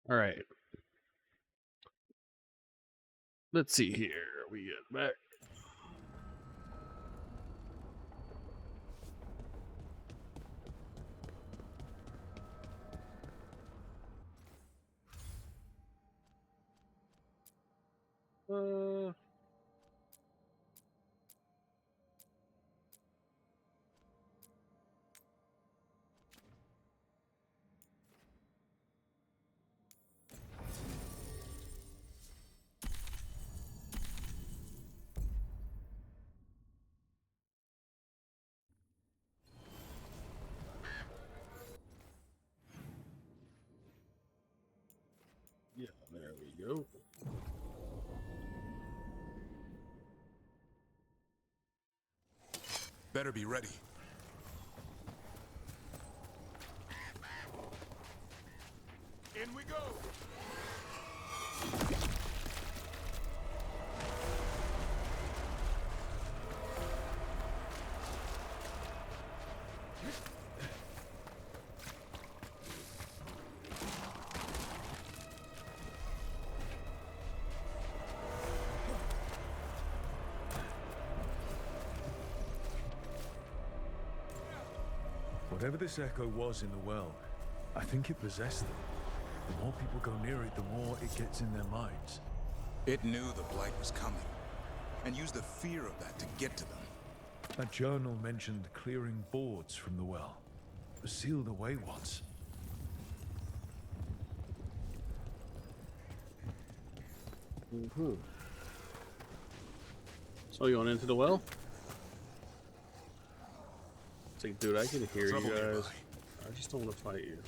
All right. Let's see here. We get back. Uh. Yeah, there we go. Better be ready. In we go! Whatever this echo was in the well, I think it possessed them. The more people go near it, the more it gets in their minds. It knew the Blight was coming, and used the fear of that to get to them. That journal mentioned clearing boards from the well. It was sealed away once. So you going into the well? It's like, dude, I can hear Trouble you guys. nearby. I just don't want to fight you.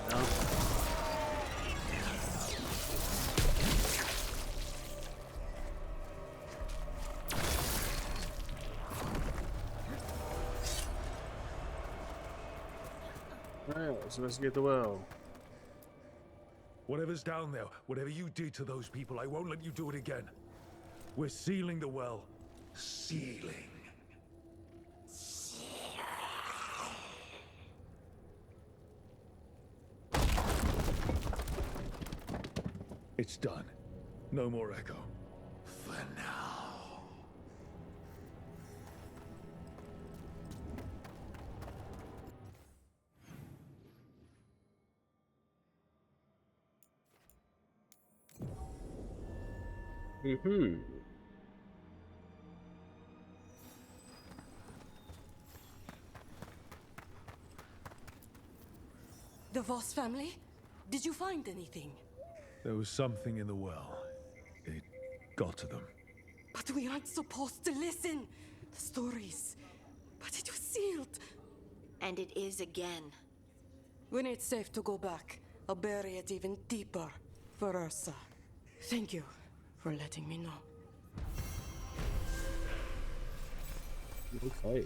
No. Alright, let's investigate the well. Whatever's down there, whatever you did to those people, I won't let you do it again. We're sealing the well. Sealing. It's done. No more echo. For now. The Voss family? Did you find anything? There was something in the well. It got to them. But we aren't supposed to listen. The stories. But it was sealed. And it is again. When it's safe to go back, I'll bury it even deeper for Ursa. Thank you for letting me know. Okay.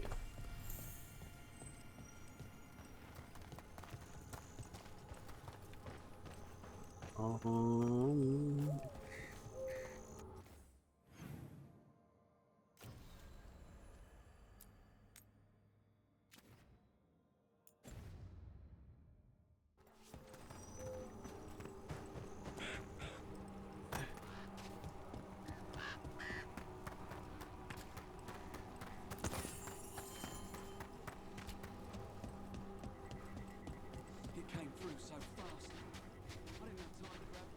It came through so fast. I didn't have time to grab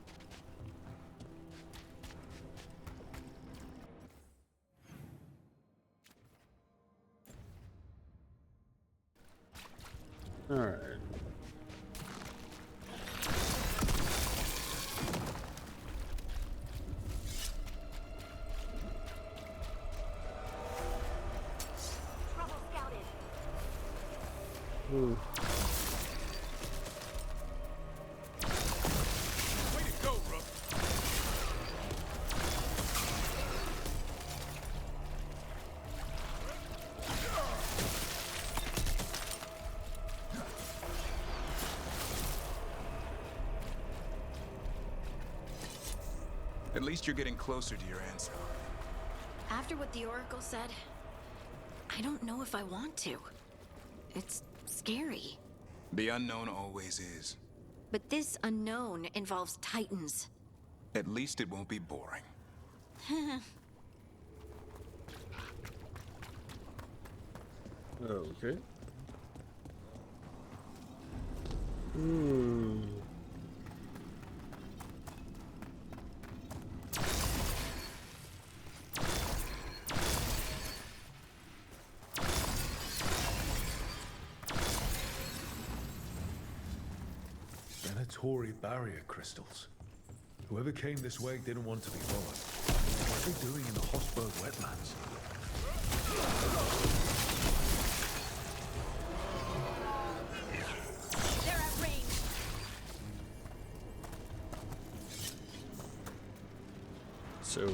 All right. Trouble scouted. Ooh. Way to go, Rook! At least you're getting closer to your answer. After what the Oracle said, I don't know if I want to. It's scary. The unknown always is. But this unknown involves Titans. At least it won't be boring. Okay. Hmm. Venatory barrier crystals. Whoever came this way didn't want to be bothered. What are they doing in the Hossberg wetlands? They're at range. So.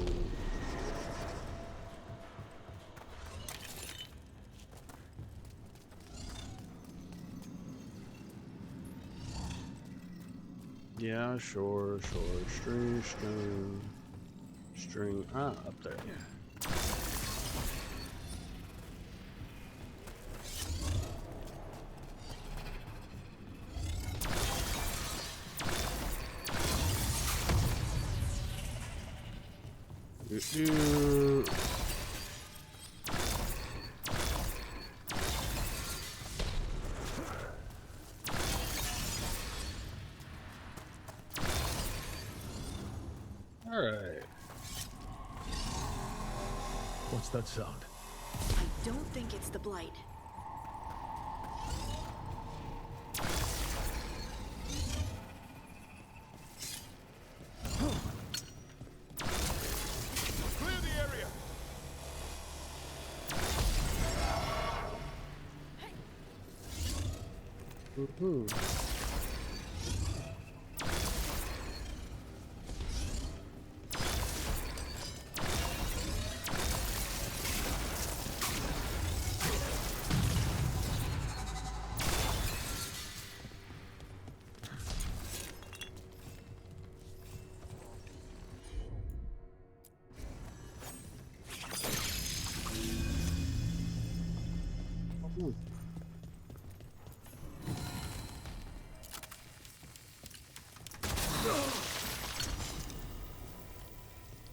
Yeah, sure. String. Ah, up there. All right. What's that sound? I don't think it's the Blight. Clear the area! Woohoo.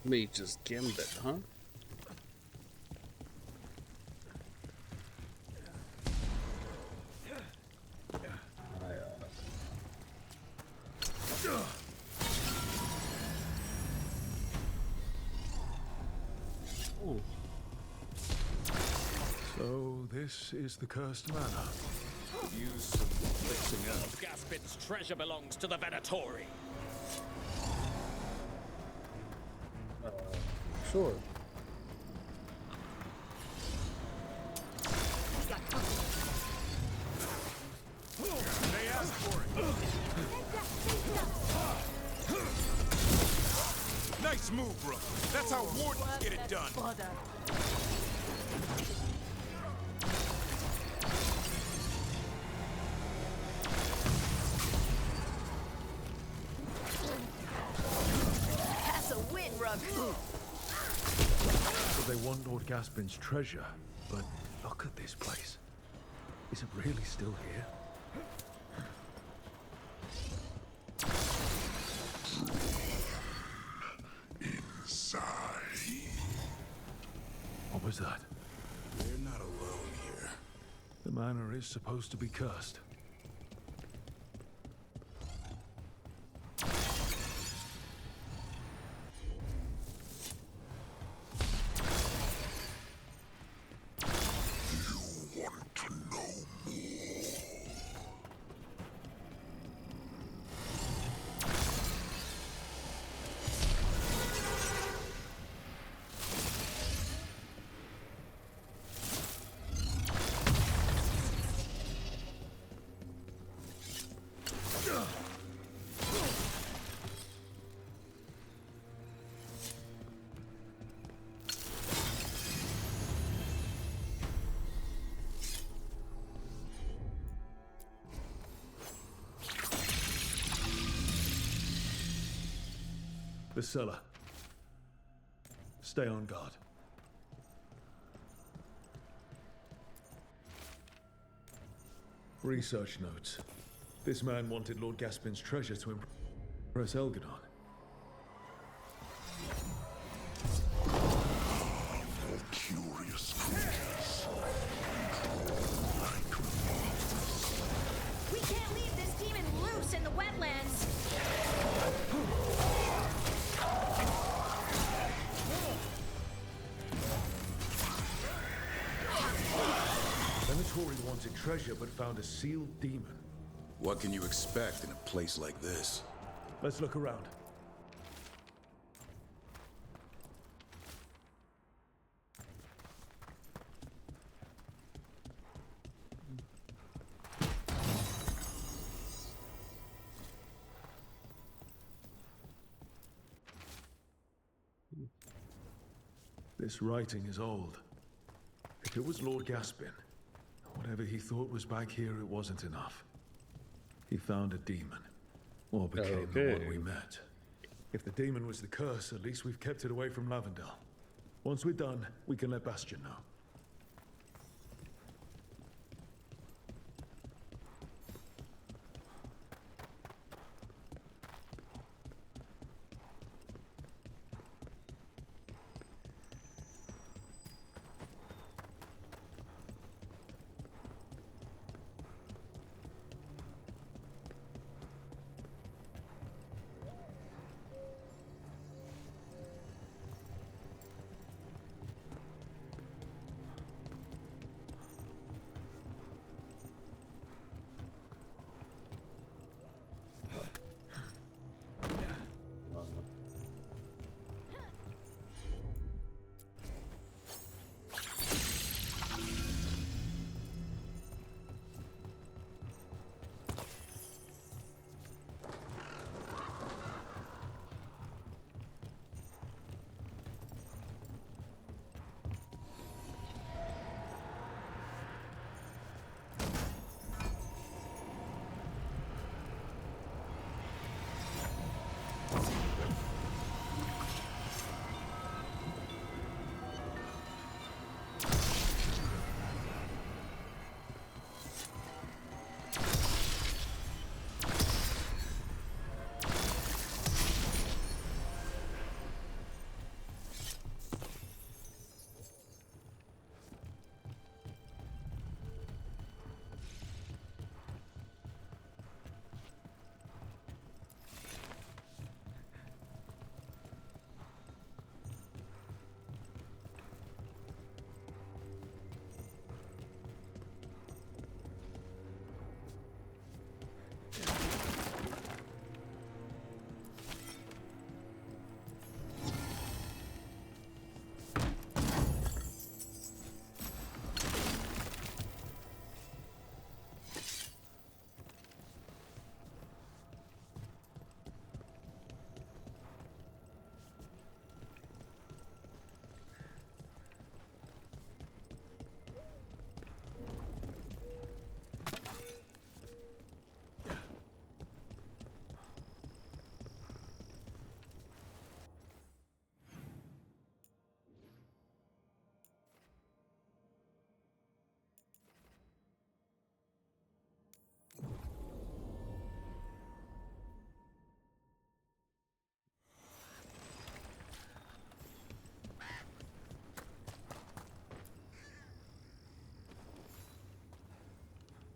Me just gimmed it, huh? Oh, So this is the cursed manor. Use some fixing up. Gaspin's treasure belongs to the Venatory. sure. They asked for it. Nice move, bro. That's how wardens get it done. That's a win, Rug. So they want Lord Gaspin's treasure, but look at this place. Is it really still here? What was that? They're not alone here. The manor is supposed to be cursed. The cellar. Stay on guard. Research notes. This man wanted Lord Gaspin's treasure to impress Elgadon. Curious creatures. We can't leave this demon loose in the wetlands. Venatori wanted treasure but found a sealed demon. What can you expect in a place like this? Let's look around. This writing is old. If it was Lord Gaspin, whatever he thought was back here, it wasn't enough. He found a demon, or became the one we met. If the demon was the curse, at least we've kept it away from Lavendel. Once we're done, we can let Bastion know.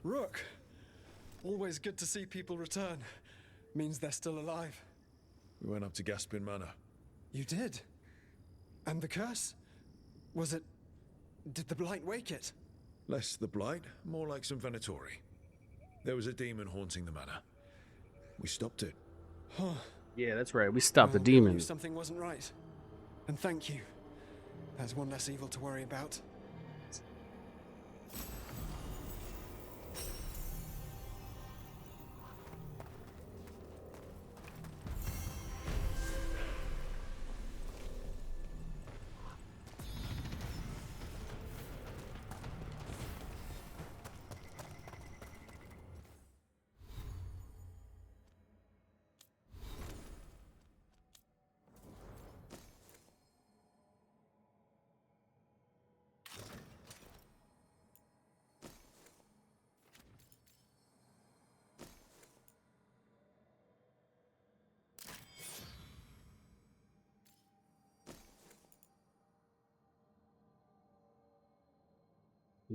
Rook! Always good to see people return. Means they're still alive. We went up to Gaspin Manor. You did? And the curse? Was it... Did the blight wake it? Less the blight, more like some Venatori. There was a demon haunting the manor. We stopped it. Huh. Yeah, that's right. We stopped the Well, we knew demon. something wasn't right. And thank you. There's one less evil to worry about.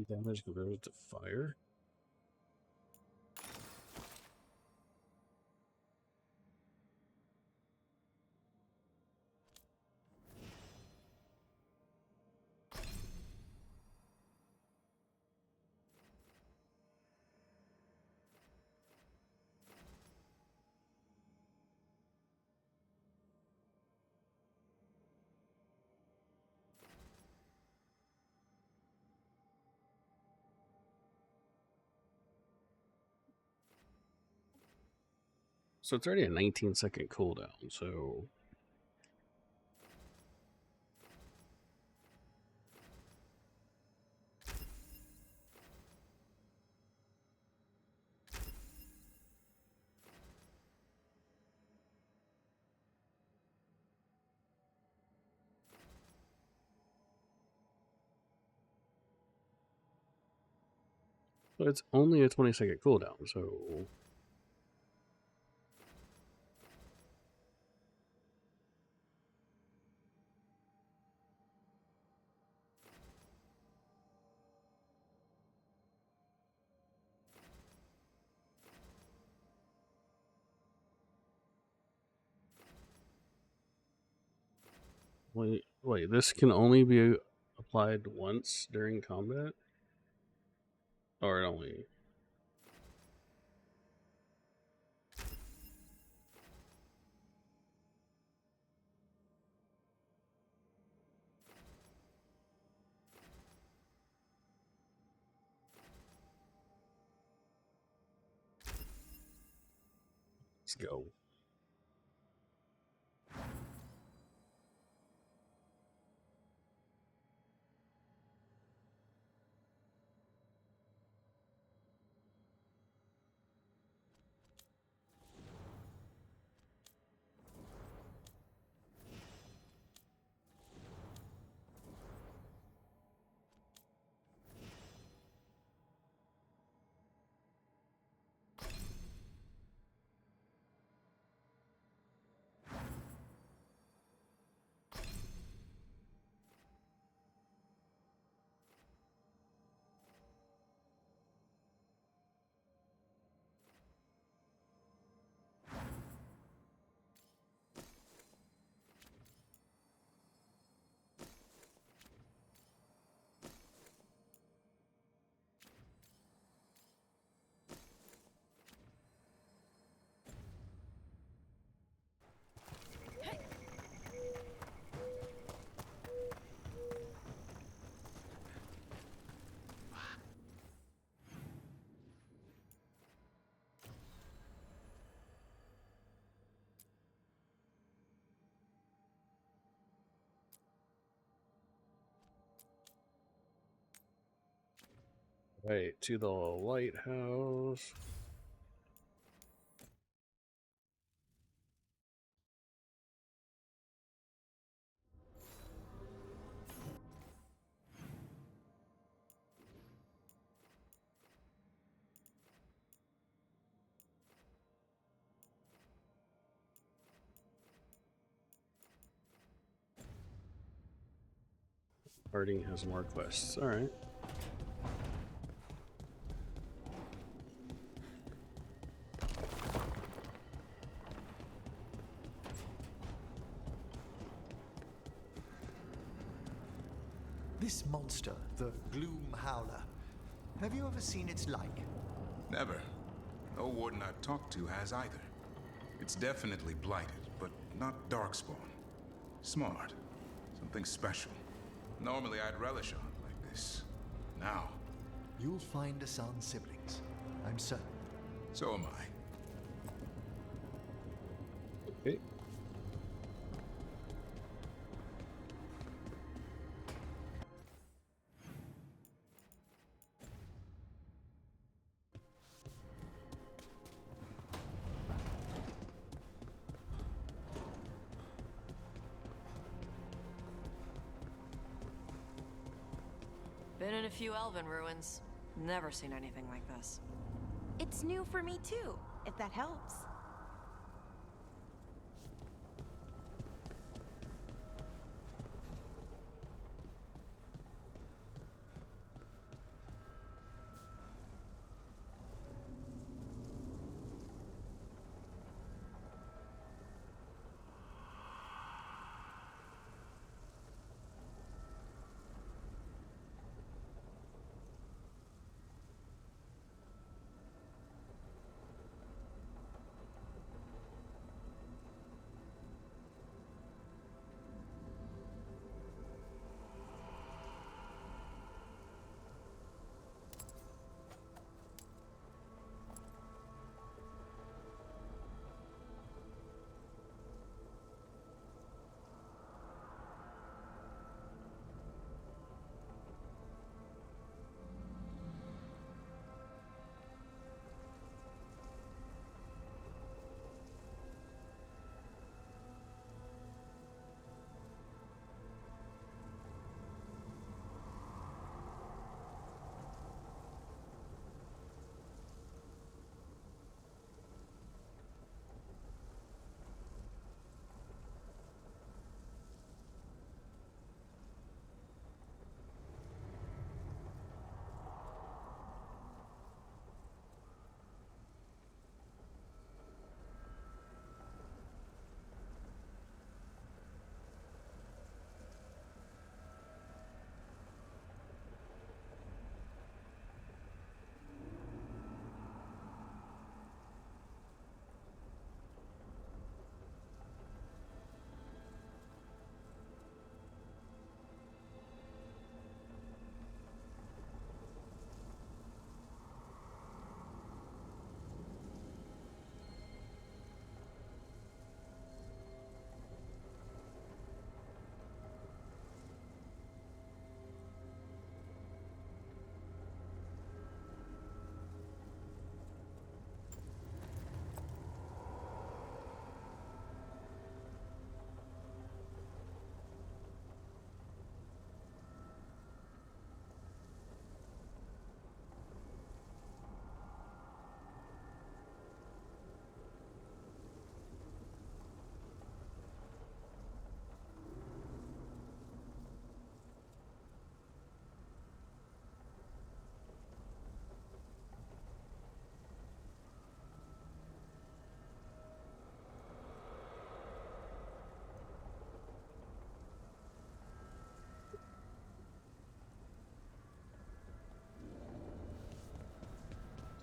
Damage converted to fire. So it's already a 19-second cooldown, so... But it's only a 20-second cooldown, so... Wait, this can only be applied once during combat? Or it only... Let's go. Right, to the lighthouse. Harding has more quests. Alright. This monster, the Gloom Howler, have you ever seen its like? Never. No warden I've talked to has either. It's definitely blighted, but not darkspawn. Smart. Something special. Normally I'd relish on like this. Now, You'll find Asan's siblings, I'm certain. so am I. Okay. Been in a few elven ruins. Never seen anything like this. It's new for me too, if that helps.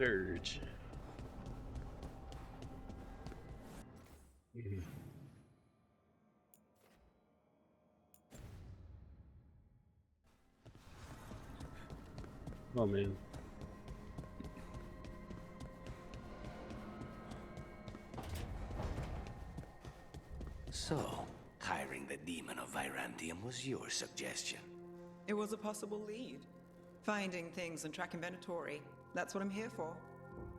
Dirge. Mhm. Oh man. So, hiring the demon of Virantium was your suggestion. It was a possible lead. Finding things and tracking Venatori. That's what I'm here for.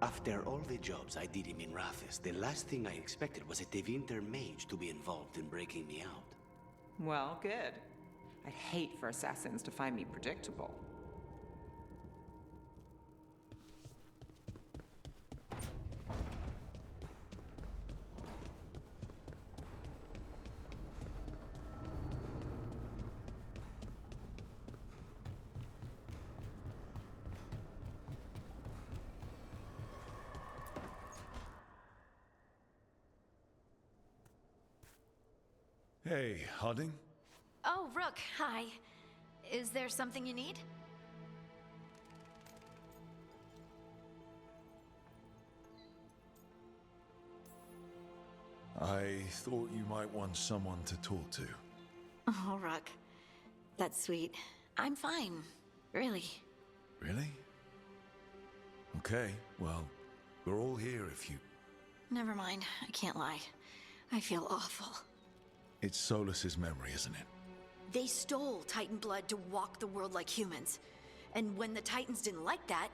After all the jobs I did in Minrathis, the last thing I expected was a Tevinter mage to be involved in breaking me out. Well, good. I'd hate for assassins to find me predictable. Hey, Harding? Oh, Rook, hi. Is there something you need? I thought you might want someone to talk to. Oh, Rook. That's sweet. I'm fine. Really. Really? Okay, well, we're all here if you... Never mind. I can't lie. I feel awful. It's Solus's memory, isn't it? They stole Titan blood to walk the world like humans. And when the Titans didn't like that,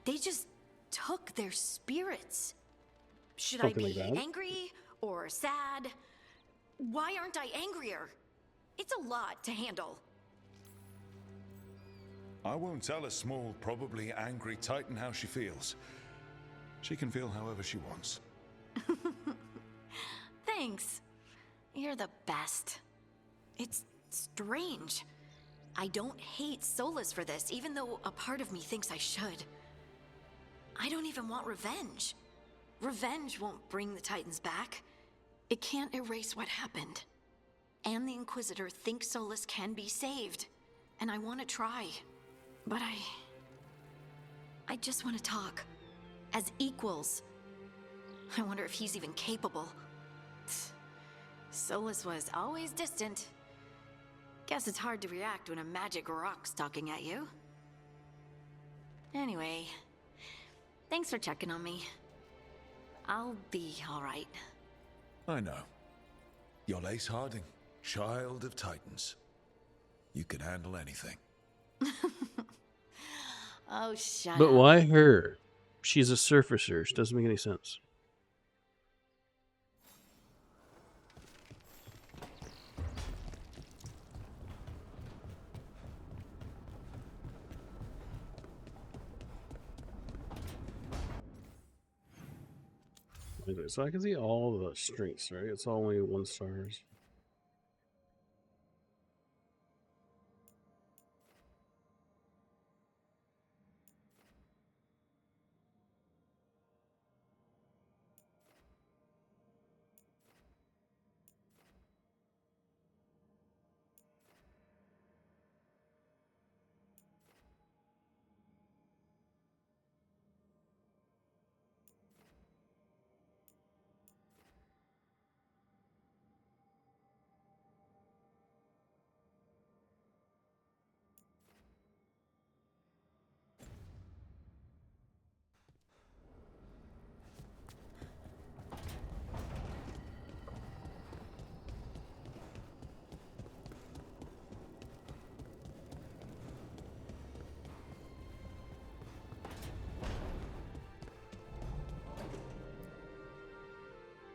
they just took their spirits. Should Something I like be that. angry or sad? Why aren't I angrier? It's a lot to handle. I won't tell a small, probably angry Titan how she feels. She can feel however she wants. Thanks. You're the best. It's strange. I don't hate Solus for this, even though a part of me thinks I should. I don't even want revenge. Revenge won't bring the Titans back. It can't erase what happened. And the Inquisitor thinks Solus can be saved. And I want to try. But I just want to talk. As equals. I wonder if he's even capable. Solus was always distant. Guess it's hard to react when a magic rock's talking at you. Anyway, thanks for checking on me. I'll be alright. I know. You're Ace Harding, child of Titans. You can handle anything. Oh, shut But up. why her? She's a surfacer. She doesn't make any sense. So I can see all the strengths, right? It's only 1 stars.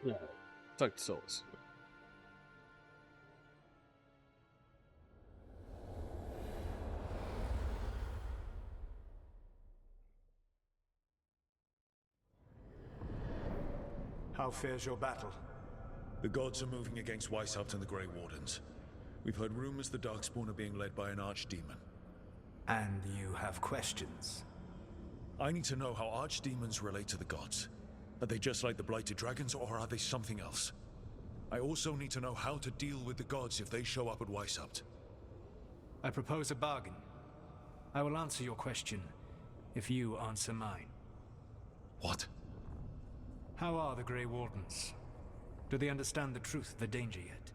No, talk to Solus. How fares your battle? The gods are moving against Weishaupt and the Grey Wardens. We've heard rumors the Darkspawn are being led by an archdemon. And you have questions? I need to know how archdemons relate to the gods. Are they just like the Blighted Dragons, or are they something else? I also need to know how to deal with the gods if they show up at Weishaupt. I propose a bargain. I will answer your question if you answer mine. What? How are the Grey Wardens? Do they understand the truth of the danger yet?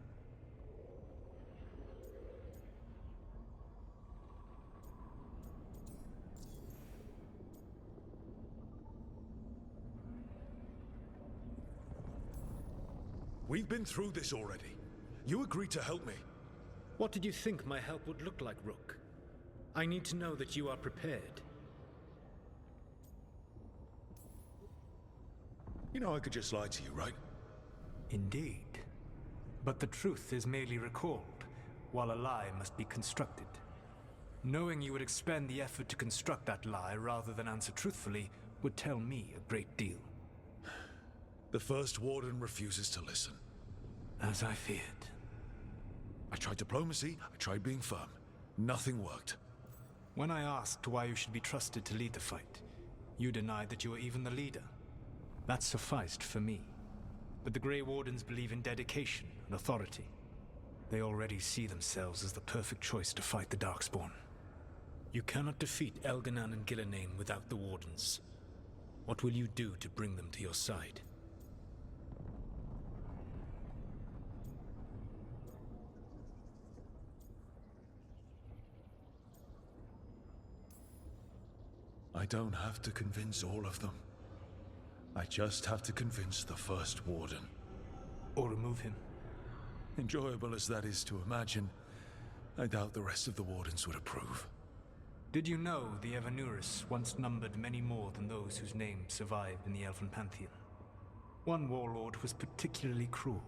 We've been through this already. You agreed to help me. What did you think my help would look like, Rook? I need to know that you are prepared. You know I could just lie to you, right? Indeed. But the truth is merely recalled, while a lie must be constructed. Knowing you would expend the effort to construct that lie rather than answer truthfully would tell me a great deal. The First Warden refuses to listen. As I feared. I tried diplomacy, I tried being firm. Nothing worked. When I asked why you should be trusted to lead the fight, you denied that you were even the leader. That sufficed for me. But the Grey Wardens believe in dedication and authority. They already see themselves as the perfect choice to fight the Darkspawn. You cannot defeat Elganan and Gillenane without the Wardens. What will you do to bring them to your side? I don't have to convince all of them. I just have to convince the First Warden. Or remove him. Enjoyable as that is to imagine, I doubt the rest of the Wardens would approve. Did you know the Evanurus once numbered many more than those whose names survive in the Elven Pantheon? One warlord was particularly cruel.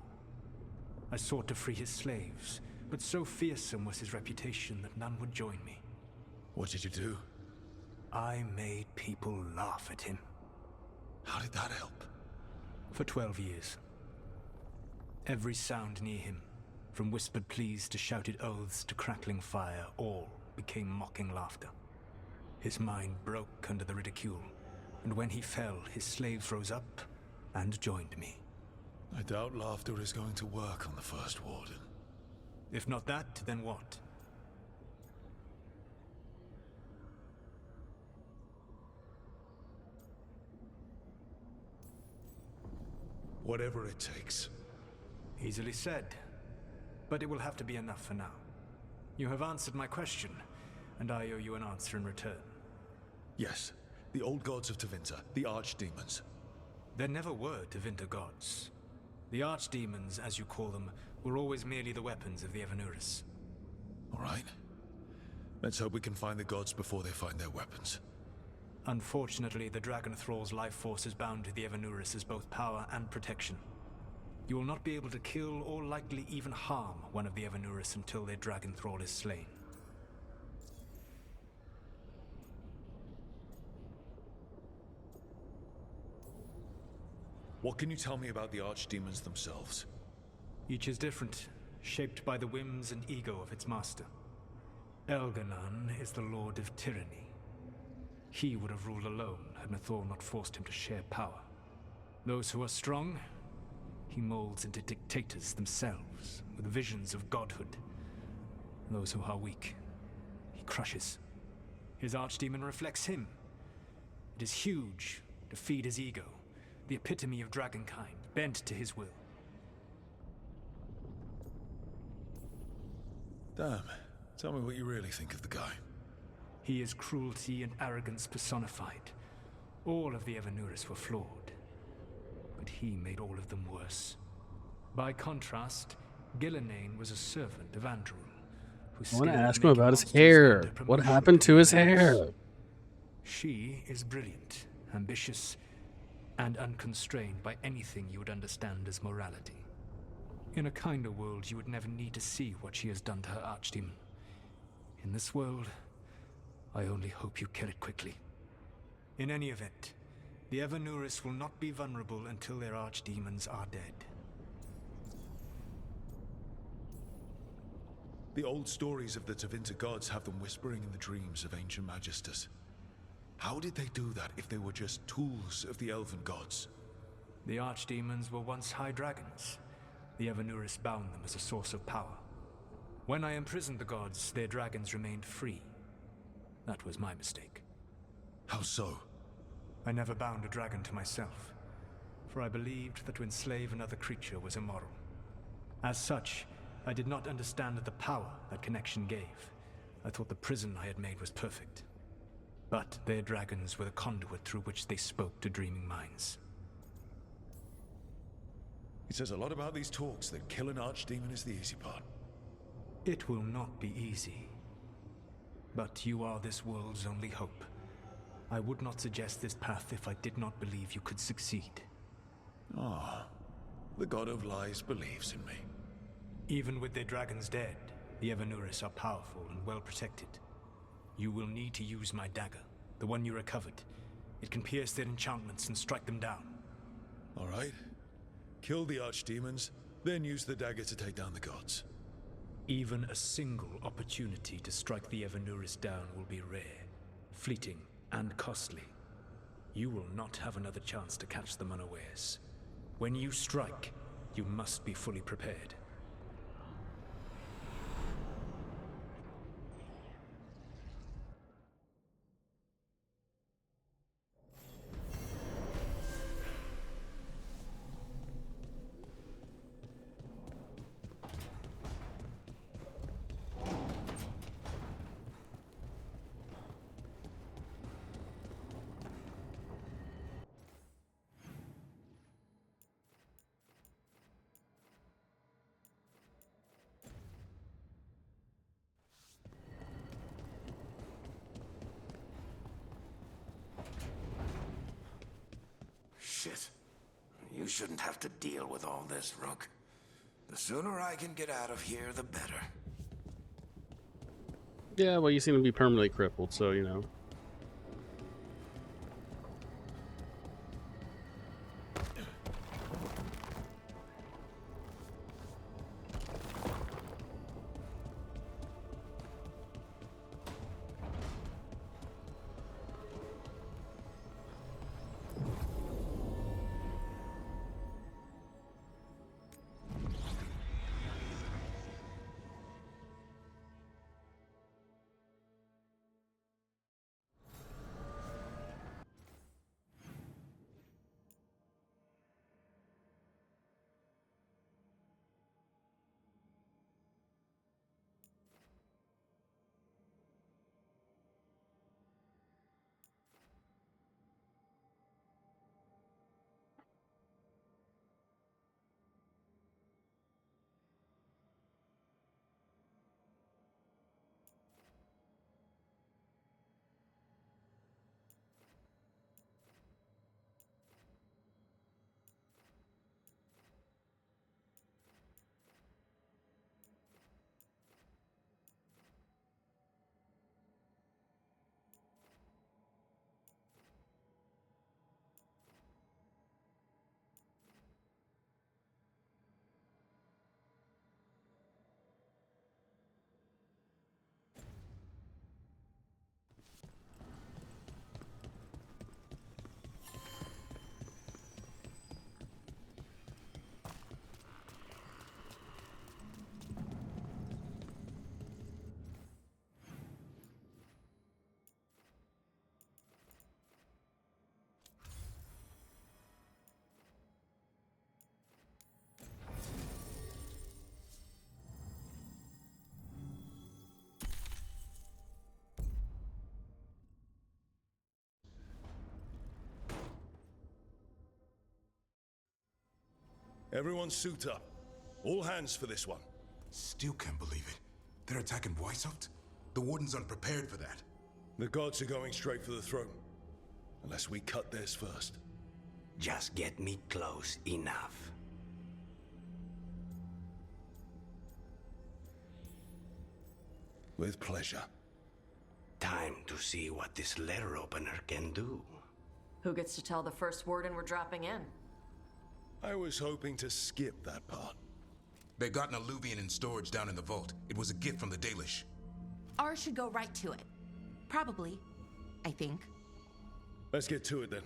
I sought to free his slaves, but so fearsome was his reputation that none would join me. What did you do? I made people laugh at him. How did that help? For 12 years. Every sound near him, from whispered pleas to shouted oaths to crackling fire, all became mocking laughter. His mind broke under the ridicule, and when he fell, his slaves rose up and joined me. I doubt laughter is going to work on the First Warden. If not that, then what? Whatever it takes. Easily said. But it will have to be enough for now. You have answered my question, and I owe you an answer in return. Yes. The old gods of Tevinter, the archdemons. There never were Tevinter gods. The archdemons, as you call them, were always merely the weapons of the Evanurus. All right. Let's hope we can find the gods before they find their weapons. Unfortunately, the Dragon Thrall's life force is bound to the Evanurus as both power and protection. You will not be able to kill or likely even harm one of the Evanurus until their Dragon Thrall is slain. What can you tell me about the archdemons themselves? Each is different, shaped by the whims and ego of its master. Elganan is the Lord of Tyranny. He would have ruled alone had Mythor not forced him to share power. Those who are strong, he molds into dictators themselves, with visions of godhood. Those who are weak, he crushes. His archdemon reflects him. It is huge, to feed his ego, the epitome of dragonkind, bent to his will. Damn. Tell me what you really think of the guy. He is cruelty and arrogance personified. All of the Evanurus were flawed, but he made all of them worse. By contrast, Gillenane was a servant of Andrew, who I want to ask him about his hair. What happened to his hair? She is brilliant, ambitious, and unconstrained by anything you would understand as morality. In a kinder world, you would never need to see what she has done to her archdemon. In this world, I only hope you kill it quickly. In any event, the Evanurus will not be vulnerable until their archdemons are dead. The old stories of the Tevinter gods have them whispering in the dreams of ancient magisters. How did they do that if they were just tools of the elven gods? The archdemons were once high dragons. The Evanurus bound them as a source of power. When I imprisoned the gods, their dragons remained free. That was my mistake. How so? I never bound a dragon to myself, for I believed that to enslave another creature was immoral. As such, I did not understand the power that connection gave. I thought the prison I had made was perfect. But their dragons were the conduit through which they spoke to dreaming minds. It says a lot about these talks that killing archdemon is the easy part. It will not be easy. But you are this world's only hope. I would not suggest this path if I did not believe you could succeed. Ah, the god of lies believes in me. Even with their dragons dead, the Evanuris are powerful and well protected. You will need to use my dagger, the one you recovered. It can pierce their enchantments and strike them down. All right. Kill the archdemons, then use the dagger to take down the gods. Even a single opportunity to strike the Evanuris down will be rare, fleeting, and costly. You will not have another chance to catch them unawares. When you strike, you must be fully prepared. Shit. You shouldn't have to deal with all this, Rook. The sooner I can get out of here, the better. Yeah, well, you seem to be permanently crippled, so, you know. Everyone suit up. All hands for this one. Still can't believe it. They're attacking Weishaupt? The Warden's unprepared for that. The gods are going straight for the throne. Unless we cut theirs first. Just get me close enough. With pleasure. Time to see what this letter opener can do. Who gets to tell the first Warden we're dropping in? I was hoping to skip that part. They got an alluvian in storage down in the vault. It was a gift from the Dalish. Ours should go right to it. Probably. I think. Let's get to it then.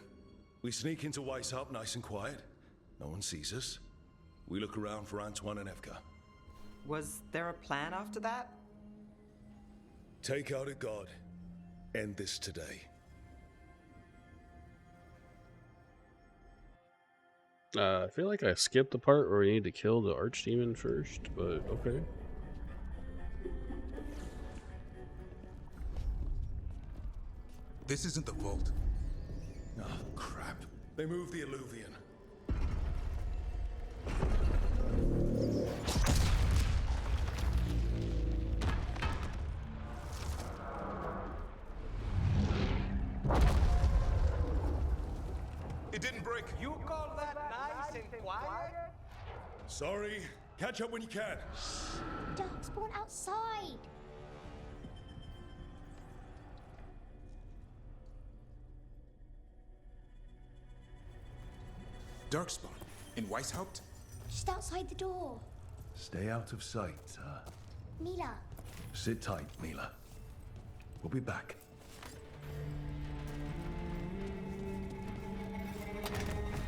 We sneak into Weishaupt nice and quiet. No one sees us. We look around for Antoine and Evka. Was there a plan after that? Take out a god. End this today. I feel like I skipped the part where we need to kill the archdemon first, but okay. This isn't the vault. Oh, crap. They moved the alluvian. It didn't break. You call that nice and quiet? Sorry. Catch up when you can. Darkspawn outside. Darkspawn in Weishaupt? Just outside the door. Stay out of sight, Mila. Sit tight, Mila. We'll be back.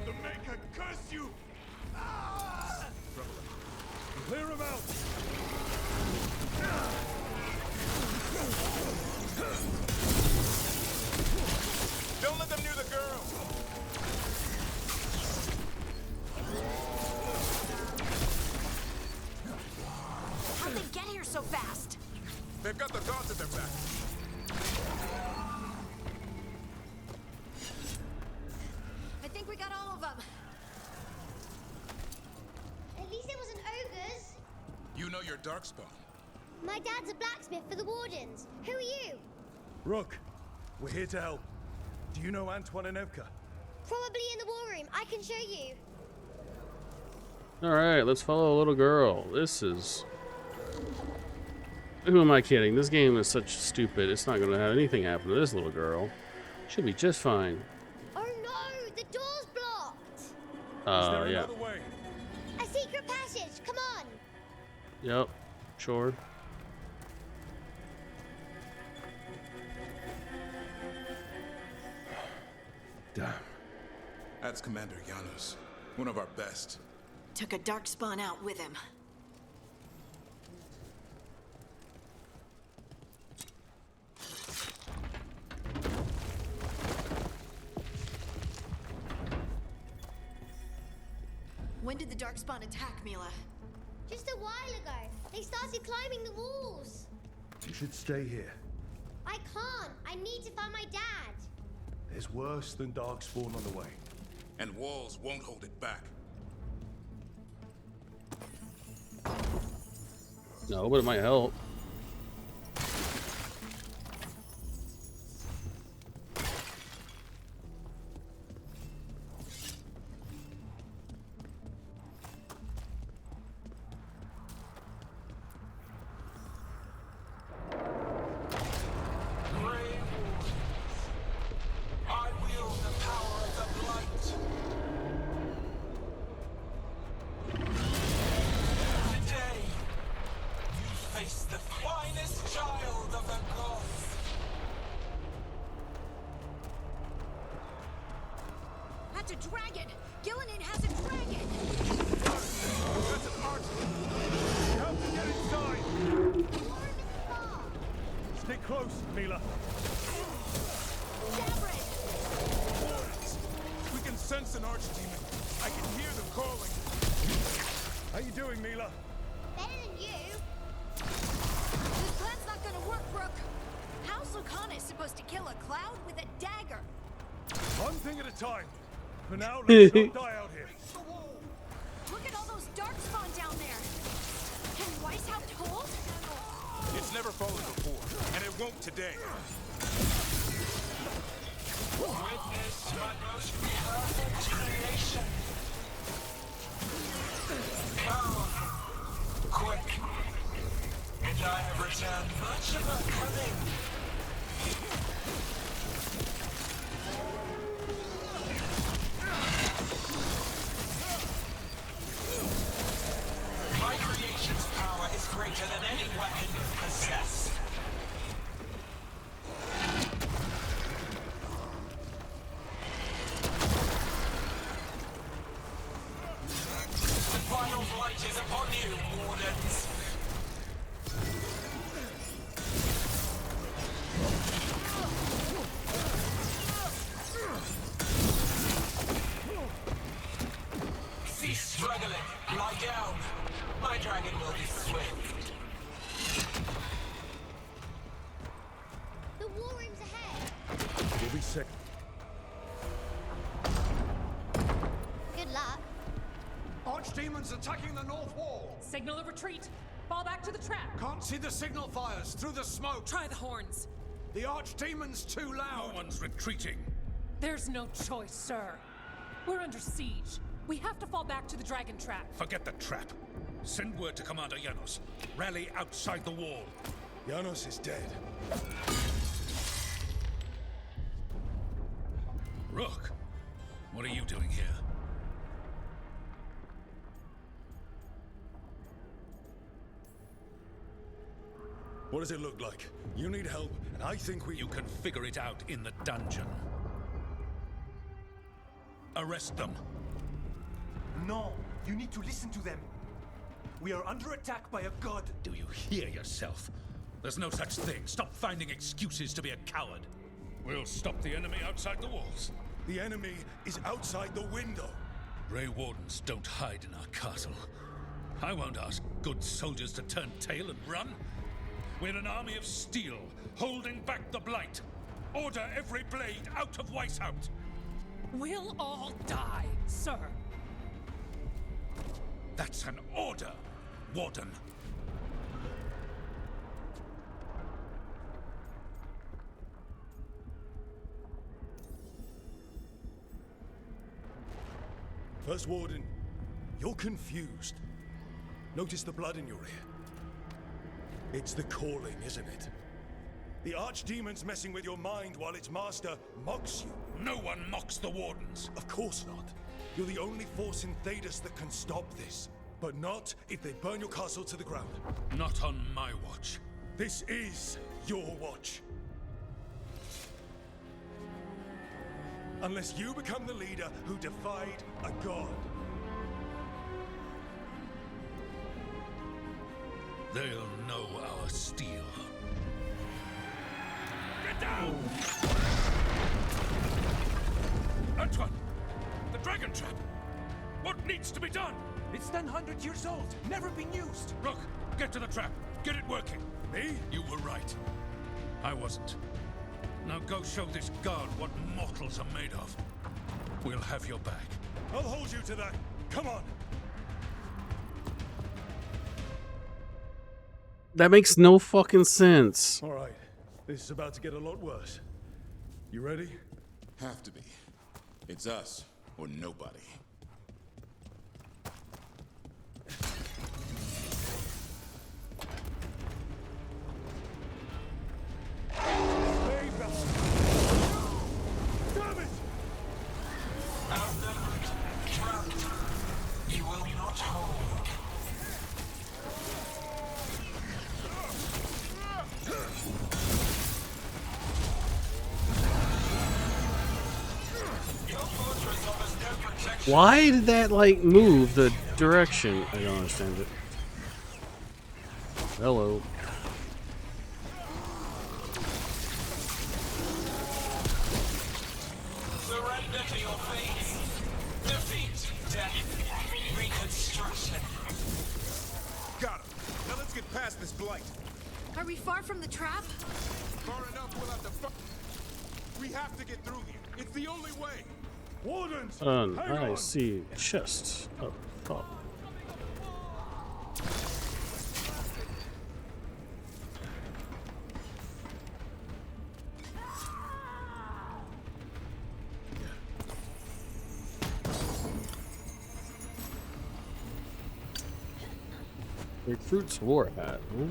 The Maker curse you! Clear him out! Don't let them near the girl! How'd they get here so fast? They've got the gods at their back. I think we got all of them. At least it wasn't ogres. You know your Darkspawn. My dad's a blacksmith for the Wardens. Who are you? Rook, we're here to help. Do you know Antoine and Evka? Probably in the war room. I can show you. Alright, let's follow a little girl. This is... Who am I kidding? This game is such stupid. It's not going to have anything happen to this little girl. She'll be just fine. Oh no! The door's blocked! Yeah. Way? A secret passage! Come on! Yep. Sure. Damn. That's Commander Janos. One of our best. Took a darkspawn out with him. When did the darkspawn attack, Mila? Just a while ago. They started climbing the walls. You should stay here. I can't. I need to find my dad. There's worse than Darkspawn on the way. And walls won't hold it back. No, but it might help. That's a dragon! Gillinan has a dragon! That's an archer! Help to get inside! Stay close, Mila. We can sense an archdemon. I can hear them calling. How you doing, Mila? Better than you. This plan's not gonna work, Brooke. How's Lucana supposed to kill a cloud with a dagger? One thing at a time. For now, let's not die out here. Look at all those darkspawn down there. Can Weishaupt hold? It's never fallen before, and it won't today. Witness my most perfect creation. Powerful, quick, and I have returned much of our cunning. My creation's power is greater than any weapon you possess. The final flight is upon you, Wardens. Lie down. My dragon will be swift. The war room's ahead. We'll be sick. Good luck. Archdemons attacking the north wall. Signal a retreat. Fall back to the trap. Can't see the signal fires through the smoke. Try the horns. The Archdemon's too loud. No one's retreating. There's no choice, sir. We're under siege. We have to fall back to the dragon trap. Forget the trap. Send word to Commander Janos. Rally outside the wall. Janos is dead. Rook, what are you doing here? What does it look like? You need help, and I think we... You can figure it out in the dungeon. Arrest them. No, you need to listen to them. We are under attack by a god. Do you hear yourself? There's no such thing. Stop finding excuses to be a coward. We'll stop the enemy outside the walls. The enemy is outside the window. Grey Wardens don't hide in our castle. I won't ask good soldiers to turn tail and run. We're an army of steel, holding back the blight. Order every blade out of Weishaupt. We'll all die, sir. That's an order, Warden. First Warden, you're confused. Notice the blood in your ear. It's the calling, isn't it? The Archdemon's messing with your mind while its master mocks you. No one mocks the Wardens. Of course not. You're the only force in Thedas that can stop this. But not if they burn your castle to the ground. Not on my watch. This is your watch. Unless you become the leader who defied a god. They'll know our steel. Get down! Antoine! The dragon trap! What needs to be done? It's 100 years old, never been used. Rook, get to the trap. Get it working. Me? You were right. I wasn't. Now go show this guard what mortals are made of. We'll have your back. I'll hold you to that. Come on. That makes no fucking sense. All right. This is about to get a lot worse. You ready? Have to be. It's us or nobody. You will not hold. Why did that, like, move the direction? I don't understand it. Hello. Surrender to your fate. Defeat, death, reconstruction. Got him. Now let's get past this blight. Are we far from the trap? Far enough, we'll have to. We have to get through here. It's the only way. Wardens! I see chest up top. Recruit's war hat, huh?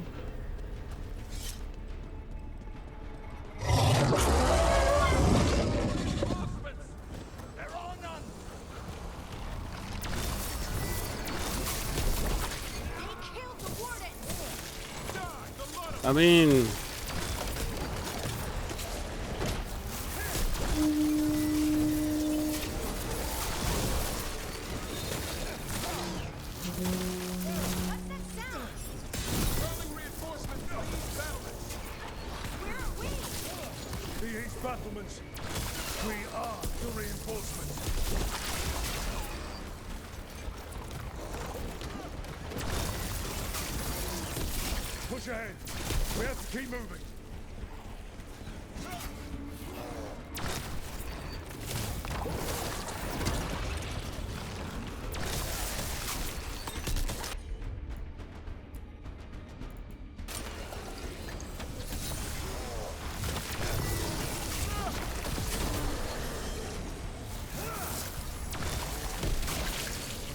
I mean, The East battlements. We are the reinforcements. Push ahead. We have to keep moving.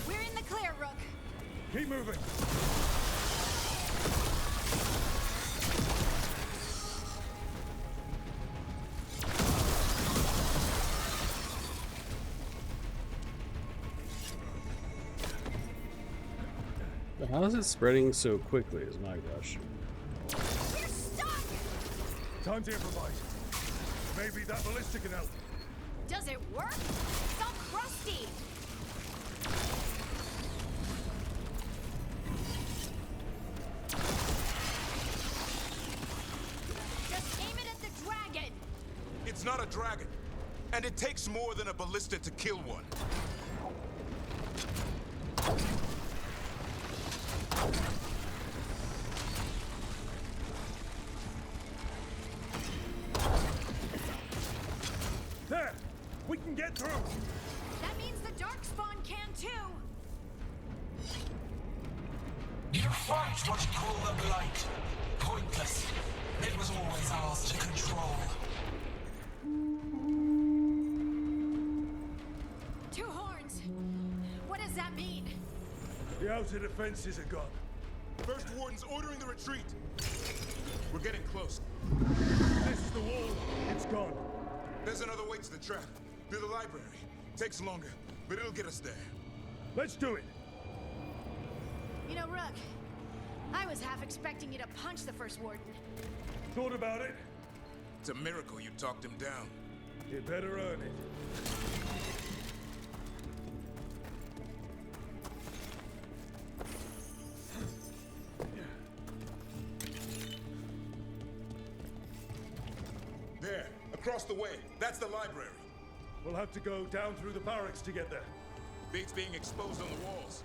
We're in the clear, Rook. Keep moving. How is it spreading so quickly is my question. We're stuck! Time to improvise. Maybe that ballista can help. Does it work? It's all crusty! Just aim it at the dragon! It's not a dragon. And it takes more than a ballista to kill one. There! We can get through! That means the Darkspawn can too! You fight what you call the Blight. Pointless. It was always ours to control. Two horns! What does that mean? The outer defenses are gone. First Warden's ordering the retreat. We're getting close. This is the wall. It's gone. There's another way to the trap. Through the library. Takes longer, but it'll get us there. Let's do it. You know, Rook, I was half expecting you to punch the First Warden. Thought about it. It's a miracle you talked him down. You better earn it. There, across the way. That's the library. We'll have to go down through the barracks to get there. Bait's being exposed on the walls.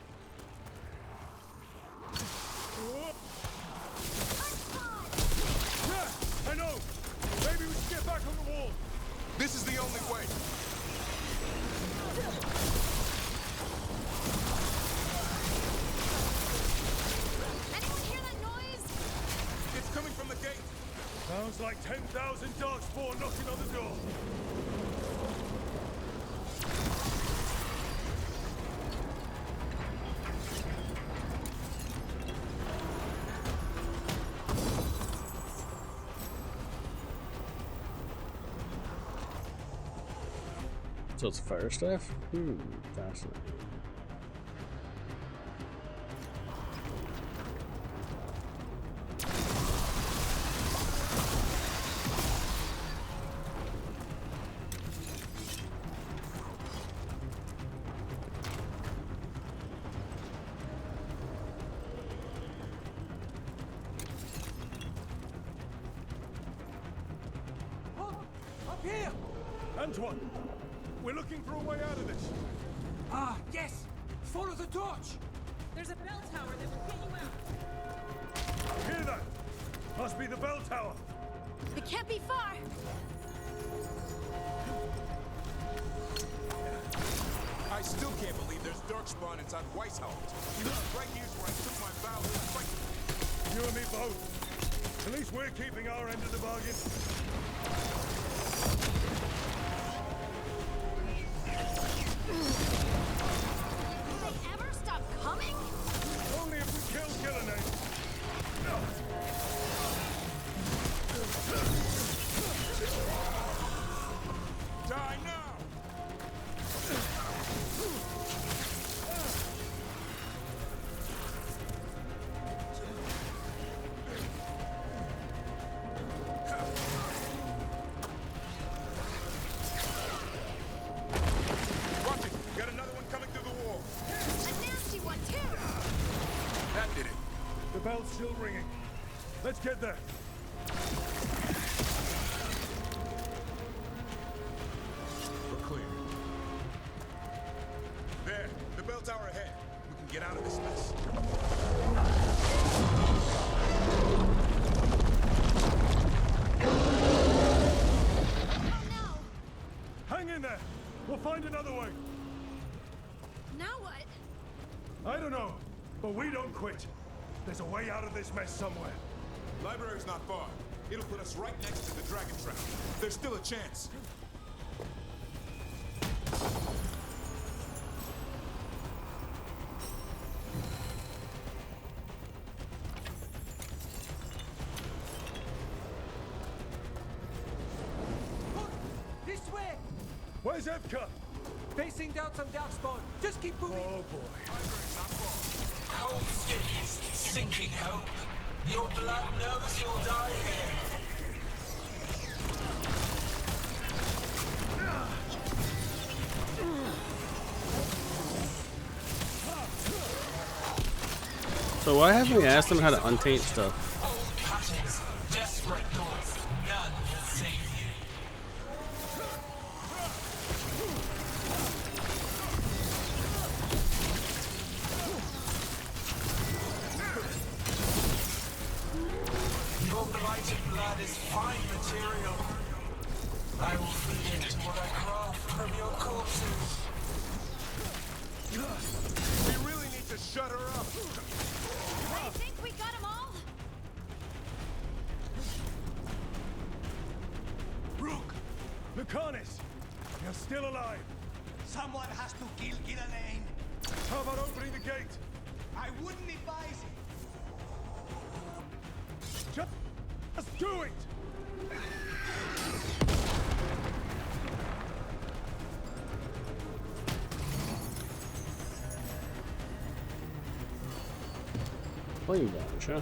Yeah, I know! Maybe we should get back on the wall. This is the only way. Anyone hear that noise? It's coming from the gate. Sounds like 10,000 Darkspawn knocking on the door. So it's fire staff? Fascinating. Up here! Antoine, we're looking for a way out of this. Ah, yes! Follow the torch! There's a bell tower that will get you out. Hear that? Must be the bell tower. It can't be far. I still can't believe there's Darkspawn inside Weishaupt. Right here's where I took my vow to fight. You and me both. At least we're keeping our end of the bargain. Will they ever stop coming? Only if we kill Killenade. Die now! Watch it! Got another one coming through the wall. A nasty one, too. That did it. The bell's still ringing. Let's get there. We're clear. There, the bell tower ahead. We can get out of this mess. don't quit. There's a way out of this mess somewhere. Library's not far. It'll put us right next to the dragon trap. There's still a chance. This way! Where's Epka? Facing down some darkspawn. Just keep moving. Oh boy. Cold cities, sinking hope. Your blood knows you'll die here. So why haven't we asked them how to untaint stuff? Old cuttings, desperate thoughts. None will save you. Your blighted blood is fine material. I will feed it to what I craft from your corpses. We really need to shut her up. I think we got them all. Rook! Lucanus! You're still alive! Someone has to kill Gillian. How about opening the gate? I wouldn't advise it. Just do it! Flame launch, huh?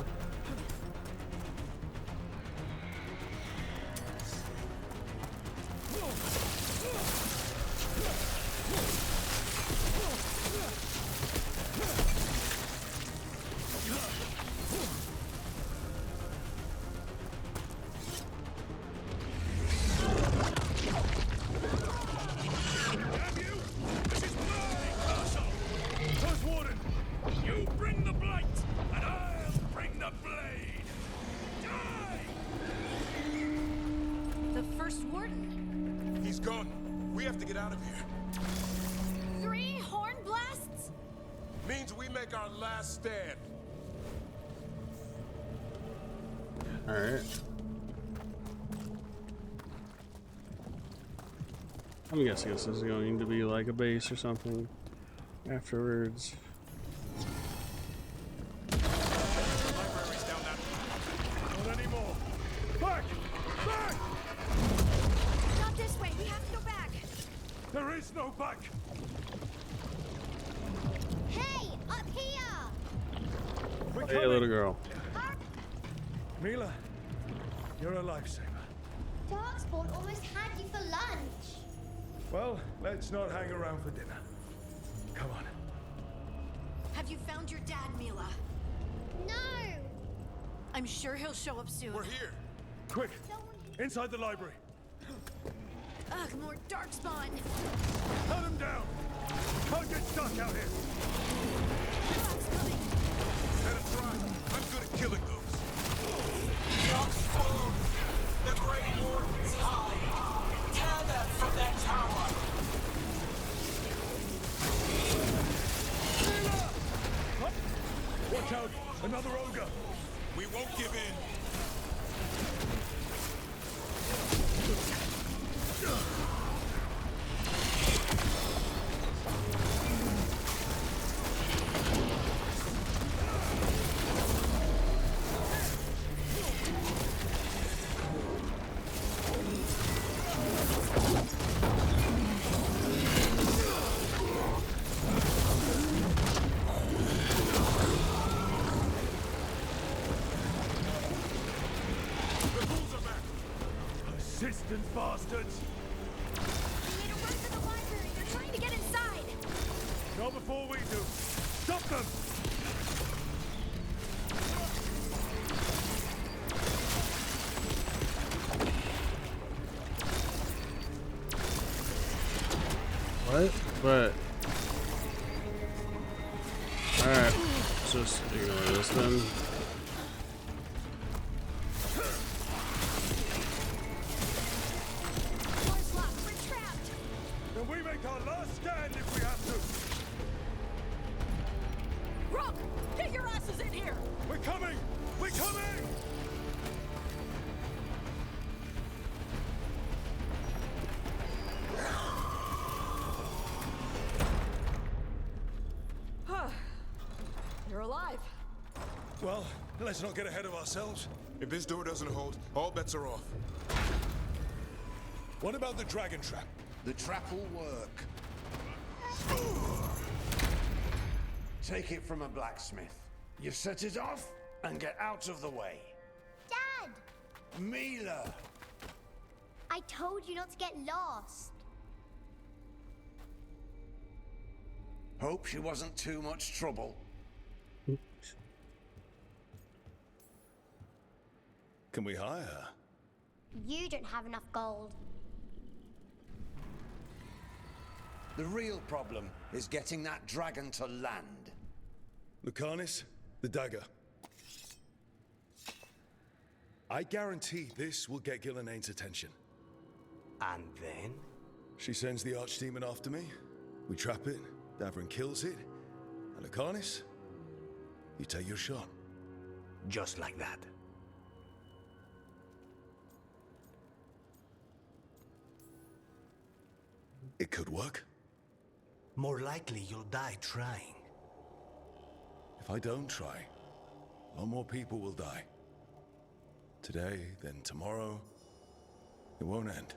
You bring the blight, and I'll bring the blade! Die! The first warden. He's gone. We have to get out of here. 3 horn blasts? Means we make our last stand. Alright. I'm guessing this is going to be like a base or something afterwards. Library's down that. Not anymore! Back! Back! Not this way. We have to go back. There is no back! Hey, up here! We're Hey, coming. little girl. Mila, you're a lifesaver. Darkspawn almost had you for lunch. Well, let's not hang around for dinner. Come on. Have you found your dad, Mila? No! I'm sure he'll show up soon. We're here. Quick! Inside the library! Ugh, more darkspawn. Cut him down! Can't get stuck out here! Let him try. I'm good at killing those. Darkspawn, the Grey Warden's high. Tear them from their tower. Watch out! Another ogre! We won't give in. Persistent bastards! We need to run to the library. They're trying to get inside. Not before we do. Stop them! What? But alright, let's just ignore this then. Door's locked. We're trapped. Then we make our last stand if we have to! Rook, get your Well, let's not get ahead of ourselves. If this door doesn't hold, all bets are off. What about the dragon trap? The trap will work. Take it from a blacksmith. You set it off and get out of the way. Dad! Mila! I told you not to get lost. Hope she wasn't too much trouble. Can we hire her? You don't have enough gold. The real problem is getting that dragon to land. Lucanis, the dagger. I guarantee this will get Gillenaine's attention. And then? She sends the archdemon after me. We trap it, Davrin kills it. And Lucanis, you take your shot. Just like that. It could work. More likely you'll die trying. If I don't try, a lot more people will die. Today, then tomorrow. It won't end.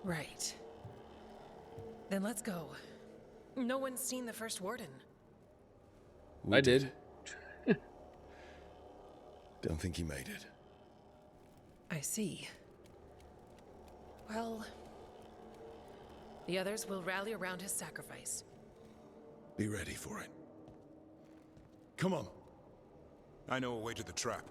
Right. Then let's go. No one's seen the first warden. I did. Don't think he made it. I see. Well, the others will rally around his sacrifice. Be ready for it. Come on. I know a way to the trap.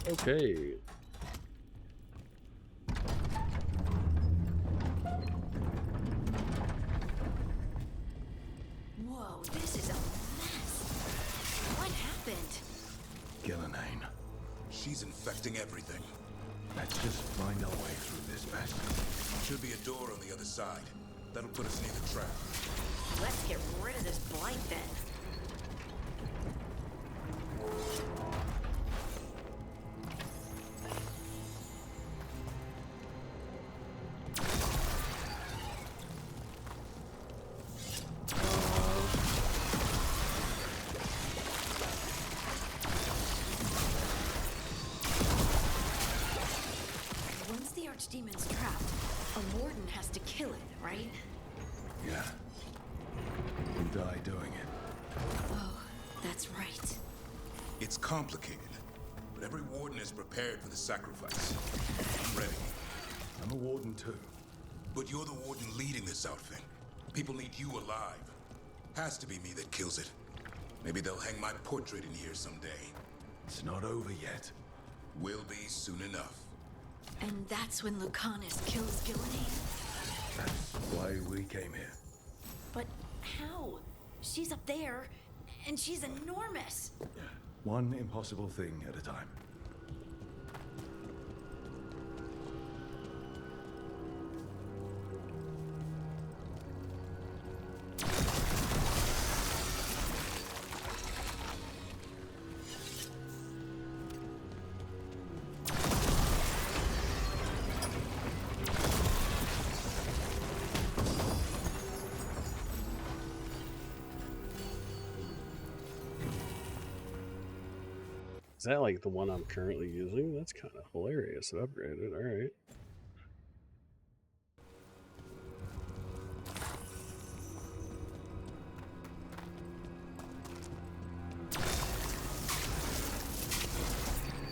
Okay. Whoa, this is a mess. What happened? Gillenane. She's infecting everything. Let's just find our way through this mess. Should be a door on the other side. That'll put us near the trap. Let's get rid of this blight then. Once the archdemon's trapped, a warden has to kill it, right? Yeah. You die doing it. Oh, that's right. It's complicated, but every warden is prepared for the sacrifice. I'm ready. I'm a warden too. But you're the warden leading this outfit. People need you alive. Has to be me that kills it. Maybe they'll hang my portrait in here someday. It's not over yet. Will be soon enough. And that's when Lucanis kills Gillenane. That's why we came here. But how? She's up there, and she's enormous. One impossible thing at a time. Is that like the one I'm currently using? That's kind of hilarious. It upgraded. All right.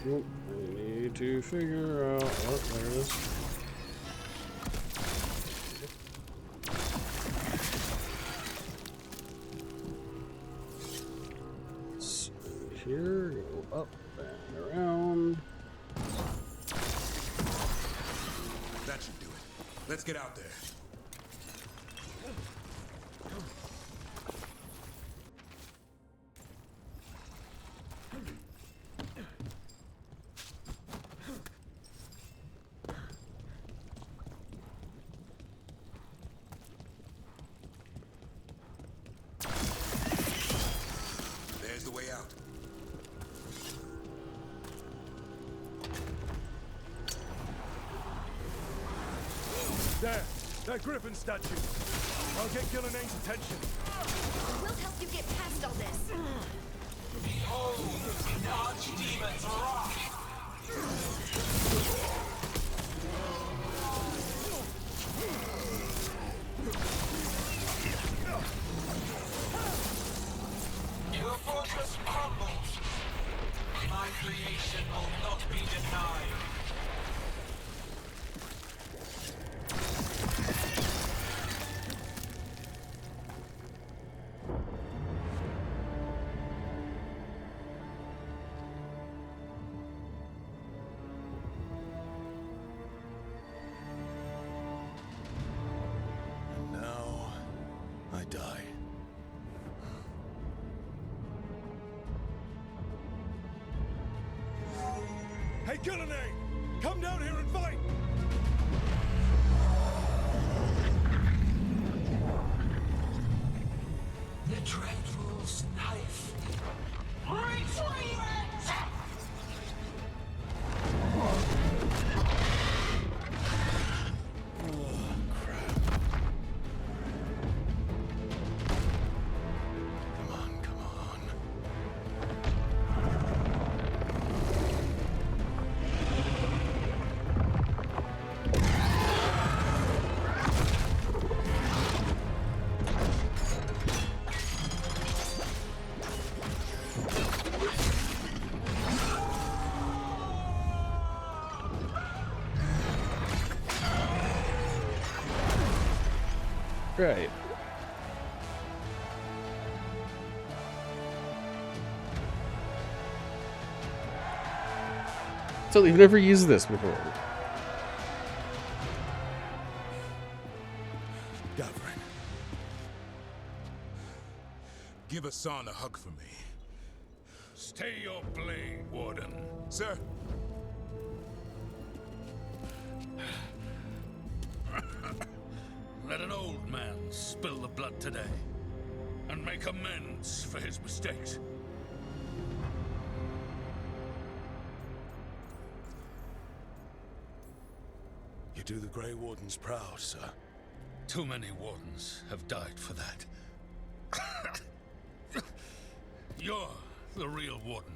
Nope. I need to figure out. Oh, there it is. Here, go up and around. That should do it. Let's get out there. That griffin statue. I'll get Gillenang's attention. We'll help you get past all this. Behold, the archdemon's wrath! Your fortress crumbles. My creation will not be denied. And now, I die. Hey, Gillenang! Come down here and fight! The Dreadwolf's knife. Retreat! Come on, come on. Right. So they've never used this before. Gavrin. Give Hassan a hug for me. Stay your blade, Warden. Sir. Let an old man spill the blood today and make amends for his mistakes. You do the Grey Wardens proud, sir. Too many wardens have died for that. You're the real warden.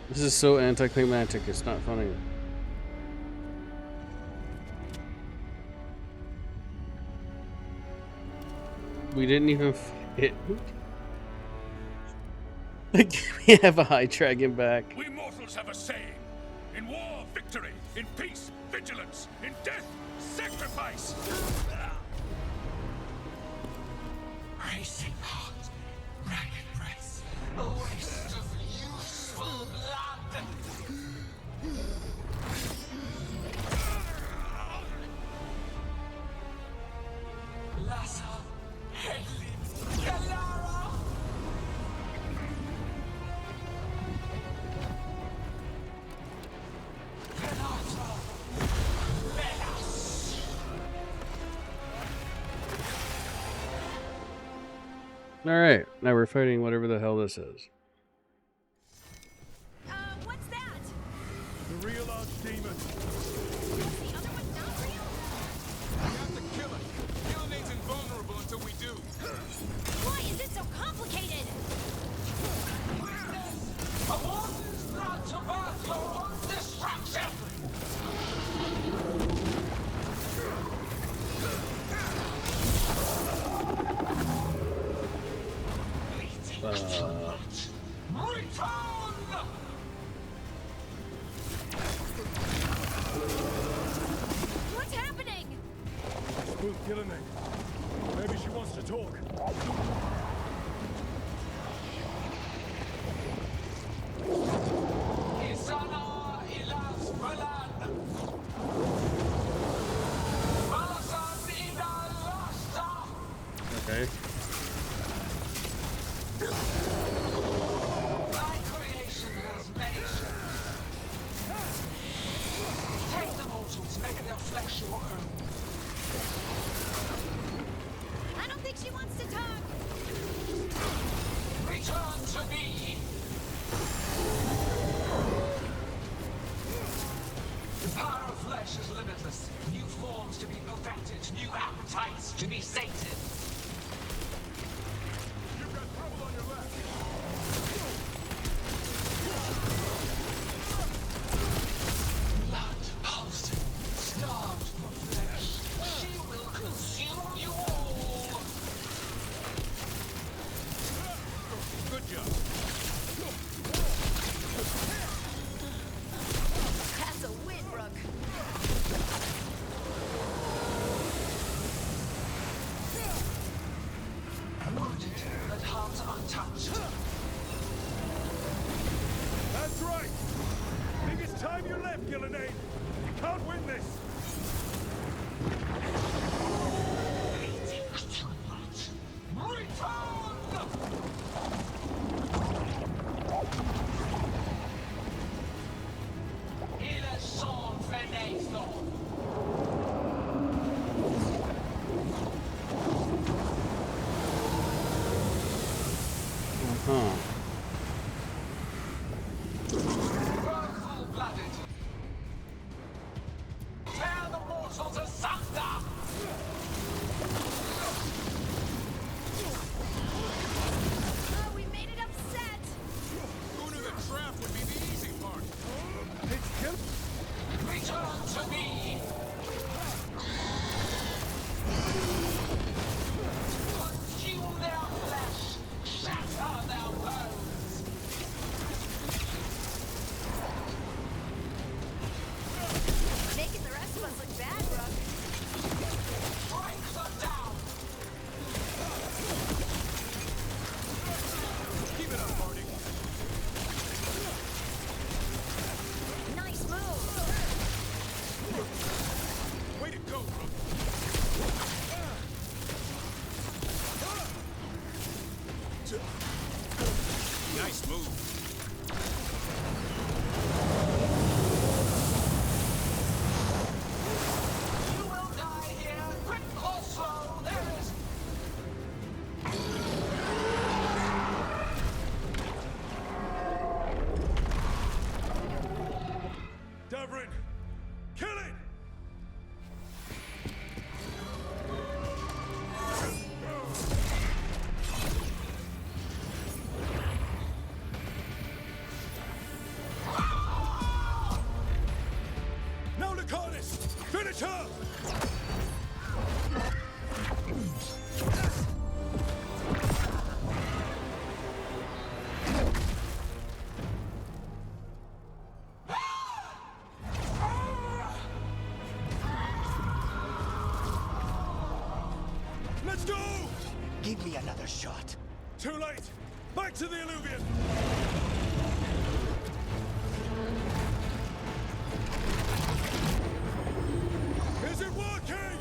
This is so anticlimactic, it's not funny. We didn't even fit. Like, we have a high dragon back. We mortals have a saying. In war, victory. In peace, vigilance. In death, sacrifice. Racing heart, ragged breath, a waste of useful blood. Lassa, Hedlin, Galara. Renata, Melas. Alright, now we're fighting whatever the hell this is. What's that? The real archdemon. The other one's not real? We have to kill it. Gillenang's invulnerable until we do. Why is it so complicated? A warden's brought to birth your own destruction! Return! What's happening? Spook Gillenang. Maybe she wants to talk. Isana ilas balan. Balasan ina lasta. Okay. My creation has many shapes. Take the mortals, make their flesh your own. perfected new appetites to be sated. You've got trouble on your left. Blood pulsing, starved for flesh. She will consume you all. Good job. That's a win, Rook. Wounded, but heart untouched. That's right. Think it's time you left, Gillenane. You can't win this. Il est son fenaison. Huh. Full-blooded. Tear the mortals asunder! Oh, we made it upset. Going to the trap would be the easy part. Return to me! Consume their flesh! Shatter their bones! Making the rest of us look bad, Rook. Strike them down! Keep it up, Harding. Nice move. Way to go, Rook. Nice move. You will die here, quick or slow, there is... Davrin, kill it! Now, Lucanus! Finish her! Let's go! Give me another shot. Too late! Back to the Illuvian! Is it working?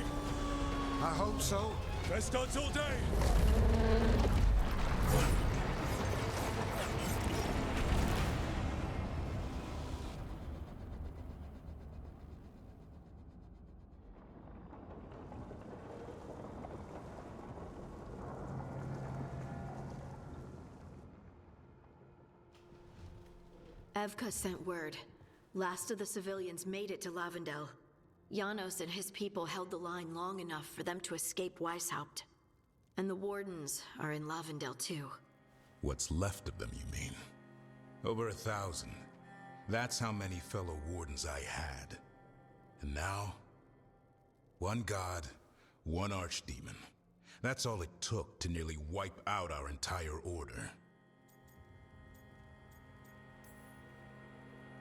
I hope so. Best odds all day! Evka sent word. Last of the civilians made it to Lavendel. Janos and his people held the line long enough for them to escape Weishaupt. And the Wardens are in Lavendel too. What's left of them, you mean? Over 1,000. That's how many fellow Wardens I had. And now, one god, one archdemon. That's all it took to nearly wipe out our entire order.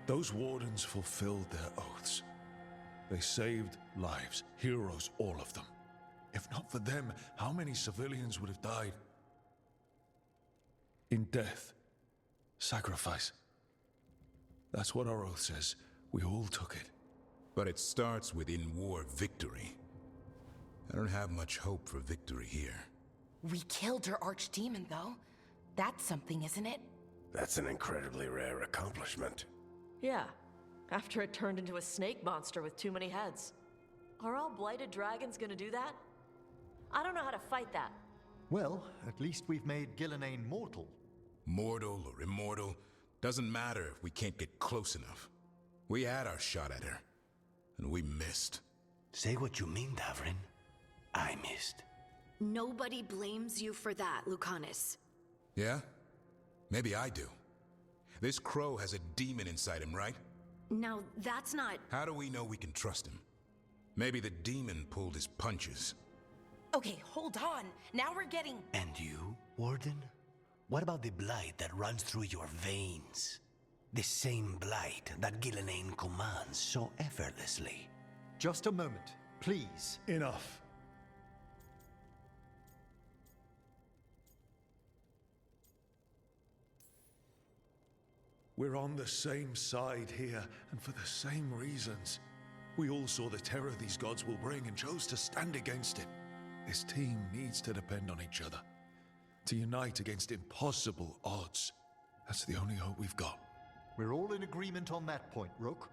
Those Wardens fulfilled their oaths. They saved lives, heroes, all of them. If not for them, how many civilians would have died? In death, sacrifice. That's what our oath says. We all took it. But it starts with in-war victory. I don't have much hope for victory here. We killed her archdemon, though. That's something, isn't it? That's an incredibly rare accomplishment. Yeah, after it turned into a snake monster with too many heads. Are all blighted dragons gonna do that? I don't know how to fight that. Well, at least we've made Gillenane mortal. Mortal or immortal, doesn't matter if we can't get close enough. We had our shot at her, and we missed. Say what you mean, Davrin. I missed. Nobody blames you for that, Lucanus. Yeah? Maybe I do. This crow has a demon inside him, right? Now, that's not... How do we know we can trust him? Maybe the demon pulled his punches. Okay, hold on. Now we're getting... And you, Warden? What about the blight that runs through your veins? The same blight that Gillenane commands so effortlessly. Just a moment, please. Enough. We're on the same side here, and for the same reasons. We all saw the terror these gods will bring and chose to stand against it. This team needs to depend on each other. To unite against impossible odds. That's the only hope we've got. We're all in agreement on that point, Rook.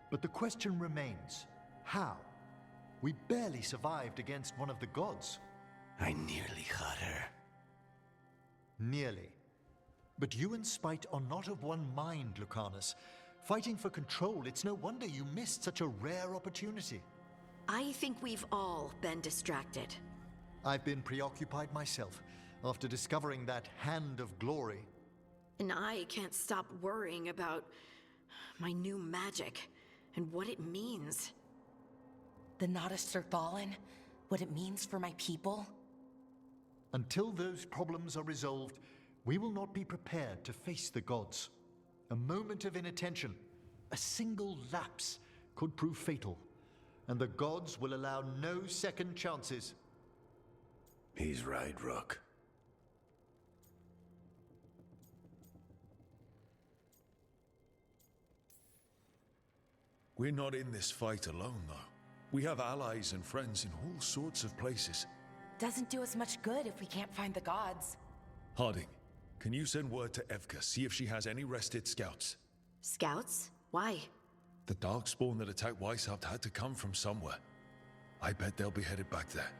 But the question remains, how? We barely survived against one of the gods. I nearly had her. Nearly. But you and Spite are not of one mind, Lucanus. Fighting for control, it's no wonder you missed such a rare opportunity. I think we've all been distracted. I've been preoccupied myself, after discovering that Hand of Glory. And I can't stop worrying about my new magic and what it means. The Nodists are fallen? What it means for my people? Until those problems are resolved, we will not be prepared to face the gods. A moment of inattention, a single lapse, could prove fatal, and the gods will allow no second chances. He's right, Rook. We're not in this fight alone, though. We have allies and friends in all sorts of places. Doesn't do us much good if we can't find the gods. Harding, can you send word to Evka, see if she has any rested scouts? Scouts? Why? The Darkspawn that attacked Weishaupt had to come from somewhere. I bet they'll be headed back there.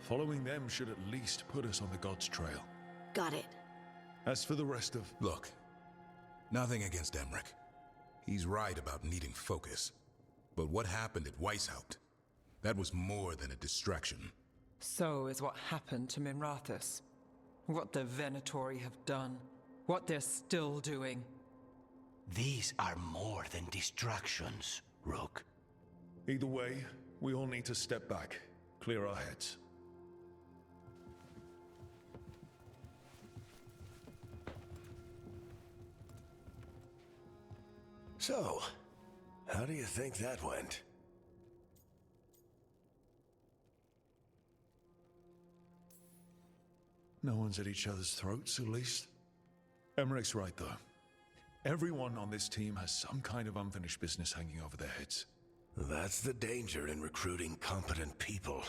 Following them should at least put us on the God's trail. Got it. As for the rest of... Look, nothing against Emmerich. He's right about needing focus. But what happened at Weishaupt? That was more than a distraction. So is what happened to Minrathous. What the Venatori have done. What they're still doing. These are more than distractions, Rook. Either way, we all need to step back, clear our heads. So, how do you think that went? No one's at each other's throats, at least. Emmerich's right, though. Everyone on this team has some kind of unfinished business hanging over their heads. That's the danger in recruiting competent people.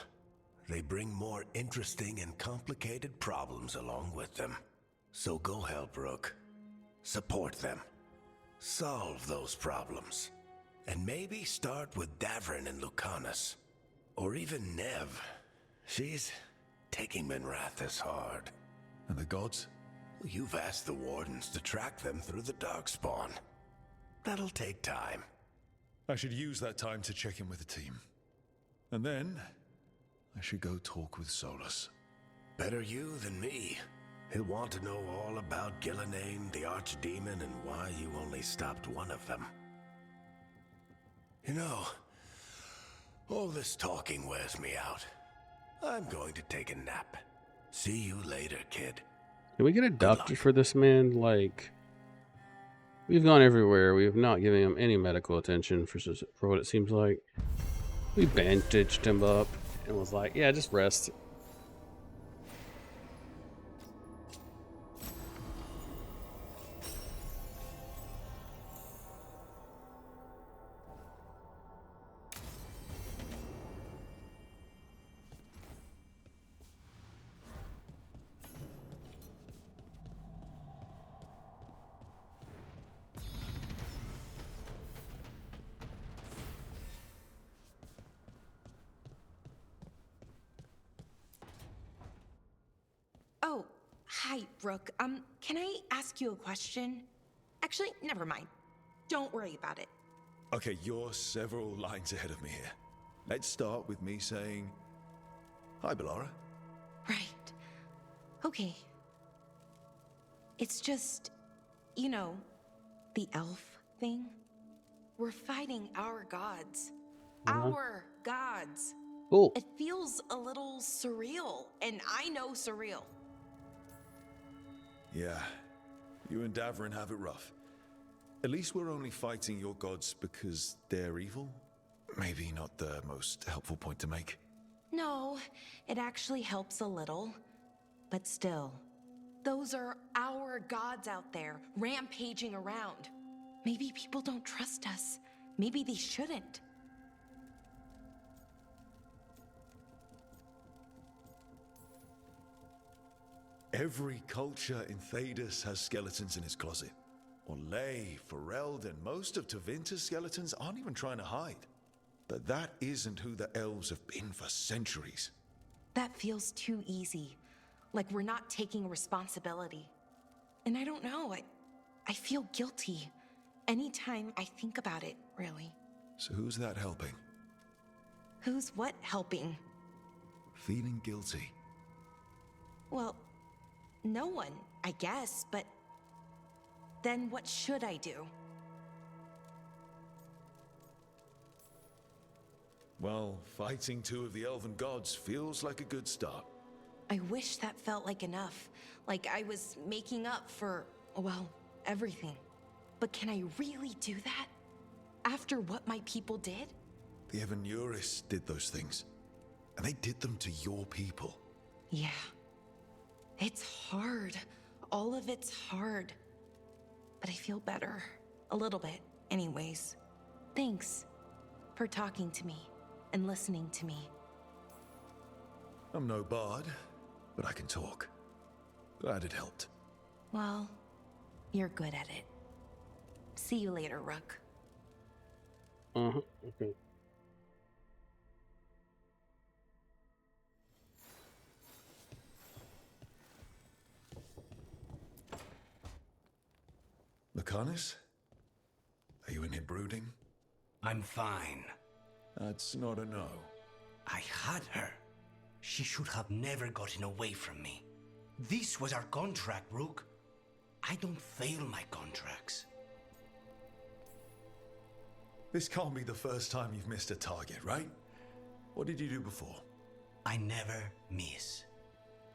They bring more interesting and complicated problems along with them. So go help Rook. Support them. Solve those problems. And maybe start with Davrin and Lucanus. Or even Nev. She's taking Minrathous hard. And the gods? You've asked the Wardens to track them through the Darkspawn. That'll take time. I should use that time to check in with the team. And then, I should go talk with Solus. Better you than me. He'll want to know all about Gillenane, the archdemon, and why you only stopped one of them. You know, all this talking wears me out. I'm going to take a nap. See you later, kid. Can we get a doctor for this man? Like, we've gone everywhere. We have not given him any medical attention for what it seems like. We bandaged him up and was like, yeah, just rest. Oh, hi, Rook. Can I ask you a question? Actually, never mind. Don't worry about it. Okay, you're several lines ahead of me here. Let's start with me saying, hi, Bellara. Right. Okay. It's just, you know, the elf thing. We're fighting our gods. Our gods. Cool. It feels a little surreal, and I know surreal. Yeah, you and Davrin have it rough. At least we're only fighting your gods because they're evil? Maybe not the most helpful point to make. No, it actually helps a little. But still, those are our gods out there, rampaging around. Maybe people don't trust us. Maybe they shouldn't. Every culture in Thedas has skeletons in its closet. Orlais, Fereld, and most of Tevinter's skeletons aren't even trying to hide. But that isn't who the elves have been for centuries. That feels too easy. Like we're not taking responsibility. And I don't know, I feel guilty anytime I think about it, really. So who's that helping? Who's what helping? Feeling guilty. Well, no one, I guess, but then what should I do? Well, fighting two of the elven gods feels like a good start. I wish that felt like enough. Like I was making up for, well, everything. But can I really do that? After what my people did? The Evanuris did those things. And they did them to your people. Yeah. It's hard. All of it's hard. But I feel better. A little bit, anyways. Thanks for talking to me and listening to me. I'm no bard, but I can talk. Glad it helped. Well, you're good at it. See you later, Rook. Okay. Lucanus? Are you in here brooding? I'm fine. That's not a no. I had her. She should have never gotten away from me. This was our contract, Rook. I don't fail my contracts. This can't be the first time you've missed a target, right? What did you do before? I never miss.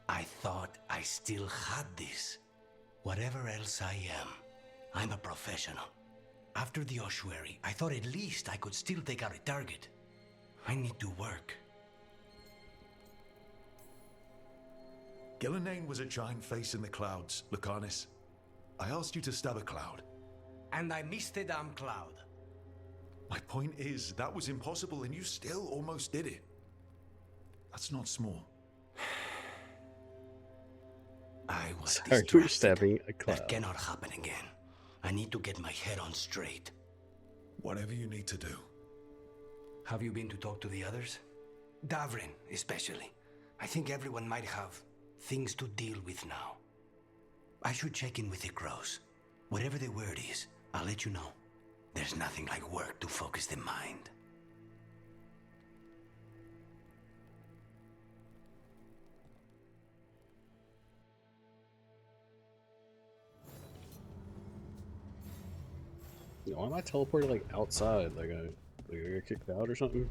I thought I still had this. Whatever else I am, I'm a professional. After the ossuary, I thought at least I could still take out a target. I need to work. Gillenane was a giant face in the clouds, Lucanus. I asked you to stab a cloud. And I missed the damn cloud. My point is, that was impossible and you still almost did it. That's not small. I was Sorry, distracted. we're stabbing a cloud. That cannot happen again. I need to get my head on straight. Whatever you need to do. Have you been to talk to the others? Davrin, especially. I think everyone might have things to deal with now. I should check in with the crows. Whatever the word is, I'll let you know. There's nothing like work to focus the mind. Why am I teleported like outside? Like I got kicked out or something?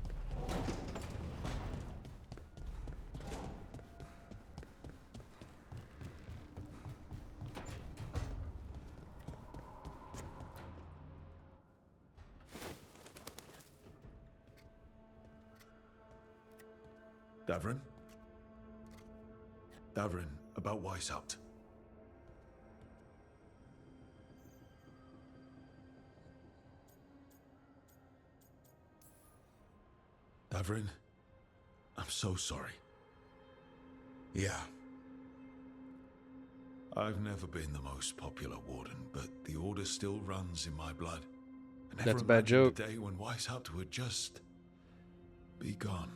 Davrin? Davrin, about Weishaupt. Davrin, I'm so sorry. Yeah. I've never been the most popular warden, but the order still runs in my blood. I never That's a bad imagined joke. the day when Weishaupt would just be gone.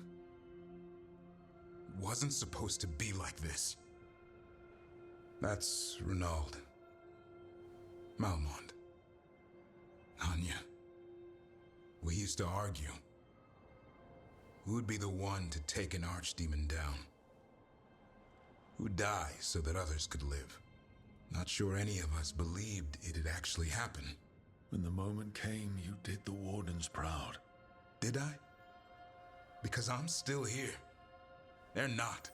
Wasn't supposed to be like this. That's Renaud. Malmont. Anya. We used to argue. Who would be the one to take an archdemon down? Who'd die so that others could live? Not sure any of us believed it'd actually happen. When the moment came, you did the Wardens proud. Did I? Because I'm still here. They're not.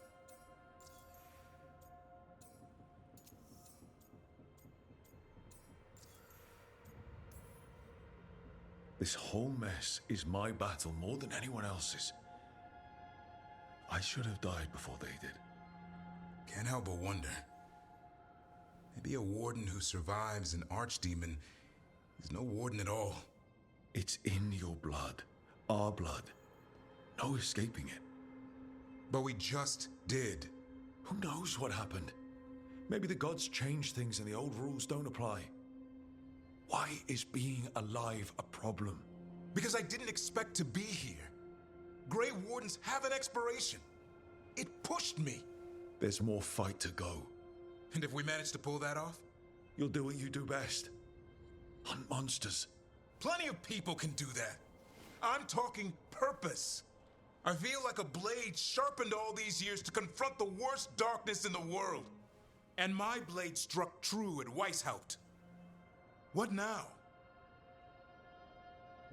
This whole mess is my battle more than anyone else's. I should have died before they did. Can't help but wonder. Maybe a warden who survives an archdemon is no warden at all. It's in your blood. Our blood. No escaping it. But we just did. Who knows what happened? Maybe the gods changed things and the old rules don't apply. Why is being alive a problem? Because I didn't expect to be here. Grey Wardens have an expiration. It pushed me. There's more fight to go. And if we manage to pull that off? You'll do what you do best. Hunt monsters. Plenty of people can do that. I'm talking purpose. I feel like a blade sharpened all these years to confront the worst darkness in the world. And my blade struck true at Weishaupt. What now?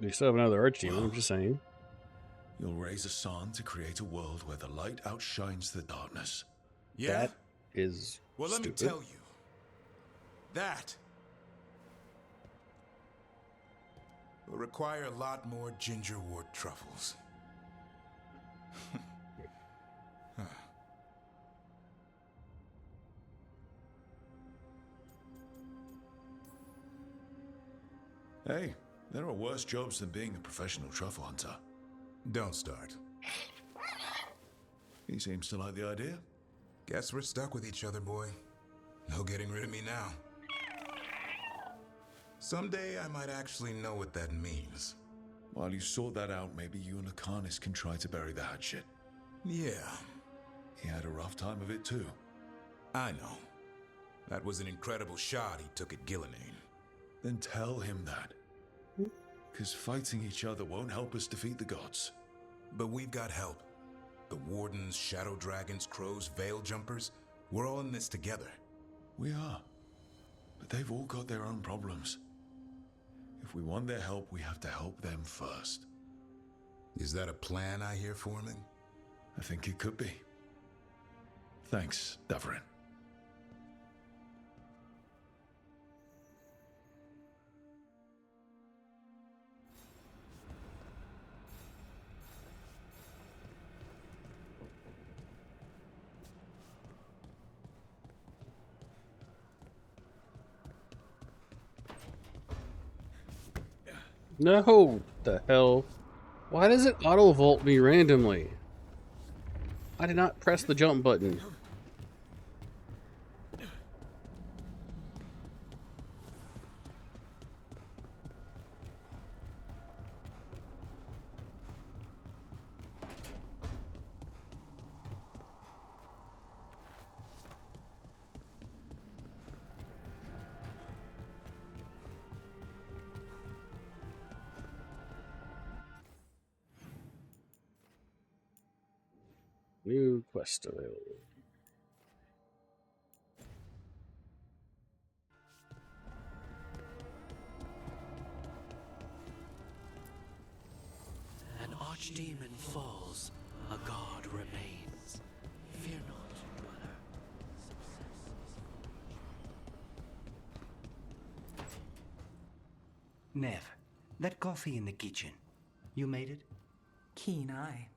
We still have another archdemon, I'm just saying. You'll raise a San to create a world where the light outshines the darkness. Yeah? That is well, let stupid. me tell you. That will require a lot more gingerwort truffles. Hey, there are worse jobs than being a professional truffle hunter. Don't start. He seems to like the idea. Guess we're stuck with each other, boy. No getting rid of me now. Someday I might actually know what that means. While you sort that out, maybe you and Lucanus can try to bury the hatchet. Yeah. He had a rough time of it too. I know. That was an incredible shot he took at Gillinane. Then tell him that. Because fighting each other won't help us defeat the gods. But we've got help. The Wardens, Shadow Dragons, Crows, Veil Jumpers, we're all in this together. We are. But they've all got their own problems. If we want their help, we have to help them first. Is that a plan I hear forming? I think it could be. Thanks, Davrin. No! The hell? Why does it auto-vault me randomly? I did not press the jump button. New quest available. An archdemon falls, a god remains. Fear not, brother. Nev, that coffee in the kitchen, you made it? Keen eye.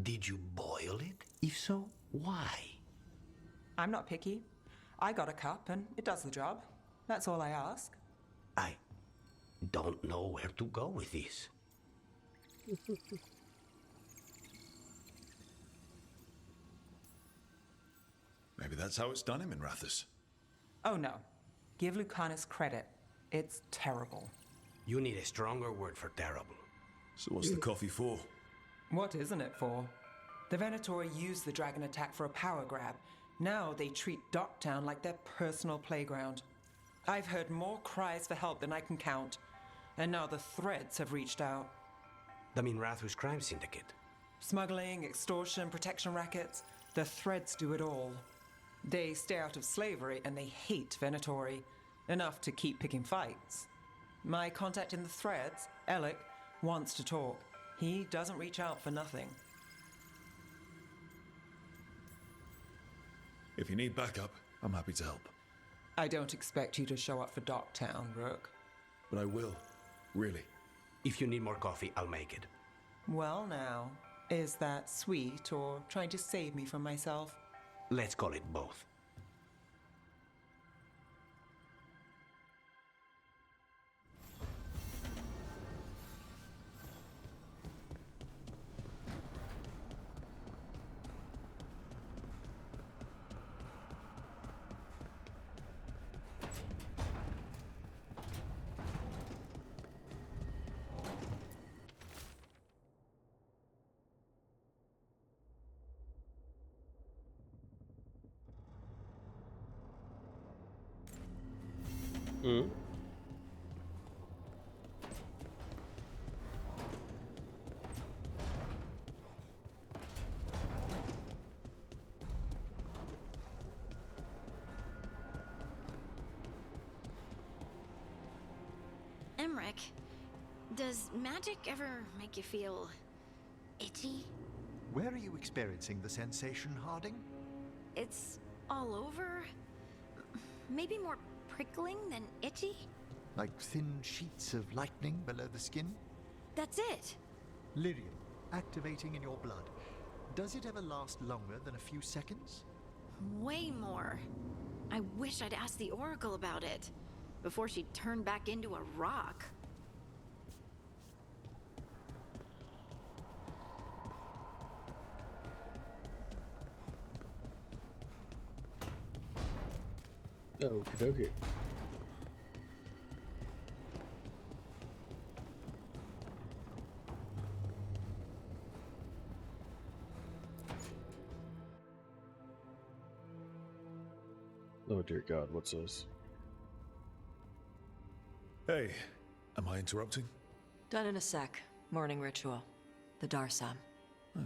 Did you boil it? If so, why? I'm not picky. I got a cup and it does the job. That's all I ask. I don't know where to go with this. Maybe that's how it's done in Minrathous. Oh no. Give Lucanus credit. It's terrible. You need a stronger word for terrible. So what's the coffee for? What isn't it for? The Venatori used the dragon attack for a power grab. Now they treat Docktown like their personal playground. I've heard more cries for help than I can count. And now the Threads have reached out. The Minrathous Crime Syndicate. Smuggling, extortion, protection rackets, the Threads do it all. They stay out of slavery and they hate Venatori, enough to keep picking fights. My contact in the Threads, Alec, wants to talk. He doesn't reach out for nothing. If you need backup, I'm happy to help. I don't expect you to show up for Docktown, Rook. But I will. Really. If you need more coffee, I'll make it. Well now, is that sweet or trying to save me from myself? Let's call it both. Mm. Emmerich, does magic ever make you feel itchy? Where are you experiencing the sensation, Harding? It's all over. Maybe more prickling than itchy? Like thin sheets of lightning below the skin? That's it. Lyrium, activating in your blood. Does it ever last longer than a few seconds? Way more. I wish I'd asked the Oracle about it before she turned back into a rock. Okie dokie. Oh dear God, what's this? Hey, am I interrupting? Done in a sec. Morning ritual. The Darsam.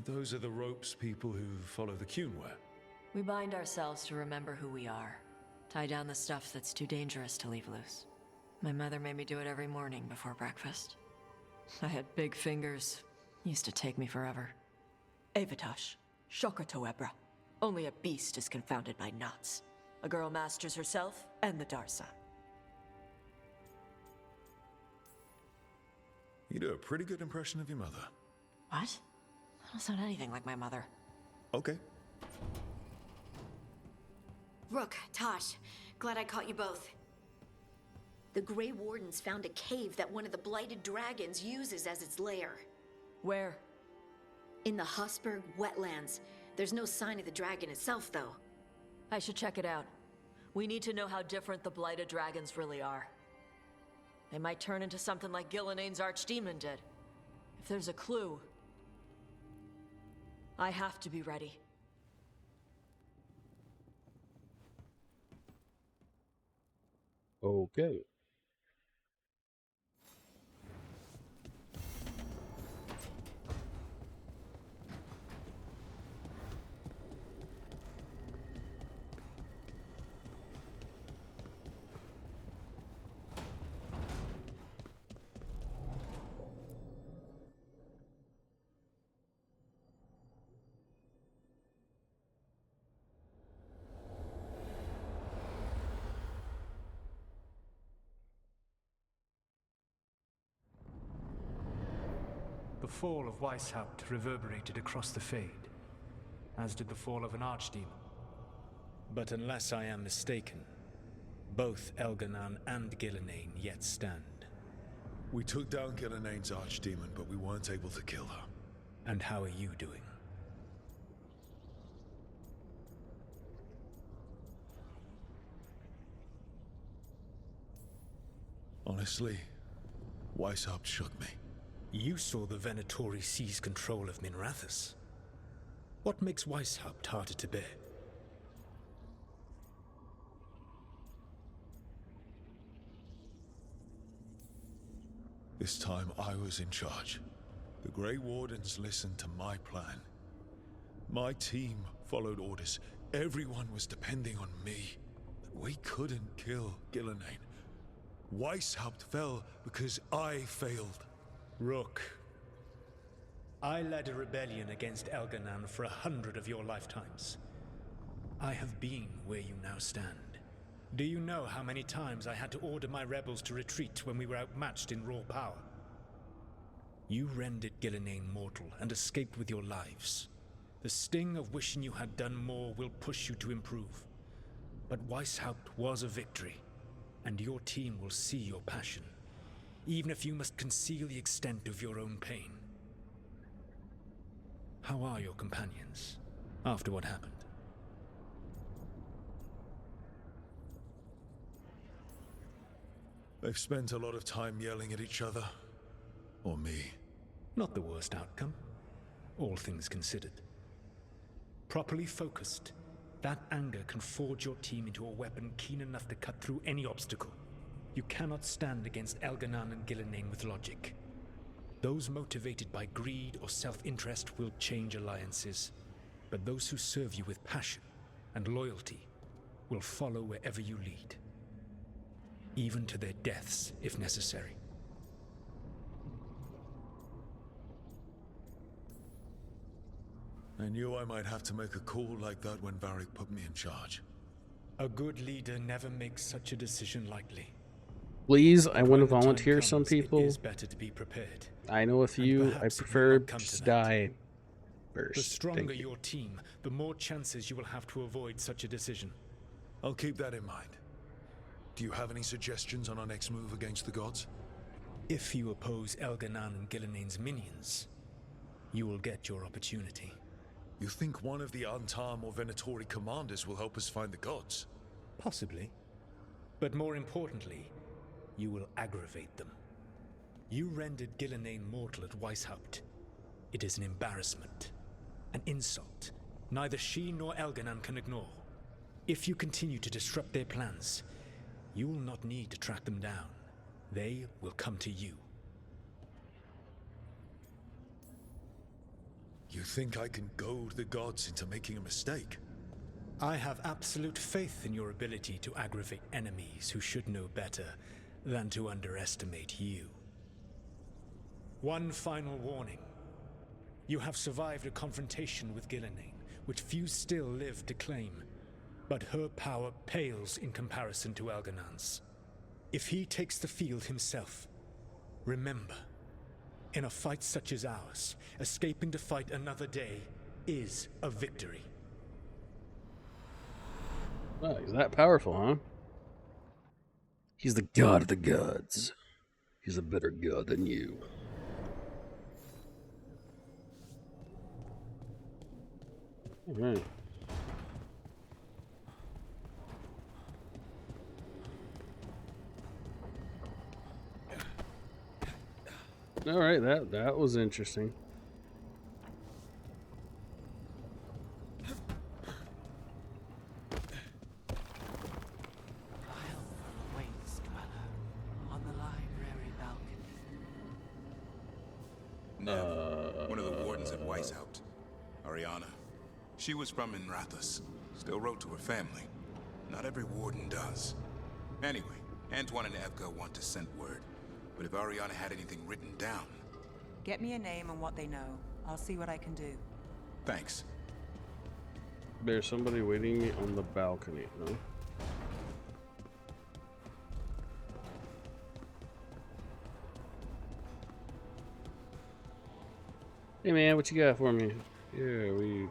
Those are the ropes people who follow the Qun wear. We bind ourselves to remember who we are. Tie down the stuff that's too dangerous to leave loose. My mother made me do it every morning before breakfast. I had big fingers. Used to take me forever. Avatosh, Shokotoebra. Only a beast is confounded by knots. A girl masters herself and the Darsam. You do a pretty good impression of your mother. What? I don't sound anything like my mother. Okay. Rook, Tosh, glad I caught you both. The Grey Wardens found a cave that one of the Blighted Dragons uses as its lair. Where? In the Husberg wetlands. There's no sign of the dragon itself, though. I should check it out. We need to know how different the Blighted Dragons really are. They might turn into something like Gillenane's archdemon did. If there's a clue, I have to be ready. Okay. The fall of Weishaupt reverberated across the Fade, as did the fall of an archdemon. But unless I am mistaken, both Elganan and Gillenane yet stand. We took down Gillenane's archdemon, but we weren't able to kill her. And how are you doing? Honestly, Weishaupt shook me. You saw the Venatori seize control of Minrathous. What makes Weishaupt harder to bear? This time I was in charge. The Grey Wardens listened to my plan. My team followed orders. Everyone was depending on me. But we couldn't kill Gillenane. Weishaupt fell because I failed. Rook, I led a rebellion against Elganan for 100 of your lifetimes. I have been where you now stand. Do you know how many times I had to order my rebels to retreat when we were outmatched in raw power? You rendered Gillenane mortal and escaped with your lives. The sting of wishing you had done more will push you to improve. But Weishaupt was a victory, and your team will see your passion, even if you must conceal the extent of your own pain. How are your companions after what happened? They've spent a lot of time yelling at each other. Or me. Not the worst outcome, all things considered. Properly focused, that anger can forge your team into a weapon keen enough to cut through any obstacle. You cannot stand against Elganan and Gillenane with logic. Those motivated by greed or self-interest will change alliances, but those who serve you with passion and loyalty will follow wherever you lead, even to their deaths if necessary. I knew I might have to make a call like that when Varric put me in charge. A good leader never makes such a decision lightly. Please, I want to When the time volunteer comes, some people. It is better to be prepared. I know a few. I perhaps it will prefer not come to just that. die first. The stronger Thank you. your team, the more chances you will have to avoid such a decision. I'll keep that in mind. Do you have any suggestions on our next move against the gods? If you oppose Elganan and Gillenane's minions, you will get your opportunity. You think one of the Antam or Venatori commanders will help us find the gods? Possibly. But more importantly, you will aggravate them. You rendered Gillenane mortal at Weishaupt. It is an embarrassment, an insult neither she nor Elganan can ignore. If you continue to disrupt their plans, you will not need to track them down. They will come to you. You think I can goad the gods into making a mistake? I have absolute faith in your ability to aggravate enemies who should know better than to underestimate you. One final warning. You have survived a confrontation with Gillenane, which few still live to claim, but her power pales in comparison to Elganan's. If he takes the field himself, remember, in a fight such as ours, escaping to fight another day is a victory. Oh, he's that powerful, huh? He's the god of the gods. He's a better god than you. Alright. Alright, that was interesting. On the library balcony. Nev, one of the wardens at Weishaupt. Ariana. She was from Minrathous. Still wrote to her family. Not every warden does. Anyway, Antoine and Evka want to send word. But if Ariana had anything written down... Get me a name and what they know. I'll see what I can do. Thanks. There's somebody waiting on the balcony, no? Hey man, what you got for me? Yeah, we...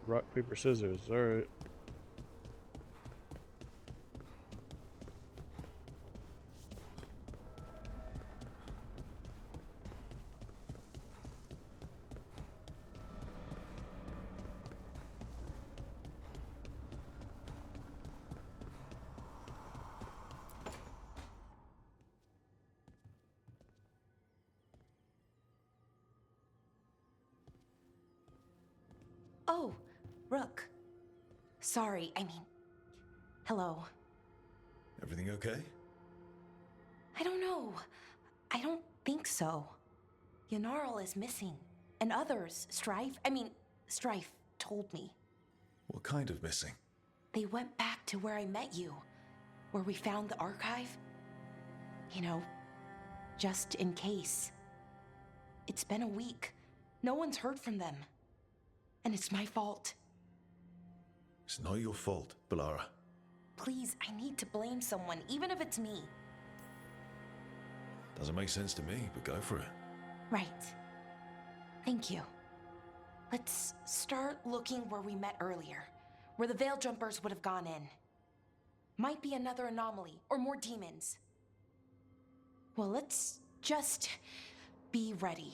Rock, paper, scissors, alright. Oh, Rook. Sorry, hello. Everything okay? I don't know. I don't think so. Yanarl is missing. And others, Strife told me. What kind of missing? They went back to where I met you, where we found the archive. You know, just in case. It's been a week. No one's heard from them. And it's my fault. It's not your fault, Balara. Please, I need to blame someone, even if it's me. Doesn't make sense to me, but go for it. Right. Thank you. Let's start looking where we met earlier, where the Veil Jumpers would have gone in. Might be another anomaly, or more demons. Well, let's just be ready.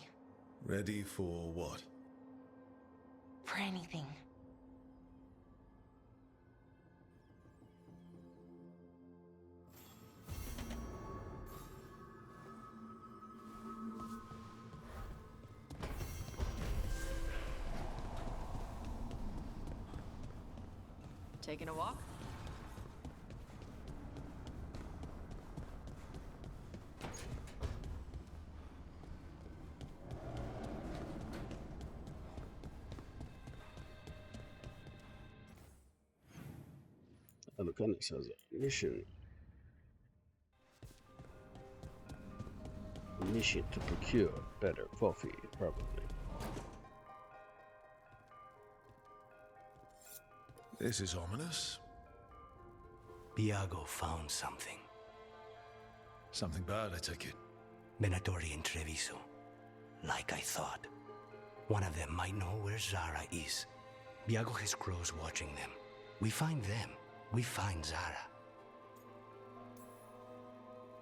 Ready for what? For anything. Taking a walk? Oh, the gun says mission. Mission to procure better coffee, probably. This is ominous. Biago found something. Something bad, I take it. Venatori and Treviso. Like I thought. One of them might know where Zara is. Biago has crows watching them. We find them. We find Zara.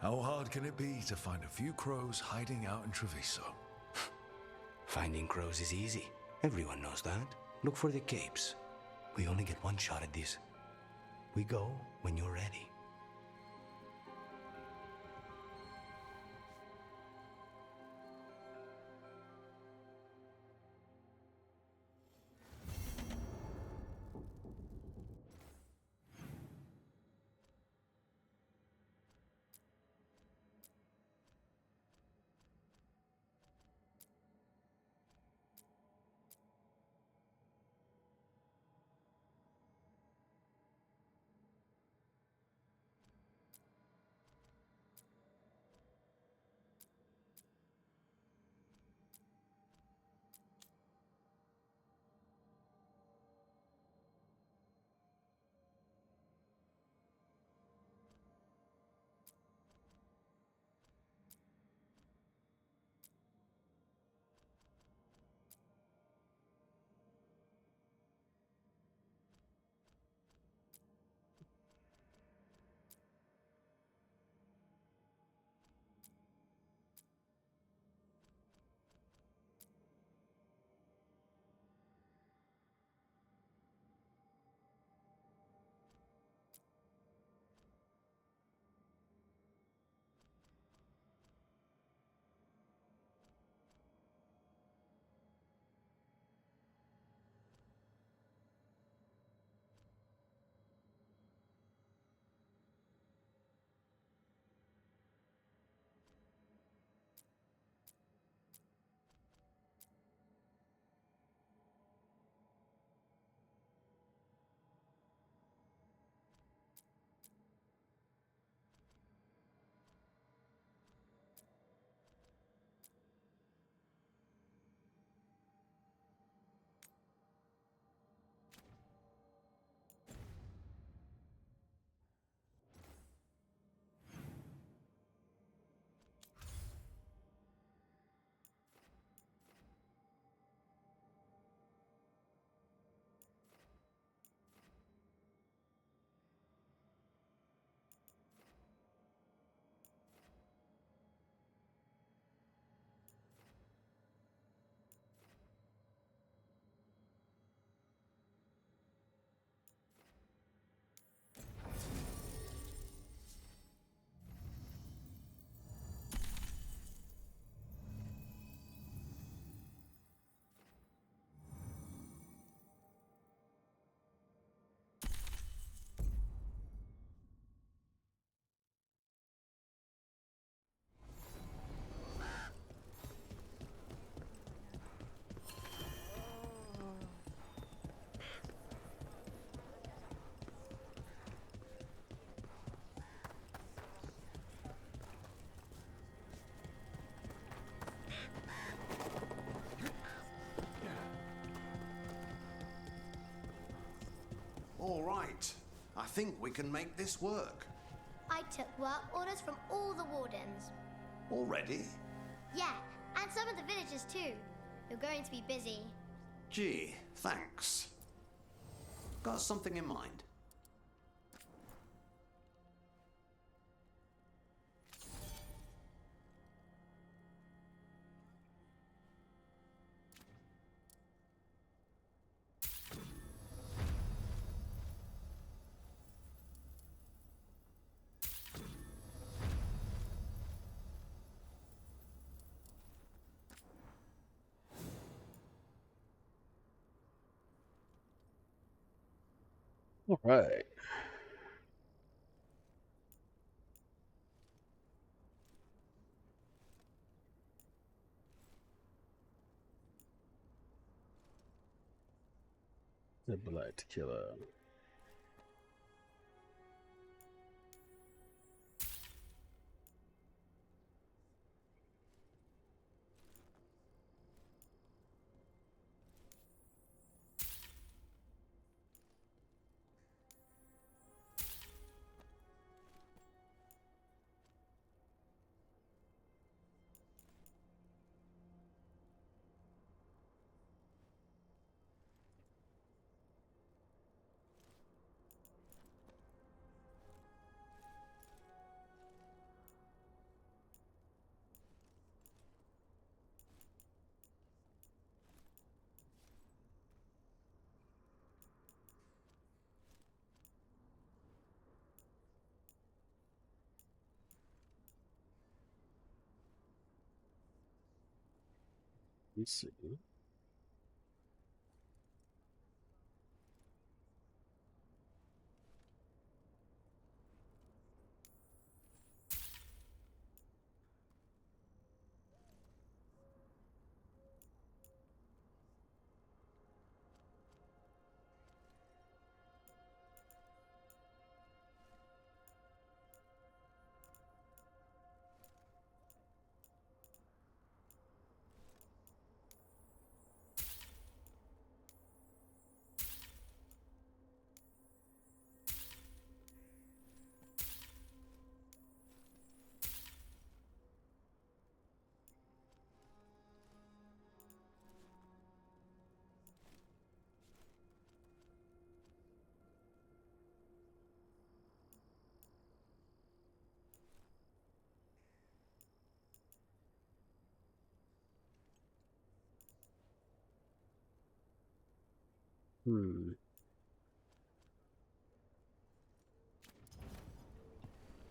How hard can it be to find a few crows hiding out in Treviso? Finding crows is easy. Everyone knows that. Look for the capes. We only get one shot at this. We go when you're ready. All right. I think we can make this work. I took work orders from all the wardens. Already? Yeah, and some of the villagers too. You're going to be busy. Gee, thanks. Got something in mind? All right. The Blight Killer. Let's see.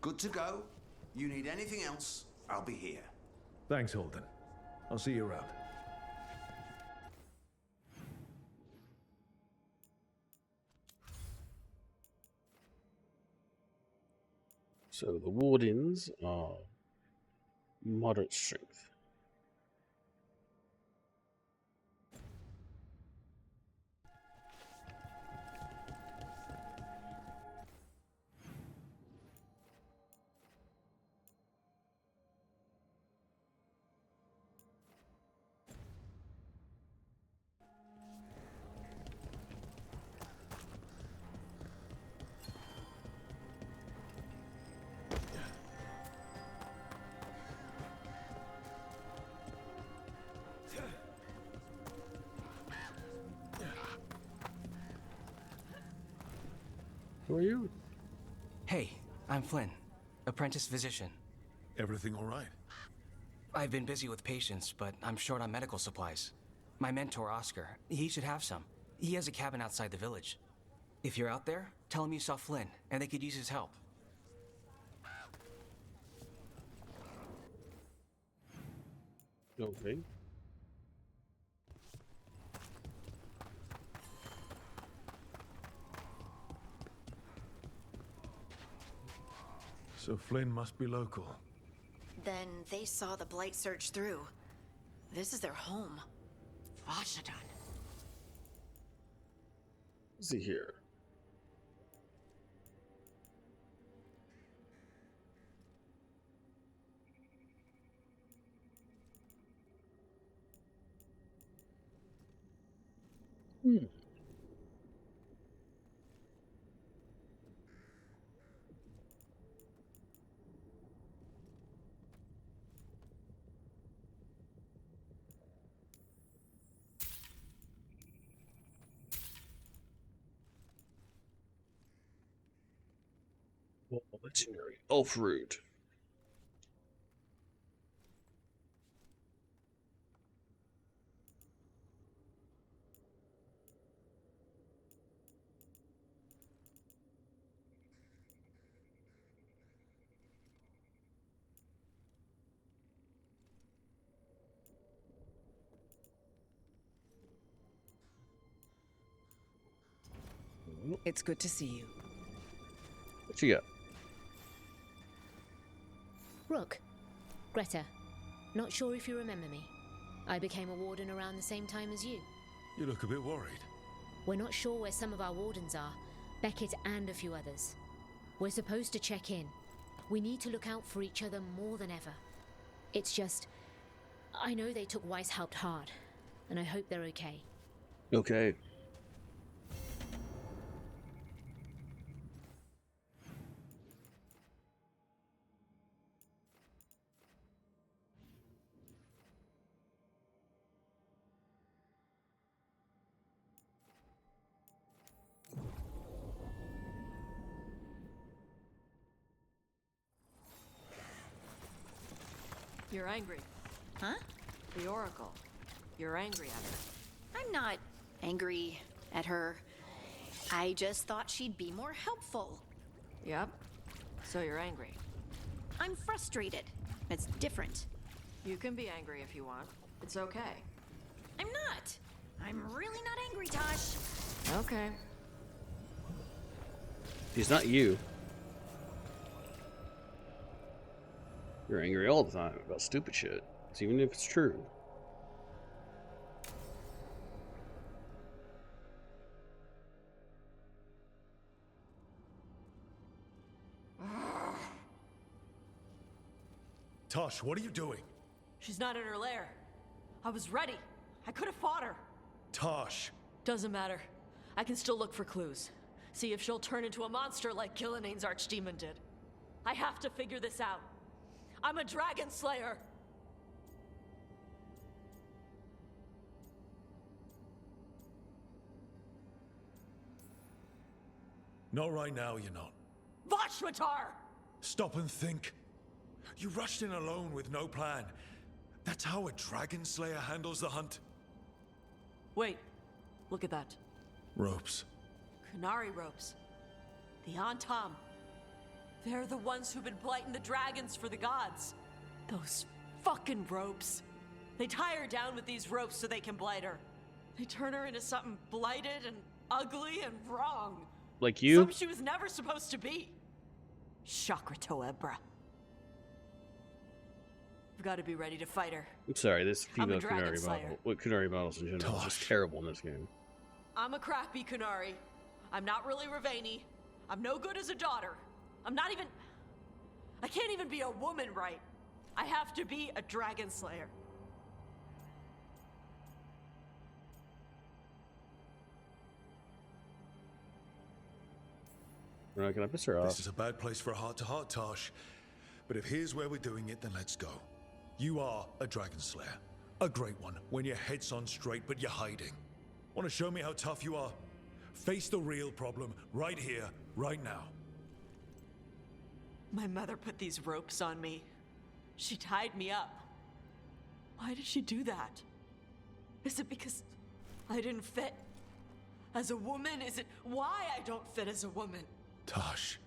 Good to go. You need anything else, I'll be here. Thanks, Holden. I'll see you around. So the wardens are moderate strength. Who are you? Hey, I'm Flynn, apprentice physician. Everything all right? I've been busy with patients, but I'm short on medical supplies. My mentor, Oscar, he should have some. He has a cabin outside the village. If you're out there, tell him you saw Flynn, and they could use his help. Okay. So Flynn must be local. Then they saw the blight surge through. This is their home. Vashadan. See here. Oh, legendary elf root. It's good to see you. What you got? Rook. Greta. Not sure if you remember me. I became a warden around the same time as you. You look a bit worried. We're not sure where some of our wardens are. Beckett and a few others. We're supposed to check in. We need to look out for each other more than ever. It's just... I know they took Weishaupt hard, and I hope they're okay. Okay. You're angry. Huh? The Oracle. You're angry at her. I'm not angry at her. I just thought she'd be more helpful. Yep. So you're angry. I'm frustrated. It's different. You can be angry if you want. It's okay. I'm not. I'm really not angry, Tosh. Okay. He's not you. You're angry all the time about stupid shit. It's even if it's true. Tosh, what are you doing? She's not in her lair. I was ready. I could have fought her. Tosh! Doesn't matter. I can still look for clues. See if she'll turn into a monster like Gillian's archdemon did. I have to figure this out. I'm a dragon slayer. Not right now, you're not. Vashmatar! Stop and think. You rushed in alone with no plan. That's how a dragon slayer handles the hunt. Wait. Look at that. Ropes. Kunari ropes. The Antam. They're the ones who've been blighting the dragons for the gods. Those fucking ropes. They tie her down with these ropes so they can blight her. They turn her into something blighted and ugly and wrong. Like you? Something she was never supposed to be. Shakratoebra. I've got to be ready to fight her. I'm sorry, this female dragon Kunari slayer. model. What Kunari models in general is just terrible in this game. I'm a crappy Kunari. I'm not really Ravani. I'm no good as a daughter. I'm not even... I can't even be a woman right. I have to be a dragon slayer. Right, can I piss her off? This is a bad place for a heart-to-heart, Tosh. But if here's where we're doing it, then let's go. You are a dragon slayer. A great one, when your head's on straight, but you're hiding. Want to show me how tough you are? Face the real problem, right here, right now. My mother put these ropes on me. She tied me up. Why did she do that? Is it because I didn't fit as a woman? Is it why I don't fit as a woman? Tosh.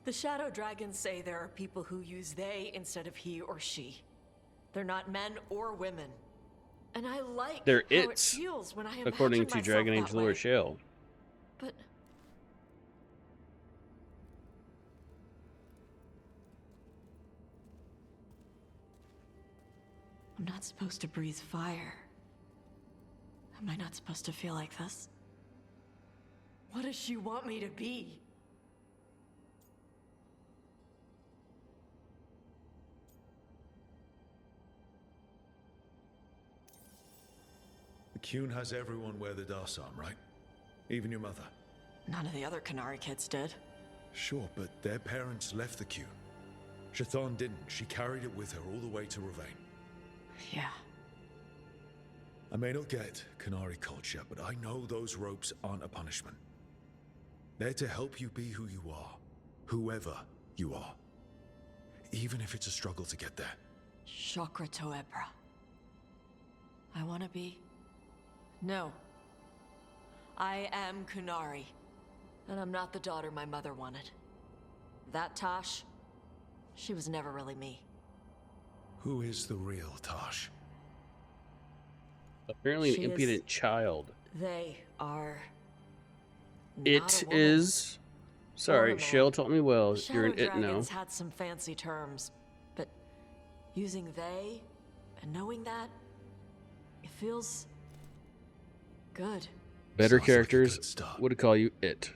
The Shadow Dragons say there are people who use they instead of he or she. They're not men or women. And I like They're how it its, feels when I according imagine to Dragon myself Age that lore way. Shale. But I'm not supposed to breathe fire. Am I not supposed to feel like this? What does she want me to be? The Qun has everyone wear the Darsam, right? Even your mother. None of the other Kunari kids did. Sure, but their parents left the Qun. Shathan didn't. She carried it with her all the way to Ravane. Yeah. I may not get Kunari culture, but I know those ropes aren't a punishment. They're to help you be who you are. Whoever you are. Even if it's a struggle to get there. Chakra Toebra. I want to be... No. I am Kunari. And I'm not the daughter my mother wanted. That Tosh, she was never really me. Who is the real Tosh? Apparently an She impudent is- child. They are... It not a woman. is... Sorry, Or a man. Shell taught me well. The You're an Shadow it now. Dragons had some fancy terms, but using they and knowing that, it feels good. Better Sounds like a characters good start. would call you it.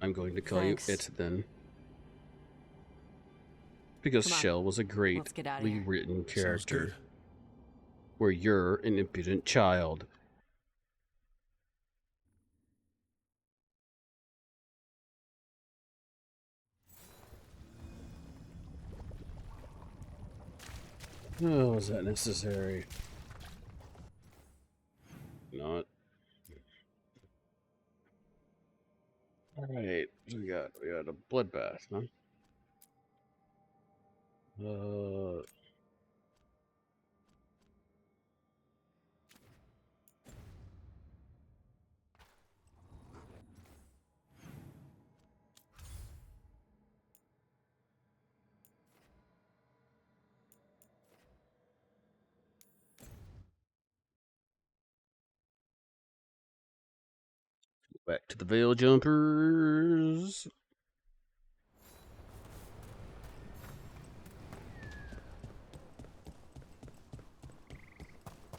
I'm going to call Thanks. you it then. Because Come on, Shell was a let's get outta greatly here. written Sounds character. good. Where you're an impudent child. Oh, was that necessary? Not. Alright, what do we got? We got a bloodbath, huh? Back to the Veil Jumpers.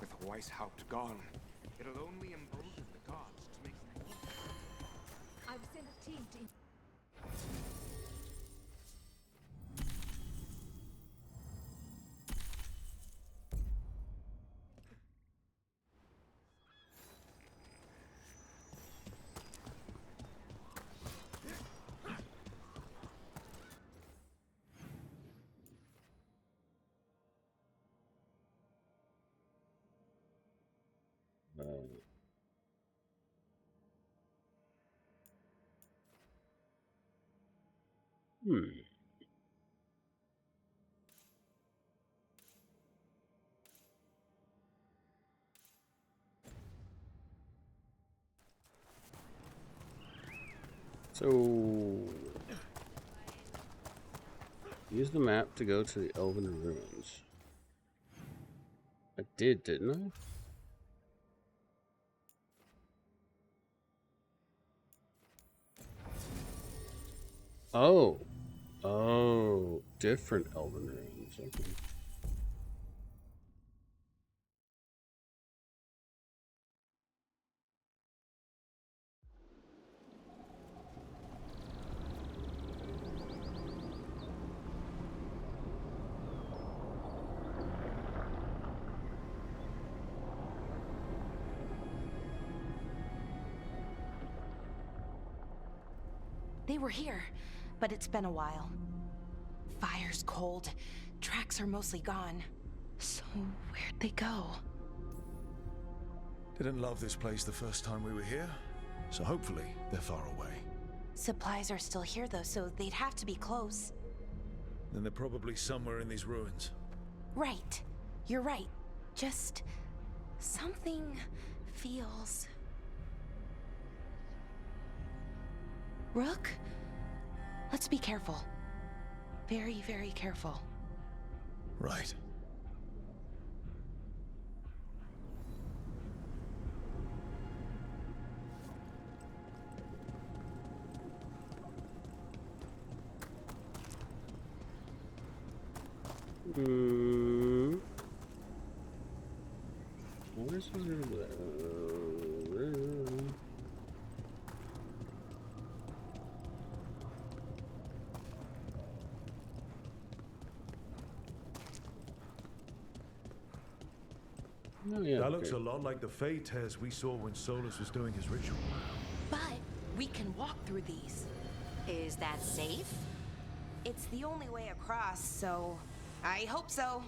With Weishaupt gone, it'll only embolden the gods to make them more. I've sent a team to... Hmm. So, use the map to go to the Elven Ruins. I did, didn't I? Oh. Oh, different Elven Ruins. Okay. They were here, but it's been a while. Fire's cold. Tracks are mostly gone. So where'd they go? Didn't love this place the first time we were here, so hopefully they're far away. Supplies are still here though, so they'd have to be close. Then they're probably somewhere in these ruins. Right. You're right. Just... something feels... Rook? Let's be careful. Very, very careful. Right. Where's the... Oh, yeah, That looks okay. a lot like the Fey tears we saw when Solus was doing his ritual. But we can walk through these. Is that safe? It's the only way across, so I hope so.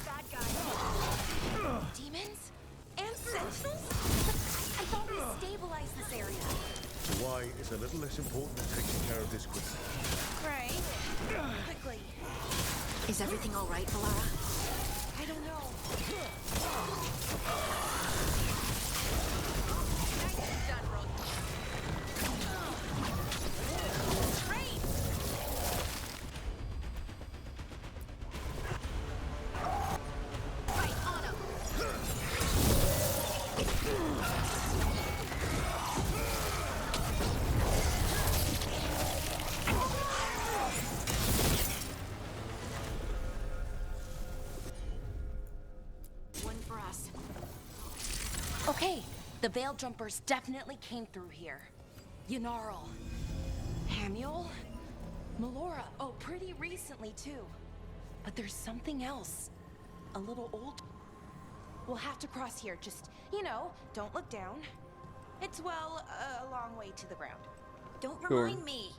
Bad guy. Demons? And sentinels? I thought supply is a little less important than taking care of this quickly. Right. Quickly. Is everything all right, Valara? I don't know. Okay, the Veil Jumpers definitely came through here. Yanarl, Hamiel, Melora. Oh, pretty recently too. But there's something else. A little old. We'll have to cross here. Just, don't look down. It's, well, a long way to the ground. Don't remind me.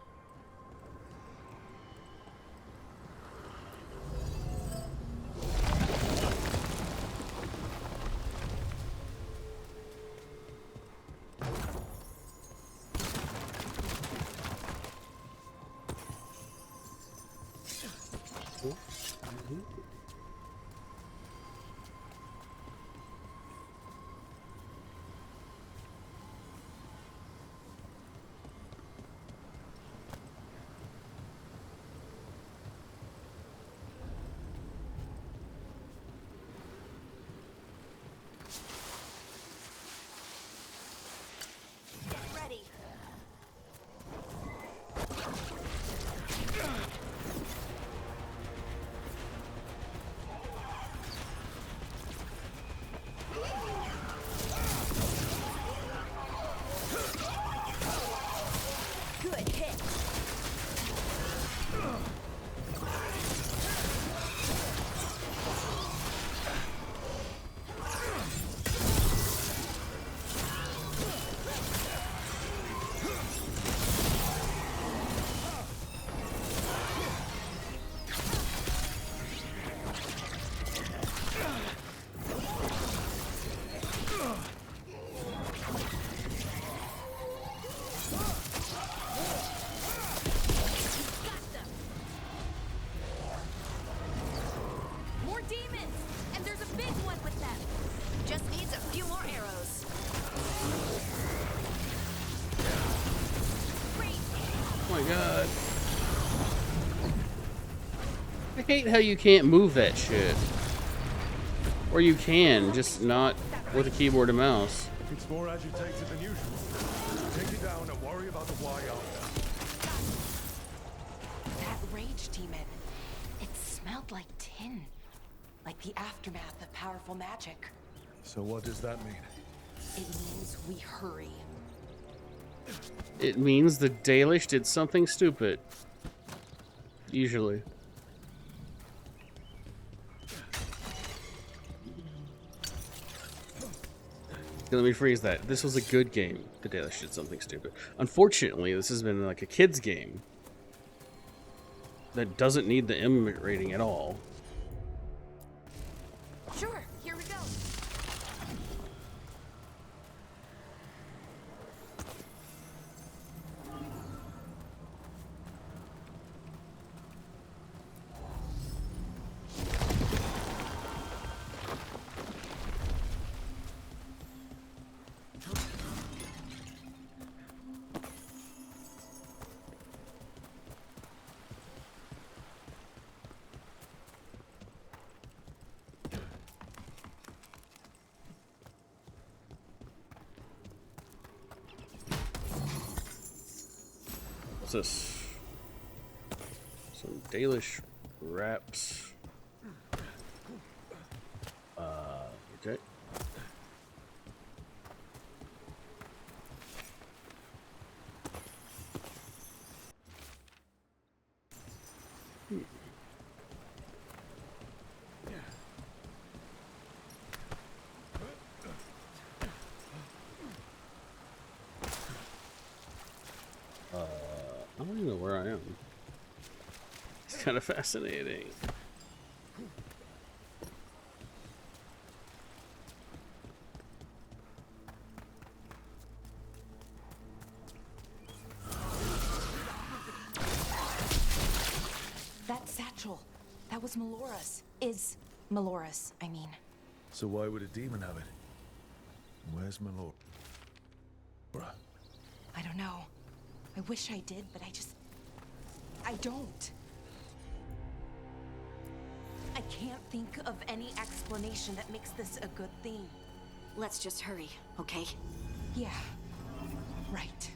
God. I hate how you can't move that shit. Or you can, just not with a keyboard and mouse. It's more agitated than usual. Take it down and worry about the why after. That rage demon. It smelled like tin. Like the aftermath of powerful magic. So what does that mean? It means we hurry. It means the Dalish did something stupid. Usually. Let me phrase that. This was a good game. The Dalish did something stupid. Unfortunately, this has been like a kid's game that doesn't need the M rating at all. Sure, here we go. What's this? Some Dalish wraps. Okay. I don't even know where I am. It's kind of fascinating. That was Melora's. Is Melora's, I mean. So why would a demon have it? Where's Melora? I don't know. I wish I did, but I don't. I can't think of any explanation that makes this a good thing. Let's just hurry, okay? Yeah, right.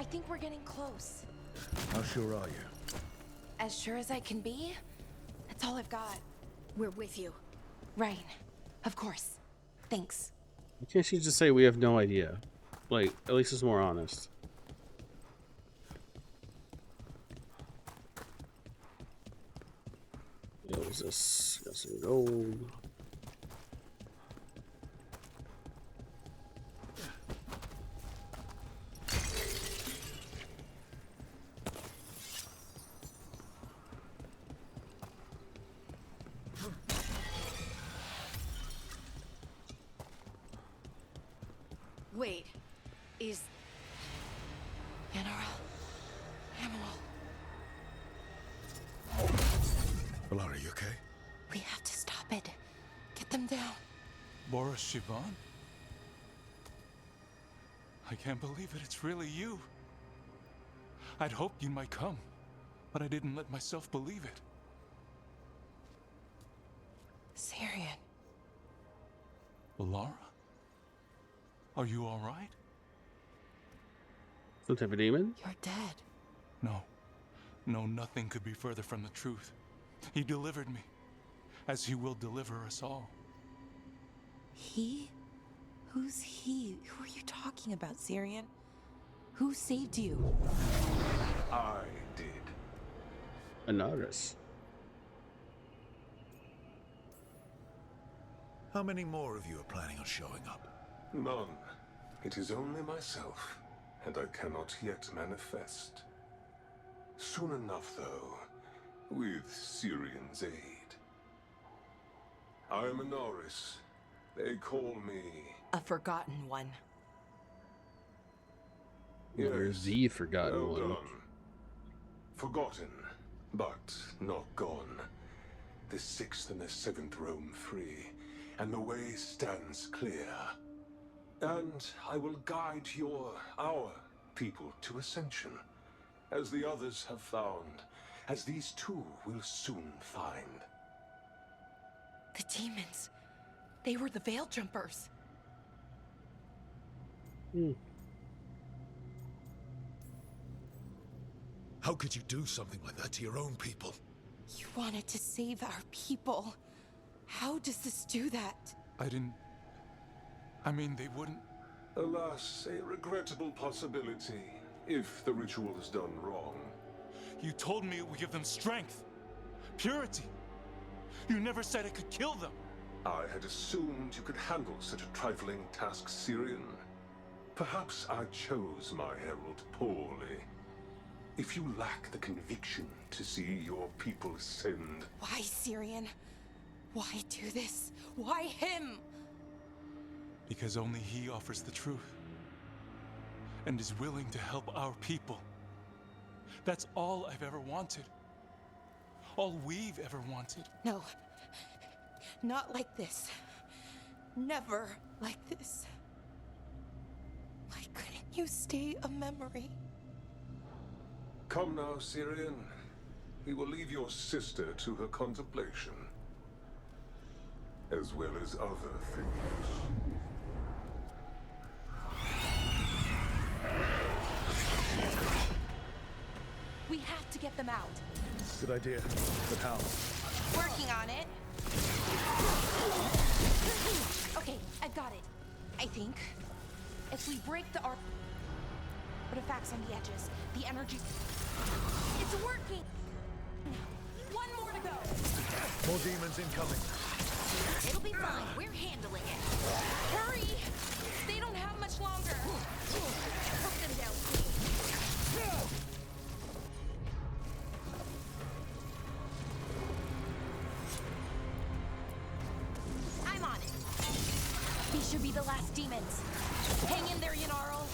I think we're getting close. How sure are you? As sure as I can be. That's all I've got. We're with you. Right. Of course. Thanks. Can't she just say we have no idea? Like, at least it's more honest. What was this? Got some gold. Wait, is... Melara, are you okay? We have to stop it. Get them down. Boris Shivan? I can't believe it. It's really you. I'd hoped you might come, but I didn't let myself believe it. Syrian. Melara? Are you all right? Some type of demon? You're dead. No. No, nothing could be further from the truth. He delivered me, as he will deliver us all. He? Who's he? Who are you talking about, Syrian? Who saved you? I did. Anaris. How many more of you are planning on showing up? None. It is only myself, and I cannot yet manifest. Soon enough, though, with Syrian's aid. I am Anaris. They call me... A forgotten one. You're the forgotten one. Done. Forgotten, but not gone. The sixth and the seventh roam free, and the way stands clear. And I will guide our people to ascension, as the others have found, as these two will soon find. The demons. They were the Veil Jumpers. How could you do something like that to your own people? You wanted to save our people. How does this do that? I mean, they wouldn't... Alas, a regrettable possibility, if the ritual is done wrong. You told me it would give them strength, purity. You never said it could kill them. I had assumed you could handle such a trifling task, Syrian. Perhaps I chose my herald poorly. If you lack the conviction to see your people ascend... Why, Syrian? Why do this? Why him? Because only he offers the truth. And is willing to help our people. That's all I've ever wanted. All we've ever wanted. No. Not like this. Never like this. Why couldn't you stay a memory? Come now, Syrian. We will leave your sister to her contemplation. As well as other things. We have to get them out. Good idea. But how? Working on it. Okay, I've got it. I think. If we break the artifacts on the edges, the energy... It's working! One more to go! More demons incoming. It'll be fine. We're handling it. Hurry! They don't have much longer. Put them down, please. I'm on it. These should be the last demons. Hang in there, Yanarl.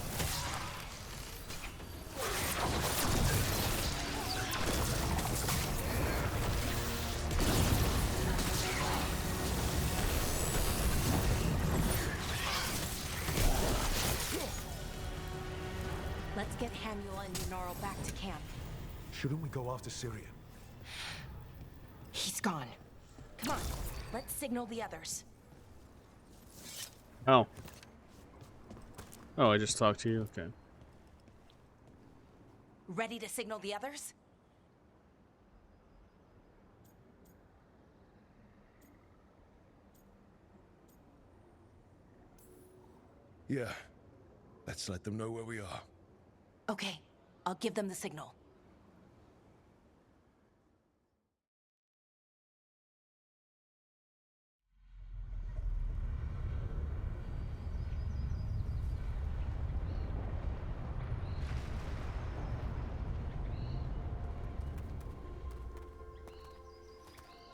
Let's get Hamuel and Yanarl back to camp. Shouldn't we go after Syrian? He's gone. Come on, let's signal the others. Oh. Oh, I just talked to you? Okay. Ready to signal the others? Yeah. Let's let them know where we are. Okay, I'll give them the signal.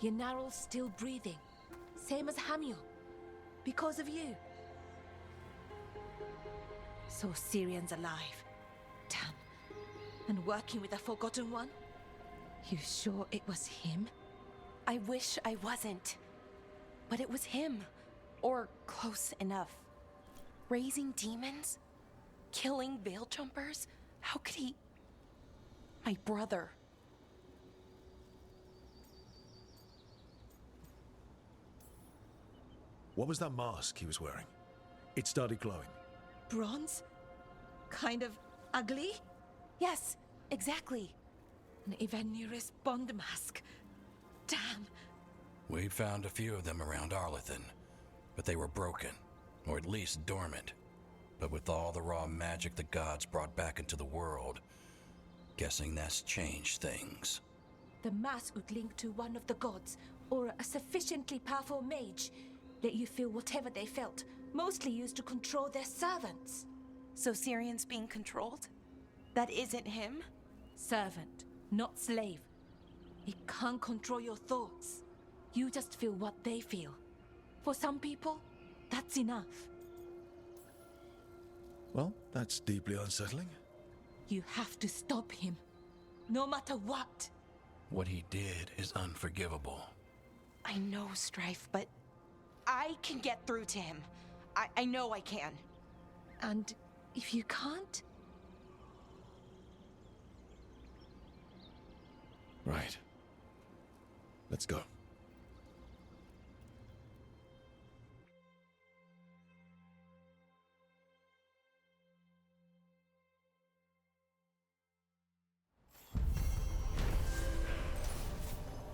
Yanarl's still breathing. Same as Hamuel. Because of you. So Syrian's alive. Damn. And working with the Forgotten One? You sure it was him? I wish I wasn't. But it was him. Or close enough. Raising demons? Killing veil jumpers? How could he... My brother. What was that mask he was wearing? It started glowing. Bronze? Kind of ugly? Yes, exactly. An Evanuris Bond mask. Damn. We found a few of them around Arlethan, but they were broken, or at least dormant. But with all the raw magic the gods brought back into the world, guessing that's changed things. The mask would link to one of the gods, or a sufficiently powerful mage. Let you feel whatever they felt, mostly used to control their servants. So Syrian's being controlled? That isn't him? Servant, not slave. It can't control your thoughts. You just feel what they feel. For some people, that's enough. Well, that's deeply unsettling. You have to stop him, no matter what. What he did is unforgivable. I know, Strife, but I can get through to him. I know I can. And if you can't? Right. Let's go.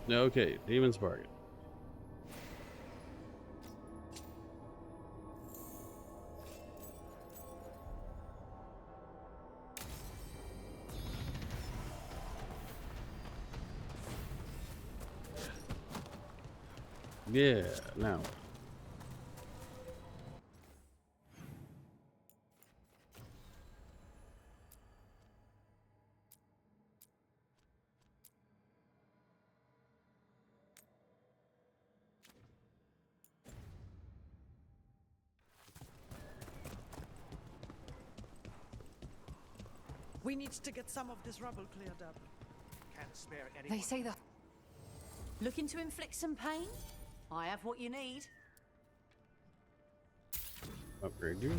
Okay, Demon's Bargain. Yeah, now. We need to get some of this rubble cleared up. Can't spare anyone. They say the... Looking to inflict some pain? I have what you need. Upgrade you.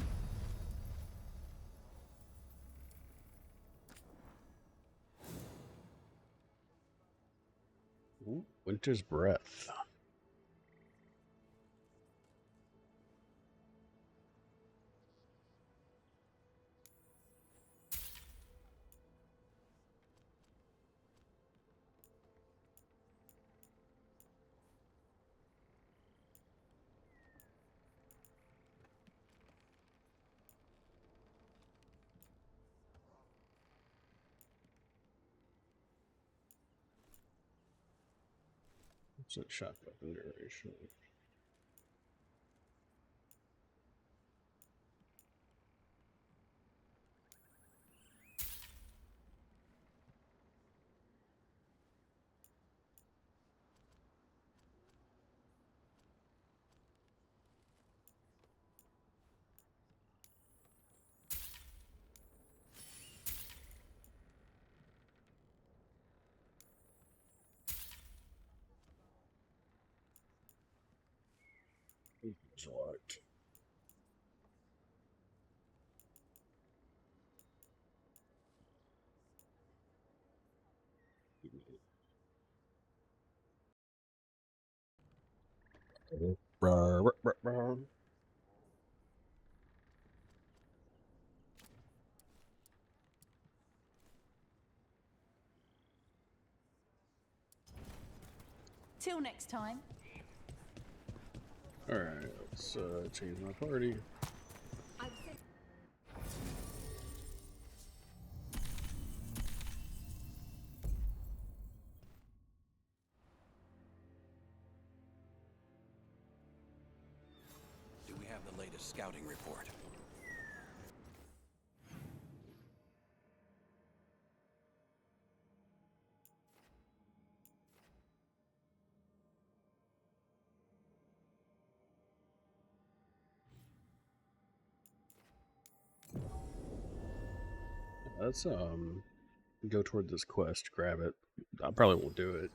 Ooh, Winter's Breath. Shot weapon duration. Select. Till next time. Alright, let's change my party. Do we have the latest scouting report? Let's go toward this quest, grab it. I probably won't do it.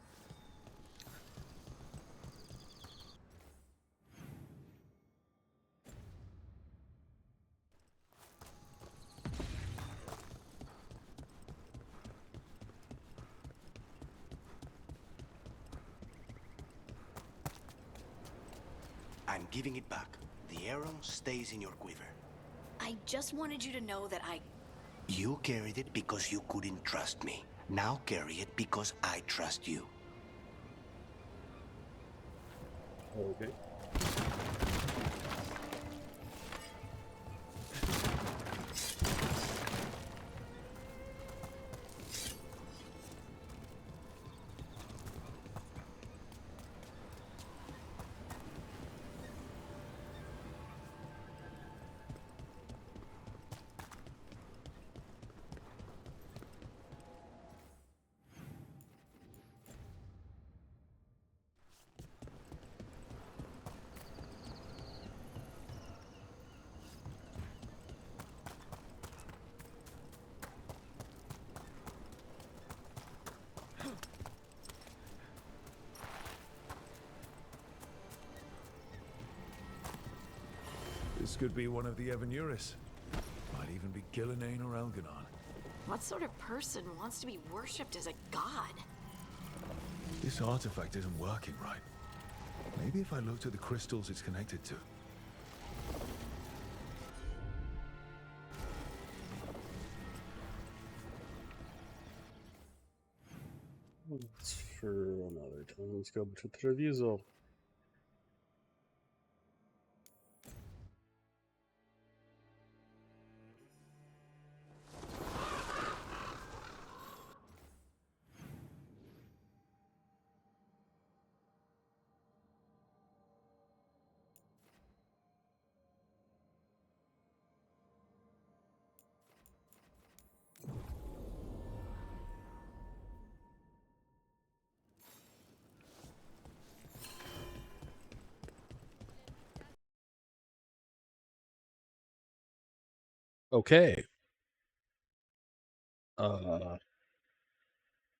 I'm giving it back. The arrow stays in your quiver. I just wanted you to know that You carried it because you couldn't trust me. Now carry it because I trust you. Okay. This could be one of the Evanuris. Might even be Gillenane or Elganon. what sort of person wants to be worshipped as a god? This artifact isn't working right. Maybe if I looked at the crystals it's connected to. That's for another time. Let's go to the review. Okay.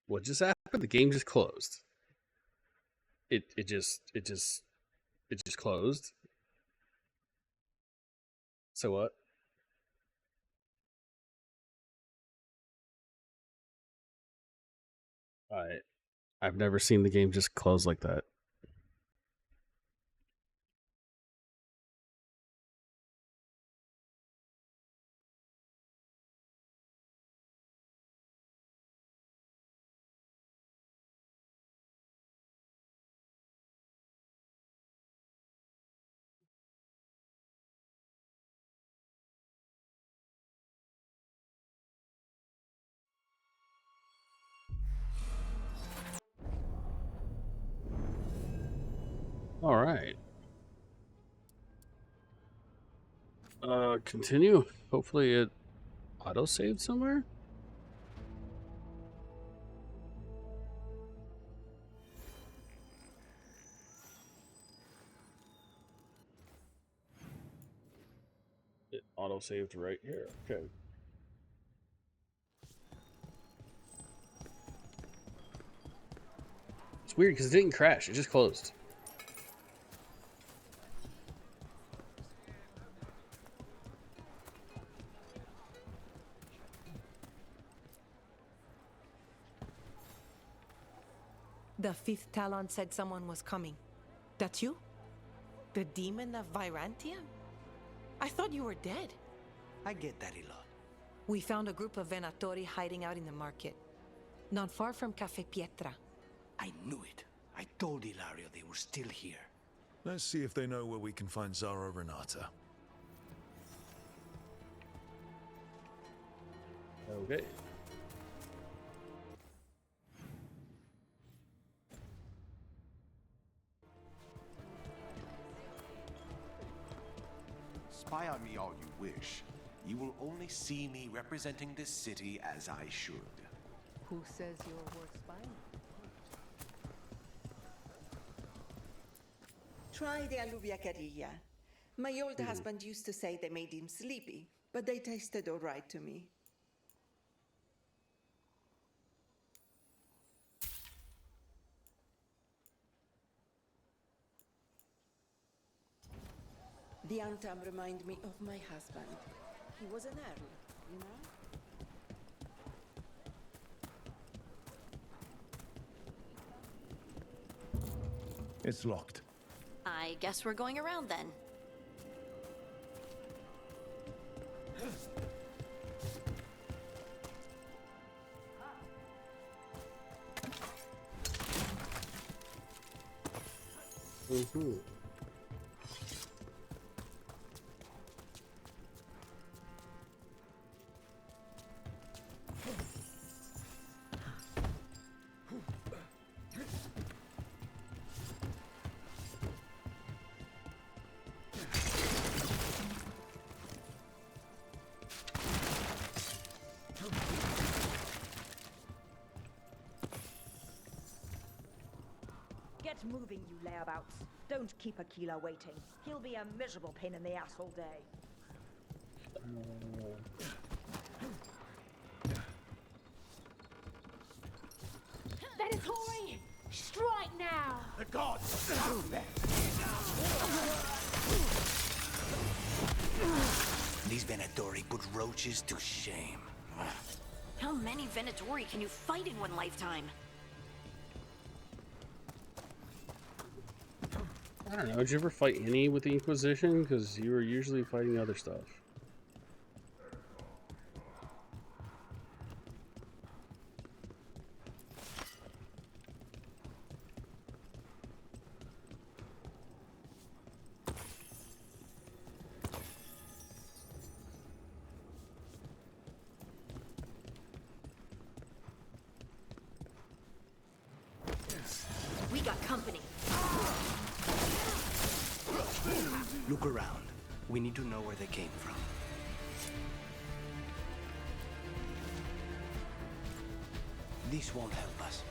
What just happened? The game just closed. It just closed. So what? I've never seen the game just close like that. All right. Continue. Hopefully it auto-saved somewhere. It auto-saved right here. Okay. It's weird because it didn't crash. It just closed. The fifth Talon said someone was coming. That's you? The demon of Virantia? I thought you were dead. I get that a lot. We found a group of Venatori hiding out in the market. Not far from Cafe Pietra. I knew it. I told Ilario they were still here. Let's see if they know where we can find Zara Renata. Okay. Spy on me all you wish. You will only see me representing this city as I should. Who says you're worth spying? Try the alluviacarilla. My old husband used to say they made him sleepy, but they tasted all right to me. The Antam remind me of my husband. He was an earl, you know? It's locked. I guess we're going around then. Mm-hmm. Get moving, you layabouts. Don't keep Aquila waiting. He'll be a miserable pain in the ass all day. Venatori! Strike now! The gods! These Venatori put roaches to shame. How many Venatori can you fight in one lifetime? I don't know. Did you ever fight any with the Inquisition? Because you were usually fighting other stuff. We got company. Look around. We need to know where they came from. This won't help us.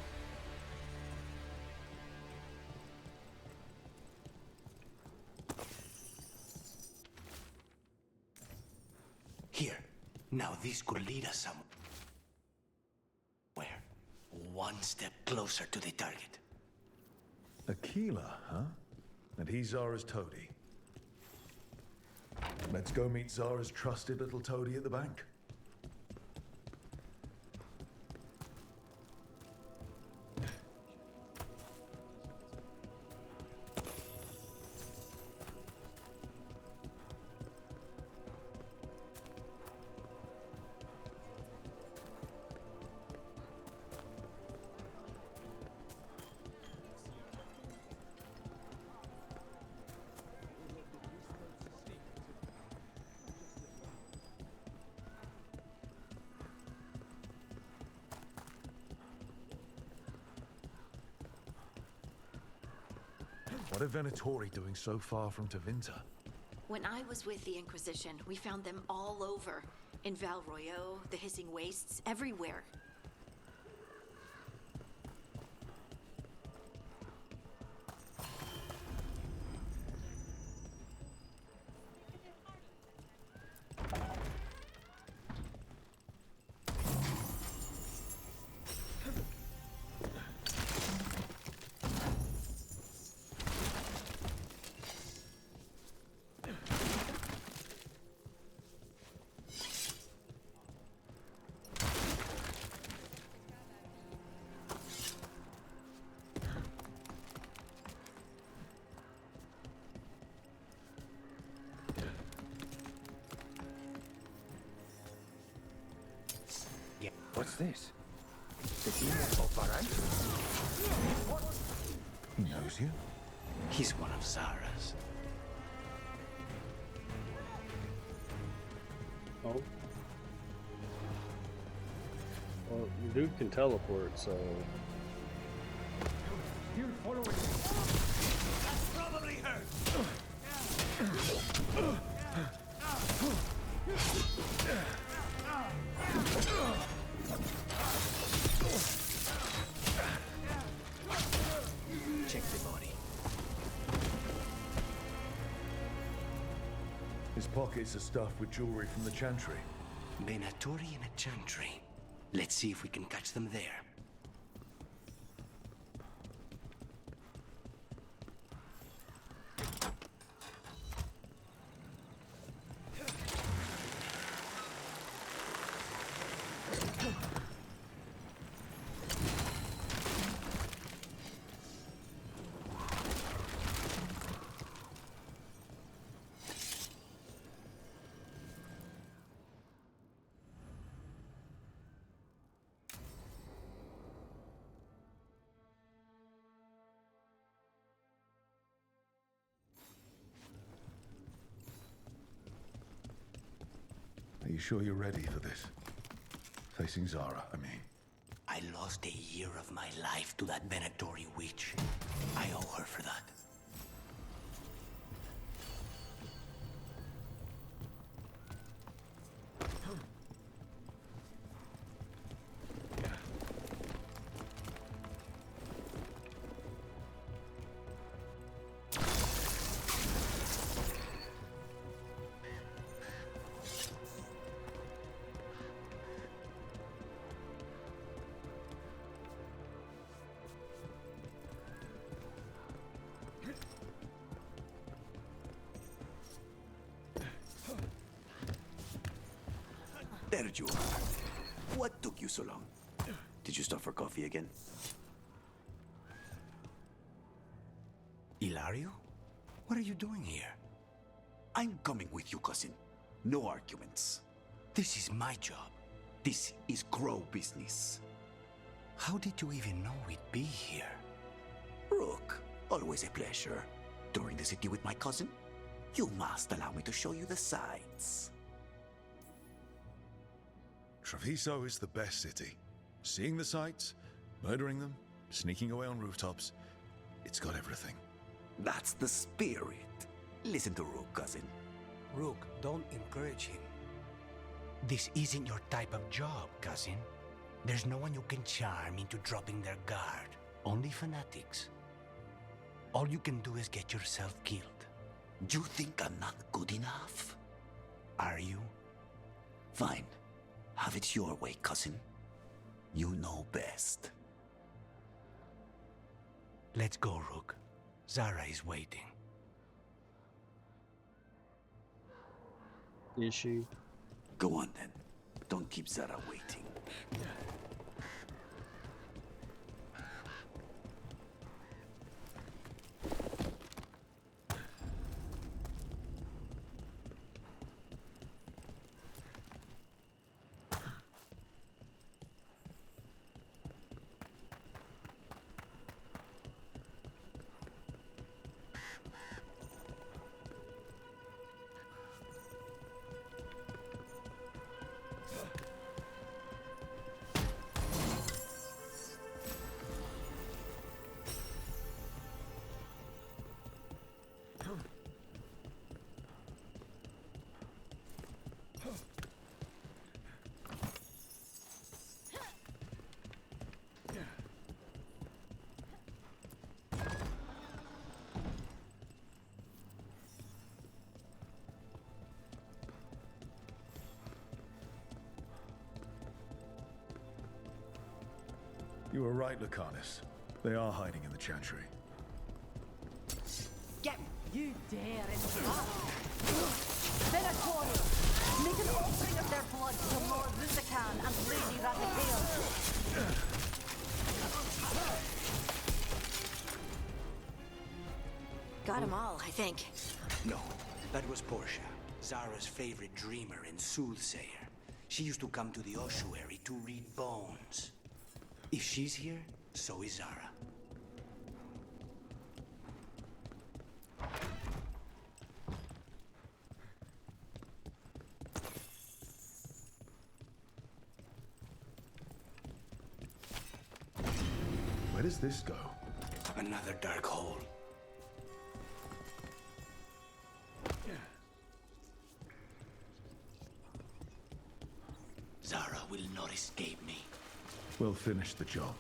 Here. Now this could lead us somewhere. One step closer to the target. Aquila, huh? And he's Zara's toady. Let's go meet Zara's trusted little toady at the bank. What are Venatori doing so far from Tevinter? When I was with the Inquisition, we found them all over. In Val Royeaux, the Hissing Wastes, everywhere. What's this? The demon of Baran? He knows you? He's one of Zara's. Oh. Well, the dude can teleport, so... Still following me. That's probably her! Check the body. His pockets are stuffed with jewelry from the Chantry. Venatori and a Chantry. Let's see if we can catch them there. Are you sure you're ready for this? Facing Zara, I mean. I lost a year of my life to that Venatori witch. I owe her for that. There you are. What took you so long? Did you stop for coffee again? Ilario? What are you doing here? I'm coming with you, cousin. No arguments. This is my job. This is Crow business. How did you even know we'd be here? Rook, always a pleasure. Touring the city with my cousin? You must allow me to show you the sights. Treviso is the best city. Seeing the sights, murdering them, sneaking away on rooftops. It's got everything. That's the spirit. Listen to Rook, cousin. Rook, don't encourage him. This isn't your type of job, cousin. There's no one you can charm into dropping their guard. Only fanatics. All you can do is get yourself killed. You think I'm not good enough? Are you? Fine. Have it your way, cousin. You know best. Let's go, Rook. Zara is waiting. Is she? Go on then. Don't keep Zara waiting. You were right, Lucanus. They are hiding in the Chantry. Get you dare Venatori! Make an offering of their blood to Lord Lusican and Lady Raphael. Got them all, I think. No, that was Portia, Zara's favorite dreamer and soothsayer. She used to come to the ossuary to read bones. If she's here, so is Zara. Where does this go? Another dark hole. Zara will not escape me. We'll finish the job.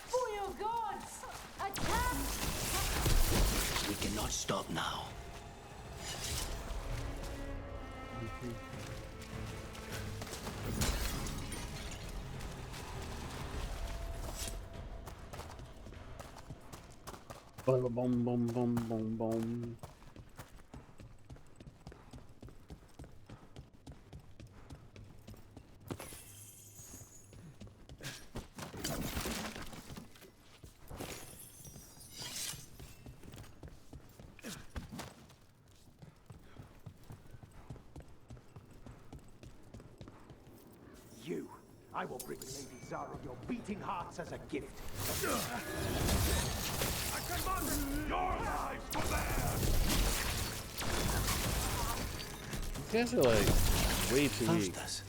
For your gods! Attack! We cannot stop now. Boom, boom, boom, boom, boom, boom. You, I will bring Lady Zara your beating hearts as a gift. I command your lives for theirs! You guys are like way too weak. Faustus.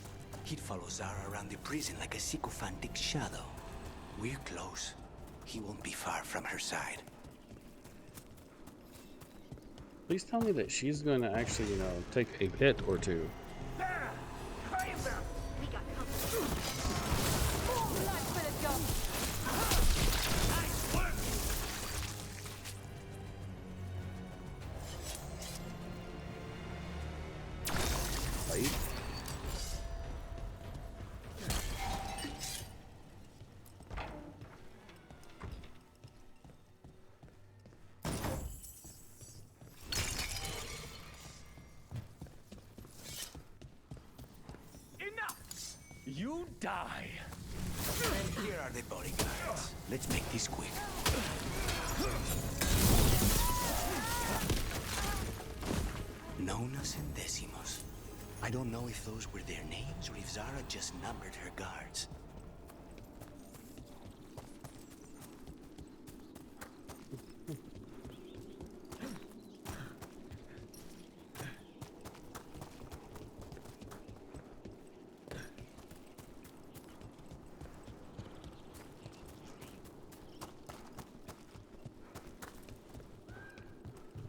He'd follow Zara around the prison like a sycophantic shadow. We're close. He won't be far from her side. Please tell me that she's going to actually, you know, take a hit or two. There! Claim them! We got company. More blood for the dog! Nice work! Fight. Enough! You die! And here are the bodyguards. Let's make this quick. Nonas and Decimos. I don't know if those were their names or if Zara just numbered her guards.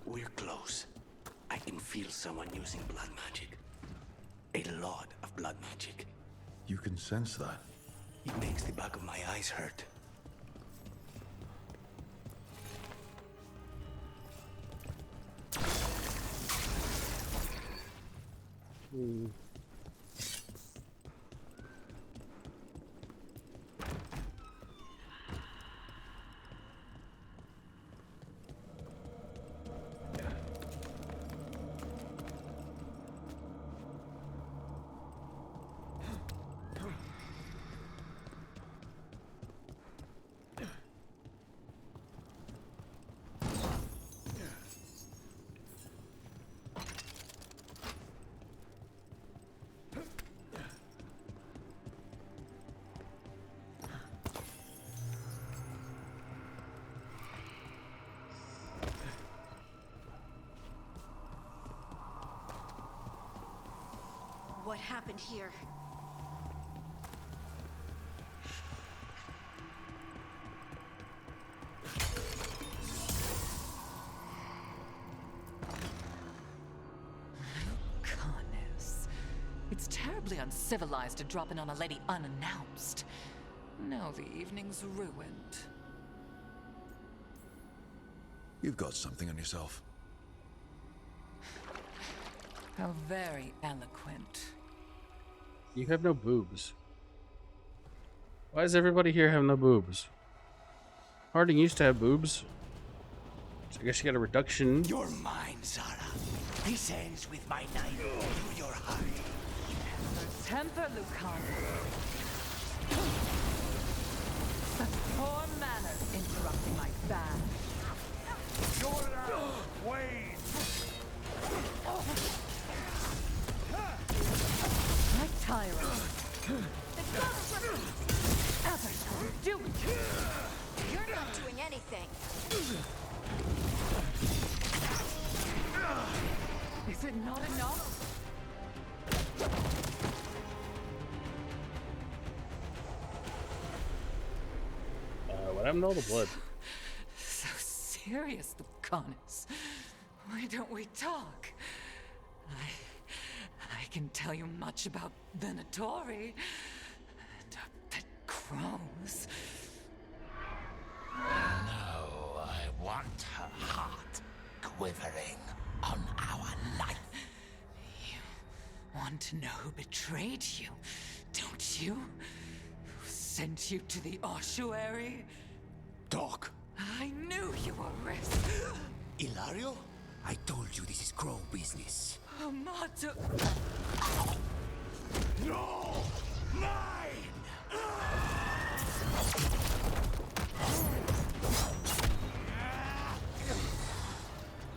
We're close. I can feel someone using blood magic. A lot of blood magic. You can sense that. It makes the back of my eyes hurt. What happened here? Goodness. It's terribly uncivilized to drop in on a lady unannounced. Now the evening's ruined. You've got something on yourself. How very eloquent. You have no boobs. Why does everybody here have no boobs? Harding used to have boobs. So I guess you got a reduction. You're mine, Zara. This ends with my knife through your heart. Temper, Lucan. Poor manners interrupting my bath. Wait! My tyrant. Others will do it. You're not doing anything. Is it not enough? What happened to all the blood? So serious, Lucanus. Why don't we talk? I can tell you much about Venatori and our pet crows. No, I want her heart quivering on our life. You want to know who betrayed you, don't you? Who sent you to the ossuary? Doc. I knew you were risk. Ilario? I told you this is crow business. Amato. No! Mine!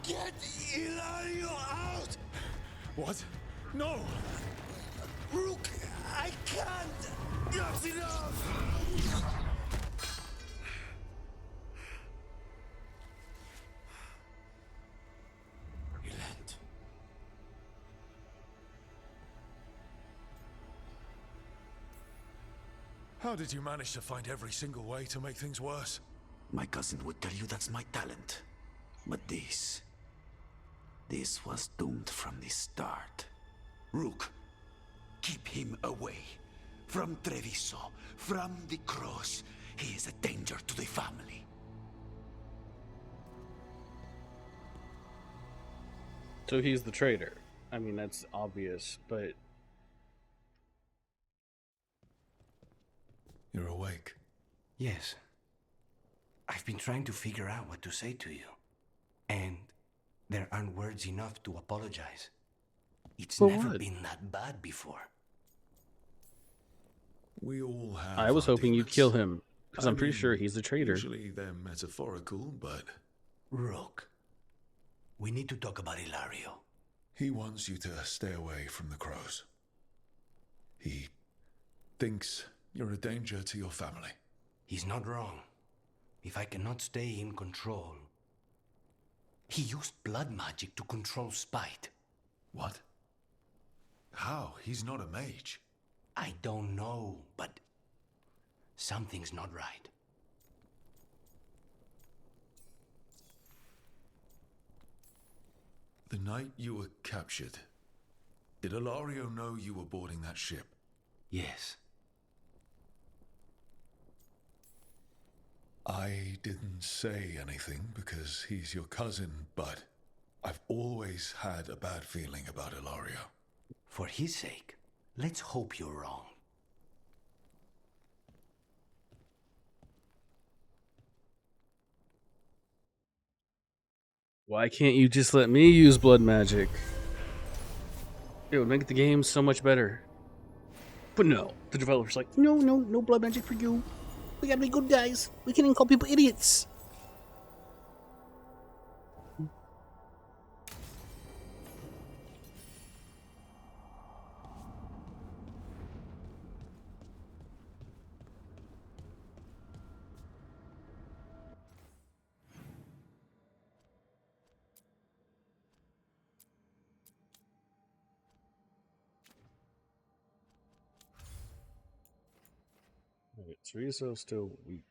Get Ilario out! What? No! Rook, I can't! Not enough! Relent. How did you manage to find every single way to make things worse? My cousin would tell you that's my talent. But this was doomed from the start. Rook, keep him away. From Treviso, from the cross. He is a danger to the family. So he's the traitor. I mean, that's obvious, but... You're awake. Yes. I've been trying to figure out what to say to you. And there aren't words enough to apologize. It's For never what? been that bad before. We all have. I was our hoping you'd demons. kill him, because I I'm pretty mean, sure he's the traitor. Usually they're metaphorical, but Rook, we need to talk about Ilario. he wants you to stay away from the crows. He thinks you're a danger to your family. He's not wrong. If I cannot stay in control... He used blood magic to control spite. What? How? He's not a mage. I don't know, but something's not right. The night you were captured, did Ilario know you were boarding that ship? Yes. I didn't say anything because he's your cousin, but I've always had a bad feeling about Ilario. For his sake, let's hope you're wrong. Why can't you just let me use blood magic? It would make the game so much better. But no, the developer's like, no, no blood magic for you. We gotta be good guys. We can't even call people idiots. Alright, Teresa's still weak.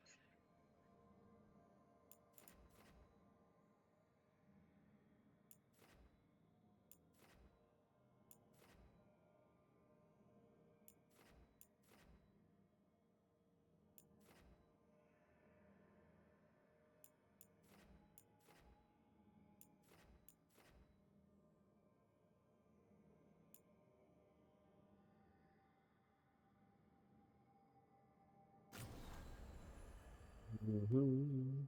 Mm-hmm.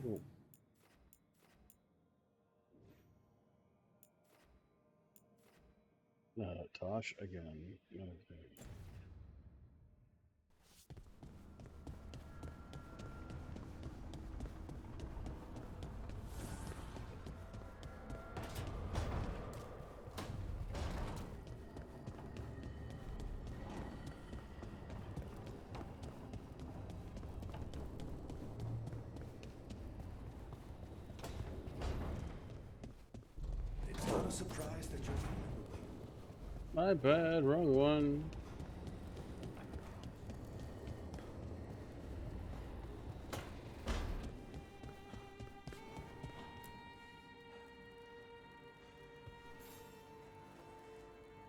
Cool. Tosh again. Okay. It's not a surprise that you're feeling the way. My bad, wrong one.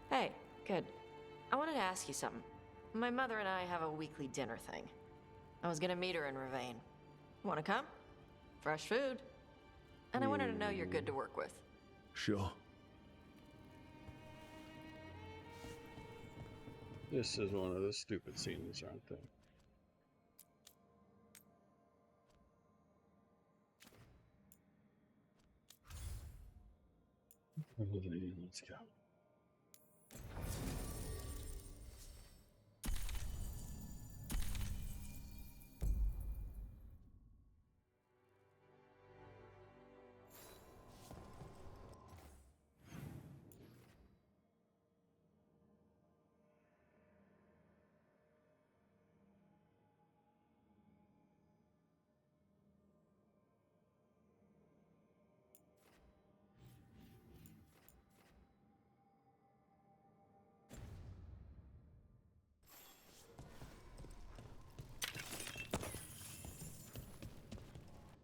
Hey, good. I wanted to ask you something. My mother and I have a weekly dinner thing. I was gonna meet her in Ravane. Wanna come? Fresh food. And I wanted to know you're good to work with. Sure. This is one of the stupid scenes, aren't they? Let's go.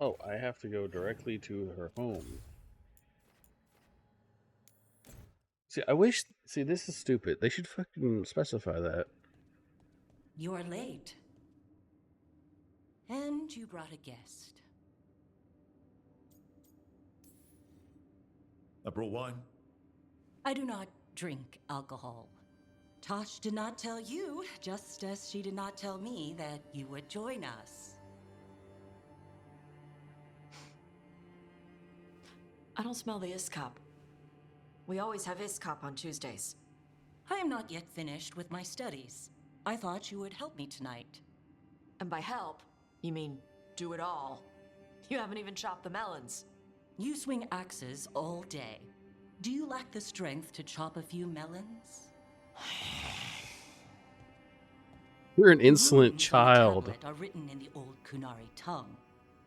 Oh, I have to go directly to her home. See, I wish... See, this is stupid. They should fucking specify that. You're late. And you brought a guest. I brought wine. I do not drink alcohol. Tosh did not tell you, just as she did not tell me that you would join us. I don't smell the Iskop. We always have Iskop on Tuesdays. I am not yet finished with my studies. I thought you would help me tonight. And by help, you mean do it all. You haven't even chopped the melons. You swing axes all day. Do you lack the strength to chop a few melons? You're an insolent Runes on the child. tablet are written in the old Kunari tongue,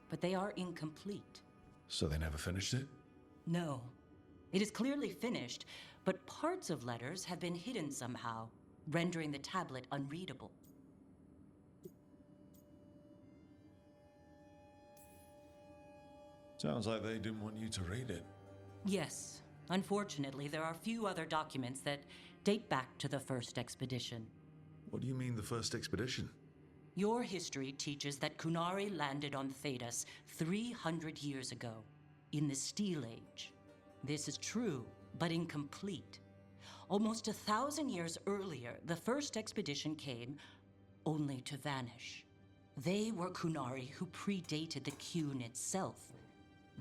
but they are incomplete. So they never finished it? No. It is clearly finished, but parts of letters have been hidden somehow, rendering the tablet unreadable. Sounds like they didn't want you to read it. Yes. Unfortunately, there are few other documents that date back to the first expedition. What do you mean, the first expedition? Your history teaches that Kunari landed on Thedas 300 years ago, in the Steel Age. This is true, but incomplete. Almost 1,000 years earlier, the first expedition came, only to vanish. They were Kunari who predated the Qun itself.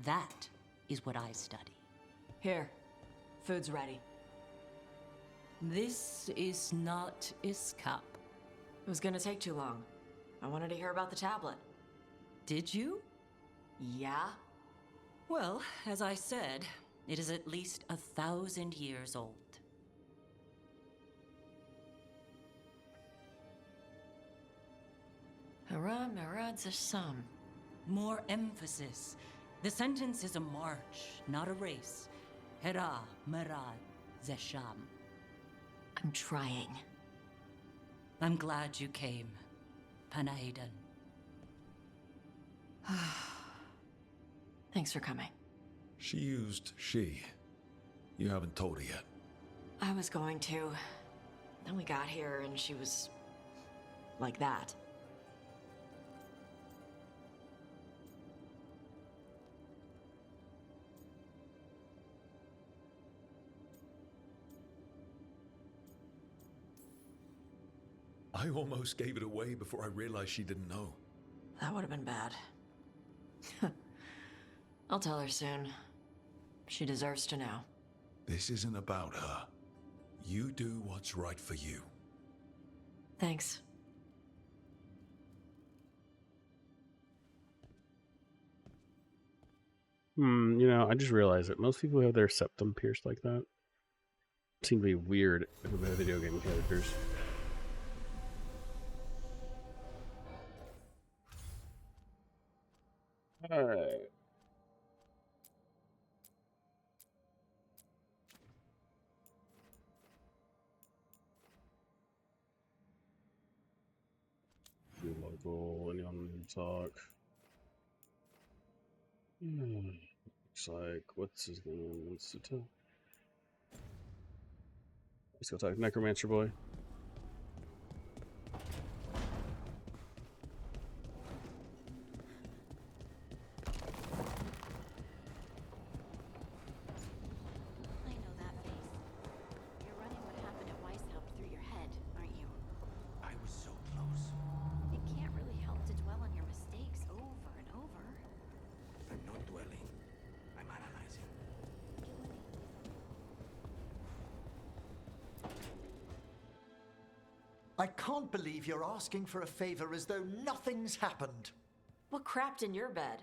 That is what I study. Here, food's ready. This is not Iskop. It was gonna take too long. I wanted to hear about the tablet. Did you? Yeah? Well, as I said, it is at least 1,000 years old. Hara Merad Zasham. More emphasis. The sentence is a march, not a race. Hera Merad Zesham. I'm trying. I'm glad you came, Panaidan. Thanks for coming. She used she. You haven't told her yet. I was going to. Then we got here and she was like that. I almost gave it away before I realized she didn't know. That would have been bad. I'll tell her soon. She deserves to know. This isn't about her. You do what's right for you. Thanks. You know, I just realized that most people who have their septum pierced like that seem to be weird video game characters. Alright. Local, anyone talk? Looks like, what's his name? What's the tell? Let's go talk to Necromancer Boy. I know that face. You're running what happened at Weishaupt through your head, aren't you? I was so close. It can't really help to dwell on your mistakes over and over. I'm not dwelling. I'm analyzing. I can't believe you're asking for a favor as though nothing's happened. What crapped in your bed?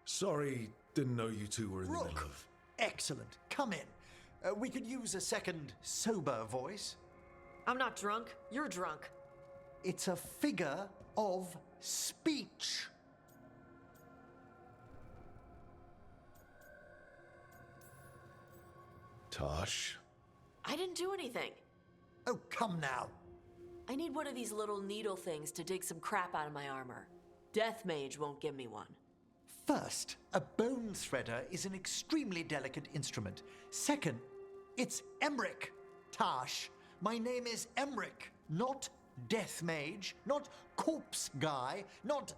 Sorry, didn't know you two were in the Rook, middle of... excellent. Come in. We could use a second sober voice. I'm not drunk. You're drunk. It's a figure of speech. Tosh? I didn't do anything. Oh, come now. I need one of these little needle things to dig some crap out of my armor. Death Mage won't give me one. First, a bone threader is an extremely delicate instrument. Second, it's Emmerich, Tash. My name is Emmerich, not Death Mage, not Corpse Guy, not...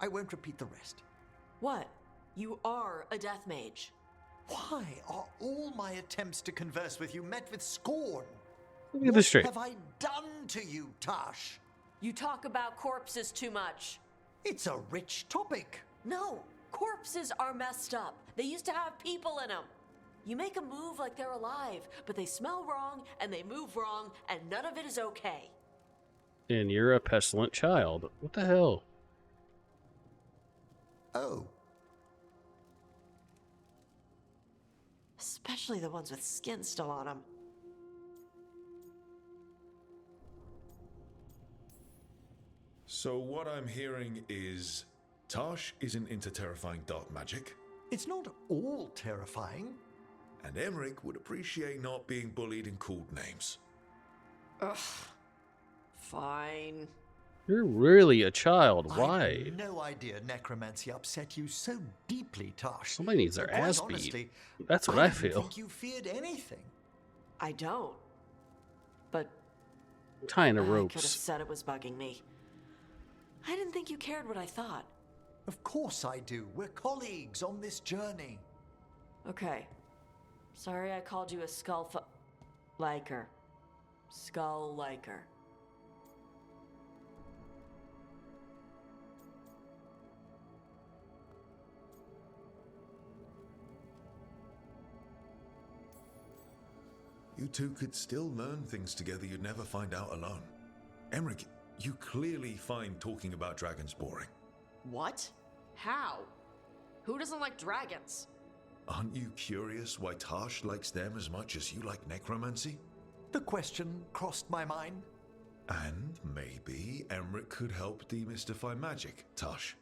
I won't repeat the rest. What? You are a Death Mage. Why are all my attempts to converse with you met with scorn? Let me get this straight. What have I done to you, Tash? You talk about corpses too much. It's a rich topic. No, corpses are messed up. They used to have people in them. You make them move like they're alive, but they smell wrong and they move wrong, and none of it is okay. And you're a pestilent child. What the hell? Oh. Especially the ones with skin still on them. So what I'm hearing is... Tosh isn't into terrifying dark magic. It's not all terrifying. And Emmerich would appreciate not being bullied and called names. Ugh. Fine. You're really a child. Why? I had no idea necromancy upset you so deeply, Tosh. Somebody needs their Quite ass honestly, beat. That's what I didn't feel. think you feared anything. I don't. But Tying the I could have ropes. said it was bugging me. I didn't think you cared what I thought. Of course I do. We're colleagues on this journey. Okay. Sorry I called you a liker. Skull liker. You two could still learn things together you'd never find out alone. Emmerich, you clearly find talking about dragons boring. What? How? Who doesn't like dragons? Aren't you curious why Tash likes them as much as you like necromancy? The question crossed my mind. And maybe Emmerich could help demystify magic, Tash.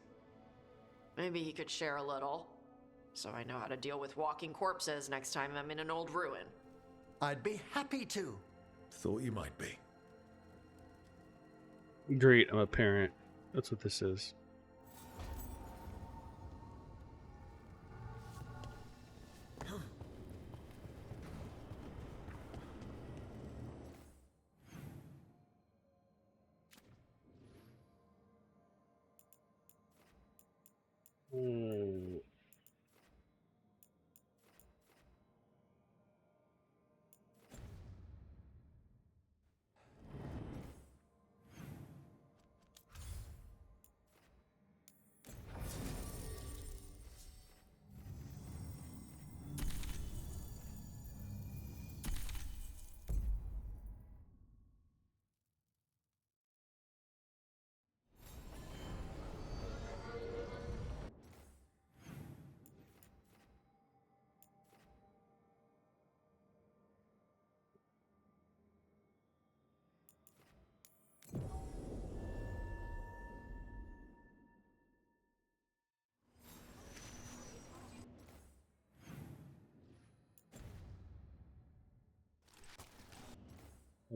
Maybe he could share a little. So I know how to deal with walking corpses next time I'm in an old ruin. I'd be happy to. Thought you might be. Great, I'm a parent. That's what this is.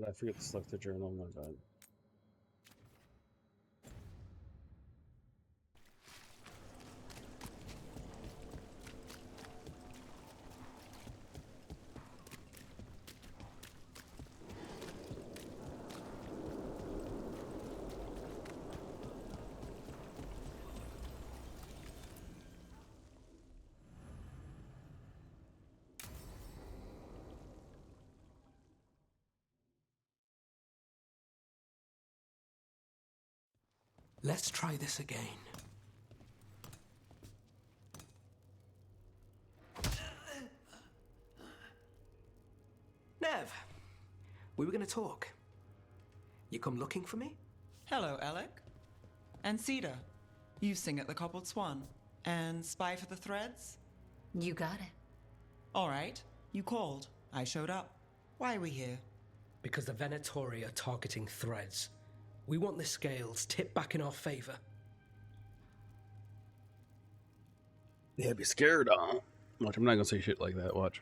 I forget to select the journal? My bad. Let's try this again. Nev, we were going to talk. You come looking for me? Hello, Alec. And Cedar, you sing at the Cobbled Swan. And spy for the threads? You got it. All right, you called. I showed up. Why are we here? Because the Venatori are targeting threads. We want the scales tipped back in our favor. Yeah, be scared, huh? Watch, I'm not gonna say shit like that, watch.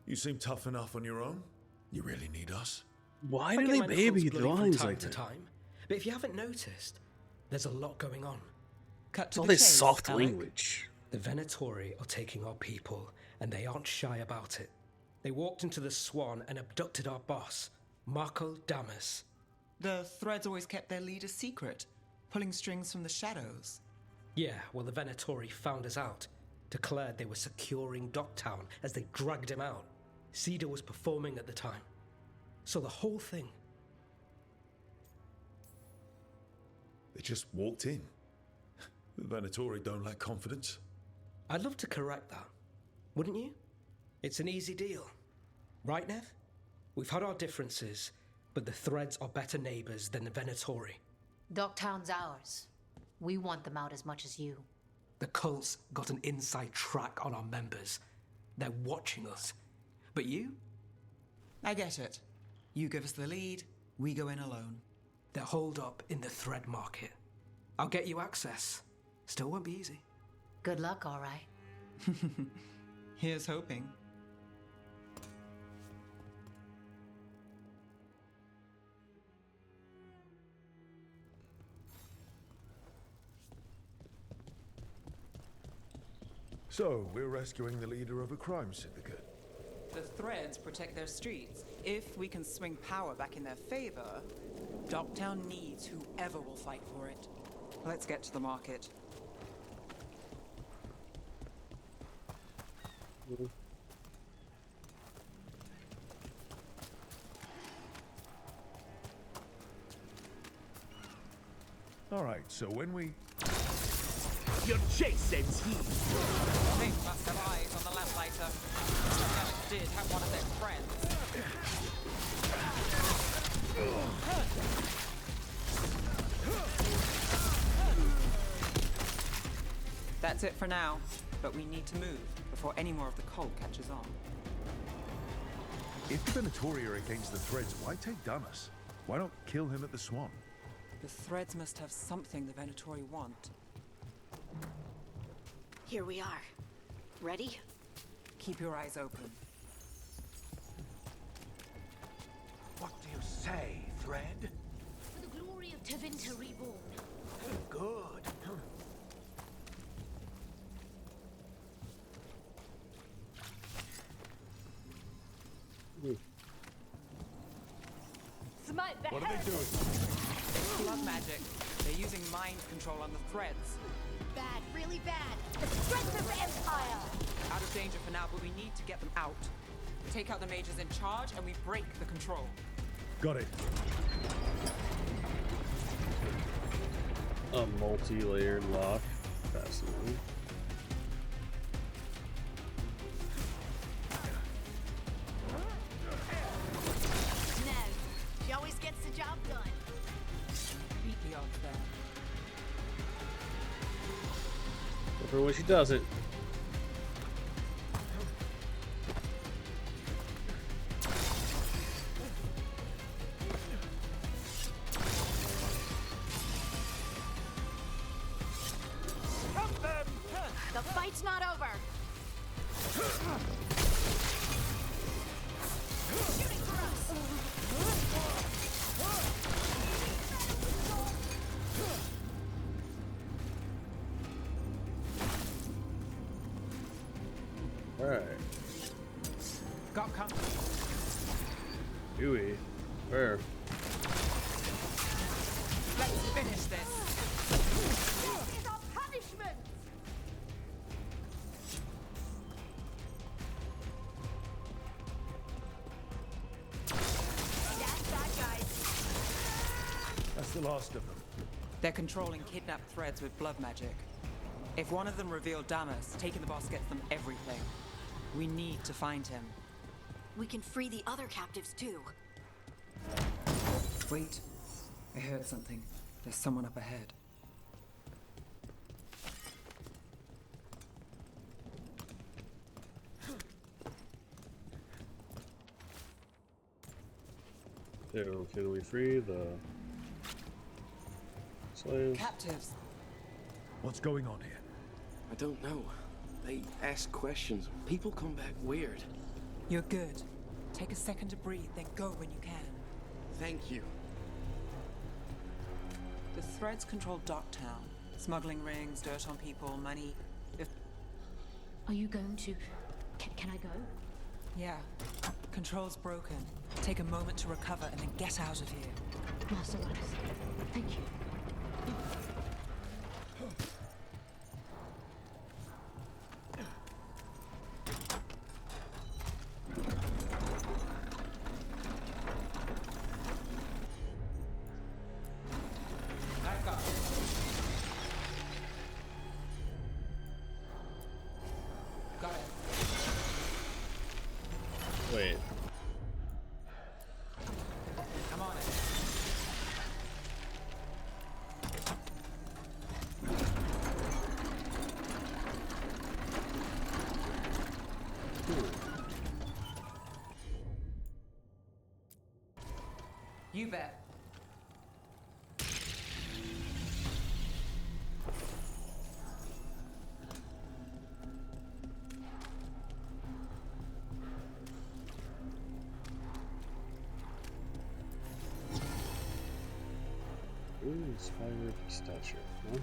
You seem tough enough on your own. You really need us? Why I do get they my baby knuckles the bloody lines from time like to that? time? But if you haven't noticed, there's a lot going on. Cut to All the this chase, soft Alec. language. The Venatori are taking our people, and they aren't shy about it. They walked into the Swan and abducted our boss, Marco Damas. The threads always kept their leader secret, pulling strings from the shadows. Yeah, well, the Venatori found us out, declared they were securing Docktown as they dragged him out. Cedar was performing at the time. So the whole thing. They just walked in. The Venatori don't lack confidence. I'd love to correct that, wouldn't you? It's an easy deal. Right, Nev? We've had our differences, but the threads are better neighbors than the Venatori. Docktown's ours. We want them out as much as you. The cult's got an inside track on our members. They're watching us. But you? I get it. You give us the lead, we go in alone. They're holed up in the thread market. I'll get you access. Still won't be easy. Good luck, all right. Here's hoping. So, we're rescuing the leader of a crime syndicate. The threads protect their streets. If we can swing power back in their favor, Docktown needs whoever will fight for it. Let's get to the market. All right, so when we... Your chase ends here. They must have eyes on the lamplighter. Alex did have one of their friends. That's it for now, but we need to move before any more of the cult catches on. If the Venatori are against the threads, why take Damas? Why not kill him at the Swan? The threads must have something the Venatori want. Here we are. Ready? Keep your eyes open. What do you say, Thread? For the glory of Tevinter reborn. Good. Smite the What are they doing? It's blood magic. They're using mind control on the threads. Bad, really bad. The threads of Empire! Out of danger for now, but we need to get them out. Take out the mages in charge and we break the control. Got it. A multi-layered lock. Fascinating. No, she always gets the job done. Beat the odds there. For when she doesn't. The fight's not over. Shooting for us. Alright. Got company. Do we? Where? Let's finish this. This is our punishment! That's that, guys. That's the last of them. They're controlling kidnapped threads with blood magic. If one of them revealed Damas, taking the boss gets them everything. We need to find him. We can free the other captives too. Wait. I heard something. There's someone up ahead. So, can we free the slaves? Captives. What's going on here? I don't know. They ask questions. People come back weird. You're good. Take a second to breathe, then go when you can. Thank you. The threads control Docktown. Smuggling rings, dirt on people, money. If... Are you going to... Can I go? Yeah. Control's broken. Take a moment to recover and then get out of here. Master Rice, thank you. Back up. Got it. Wait. I'm on it. You bet. Ooh, inspired statue. Huh?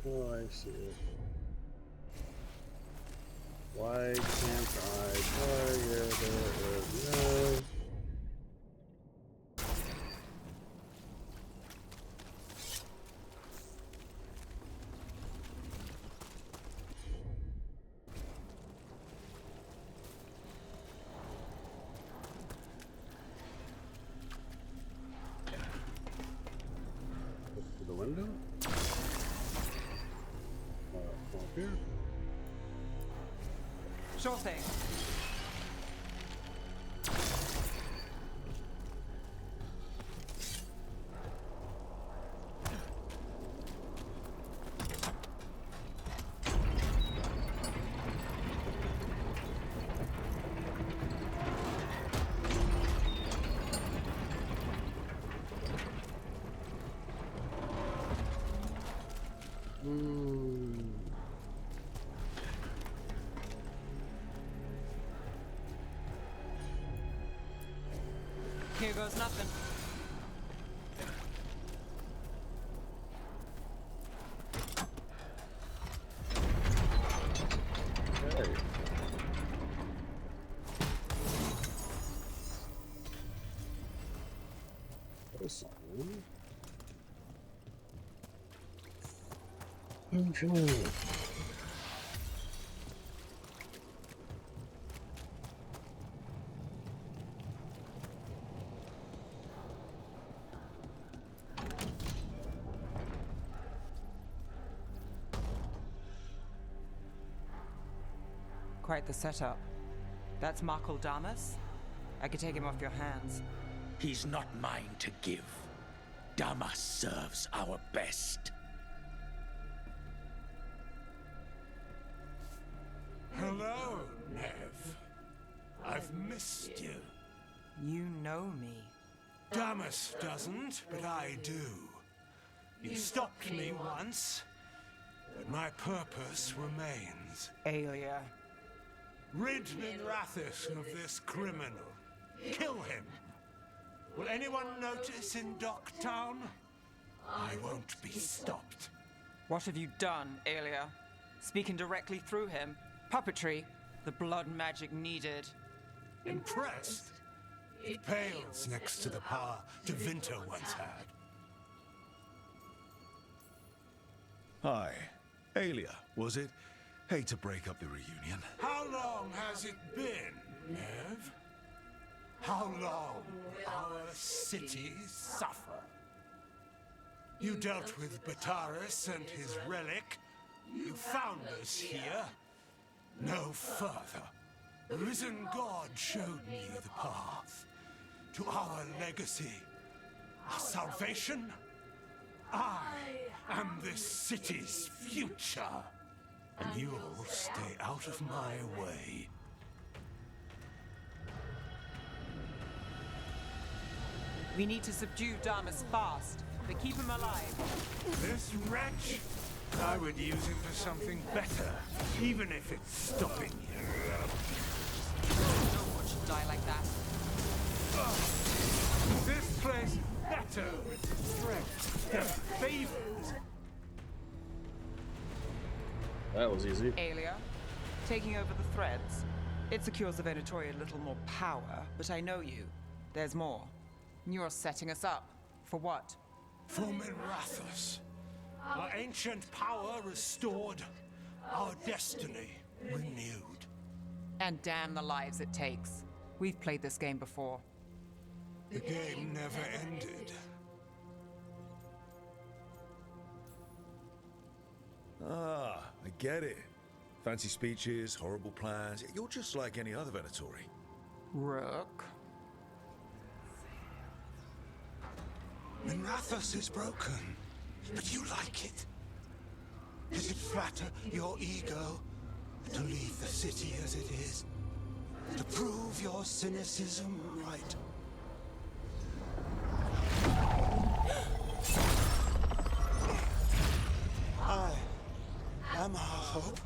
Oh, I see it. Why can't I target it? No. Up to the window? Up here? Sure thing. Here goes nothing. Okay. There's something. Quite the setup. That's Markle Damas? I could take him off your hands. He's not mine to give. Damas serves our best. Hello, Nev. I've missed you. You know me. Damas doesn't, but I do. You stopped me once, but my purpose remains. Aelia. Rid Minrathis of this criminal. Kill him. Will anyone notice in Docktown? I won't be stopped. What have you done, Aelia? Speaking directly through him? Puppetry? The blood magic needed? Impressed? It pales next to the power Tevinter once had. Hi. Aelia, was it? Hate to break up the reunion. How long has it been, Nev? How long will our cities suffer? You dealt with Bataris and his relic. You found us here. No further. The risen God showed me the path to our legacy, our salvation. I am this city's future, and you'll stay out of my way. We need to subdue Damas fast, but keep him alive. This wretch? I would use him for something better, even if it's stopping you. No one should die like that. This place better with strength than favors. That was easy. Aelia, taking over the threads. It secures the Venatori a little more power, but I know you. There's more. You're setting us up. For what? For Minrathis. Our ancient power restored. Our destiny renewed. And damn the lives it takes. We've played this game before. The game never ended. Ah, I get it. Fancy speeches, horrible plans. You're just like any other Venatori. Rook. Minrathis is broken, but you like it. Does it flatter your ego to leave the city as it is? To prove your cynicism right? I am our hope.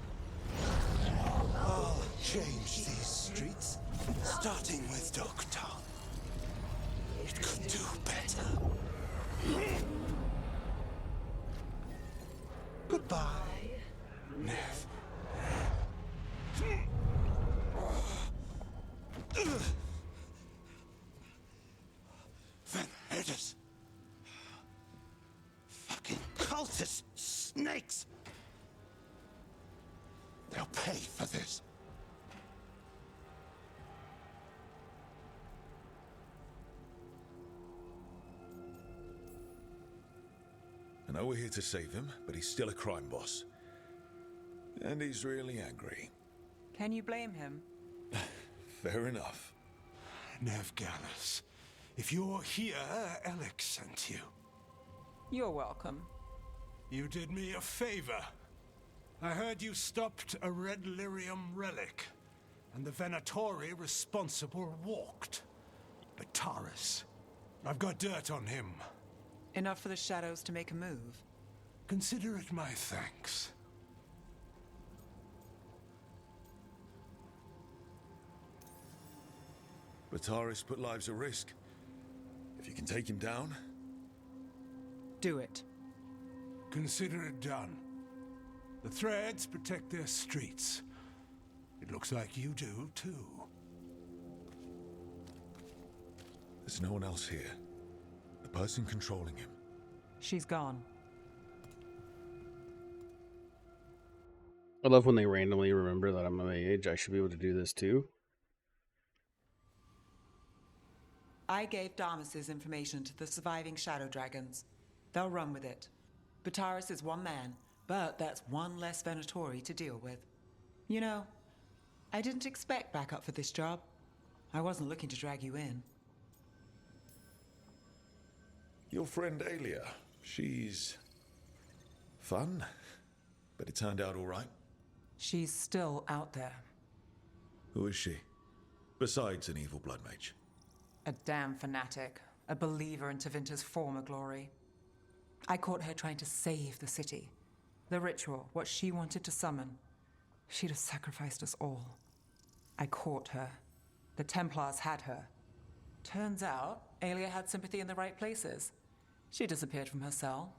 I'll change these streets, starting with Docktown. It could do better. Goodbye, Nev. Venedis. Fucking cultist snakes. They'll pay for this. I know we're here to save him, but he's still a crime boss. And he's really angry. Can you blame him? Fair enough. Nev Gallus, if you're here, Alex sent you. You're welcome. You did me a favor. I heard you stopped a red lyrium relic, and the Venatori responsible walked. Bataris. I've got dirt on him. Enough for the shadows to make a move. Consider it my thanks. Bataris put lives at risk. If you can take him down... Do it. Consider it done. The threads protect their streets. It looks like you do, too. There's no one else here. The person controlling him. She's gone. I love when they randomly remember that I'm my age. I should be able to do this too. I gave Damas's information to the surviving Shadow Dragons. They'll run with it. Bataris is one man, but that's one less Venatori to deal with. You know, I didn't expect backup for this job. I wasn't looking to drag you in. Your friend Alia, she's fun, but it turned out all right. She's still out there. Who is she? Besides an evil blood mage. A damn fanatic. A believer in Tevinter's former glory. I caught her trying to save the city. The ritual, what she wanted to summon. She'd have sacrificed us all. I caught her. The Templars had her. Turns out, Alia had sympathy in the right places. She disappeared from her cell,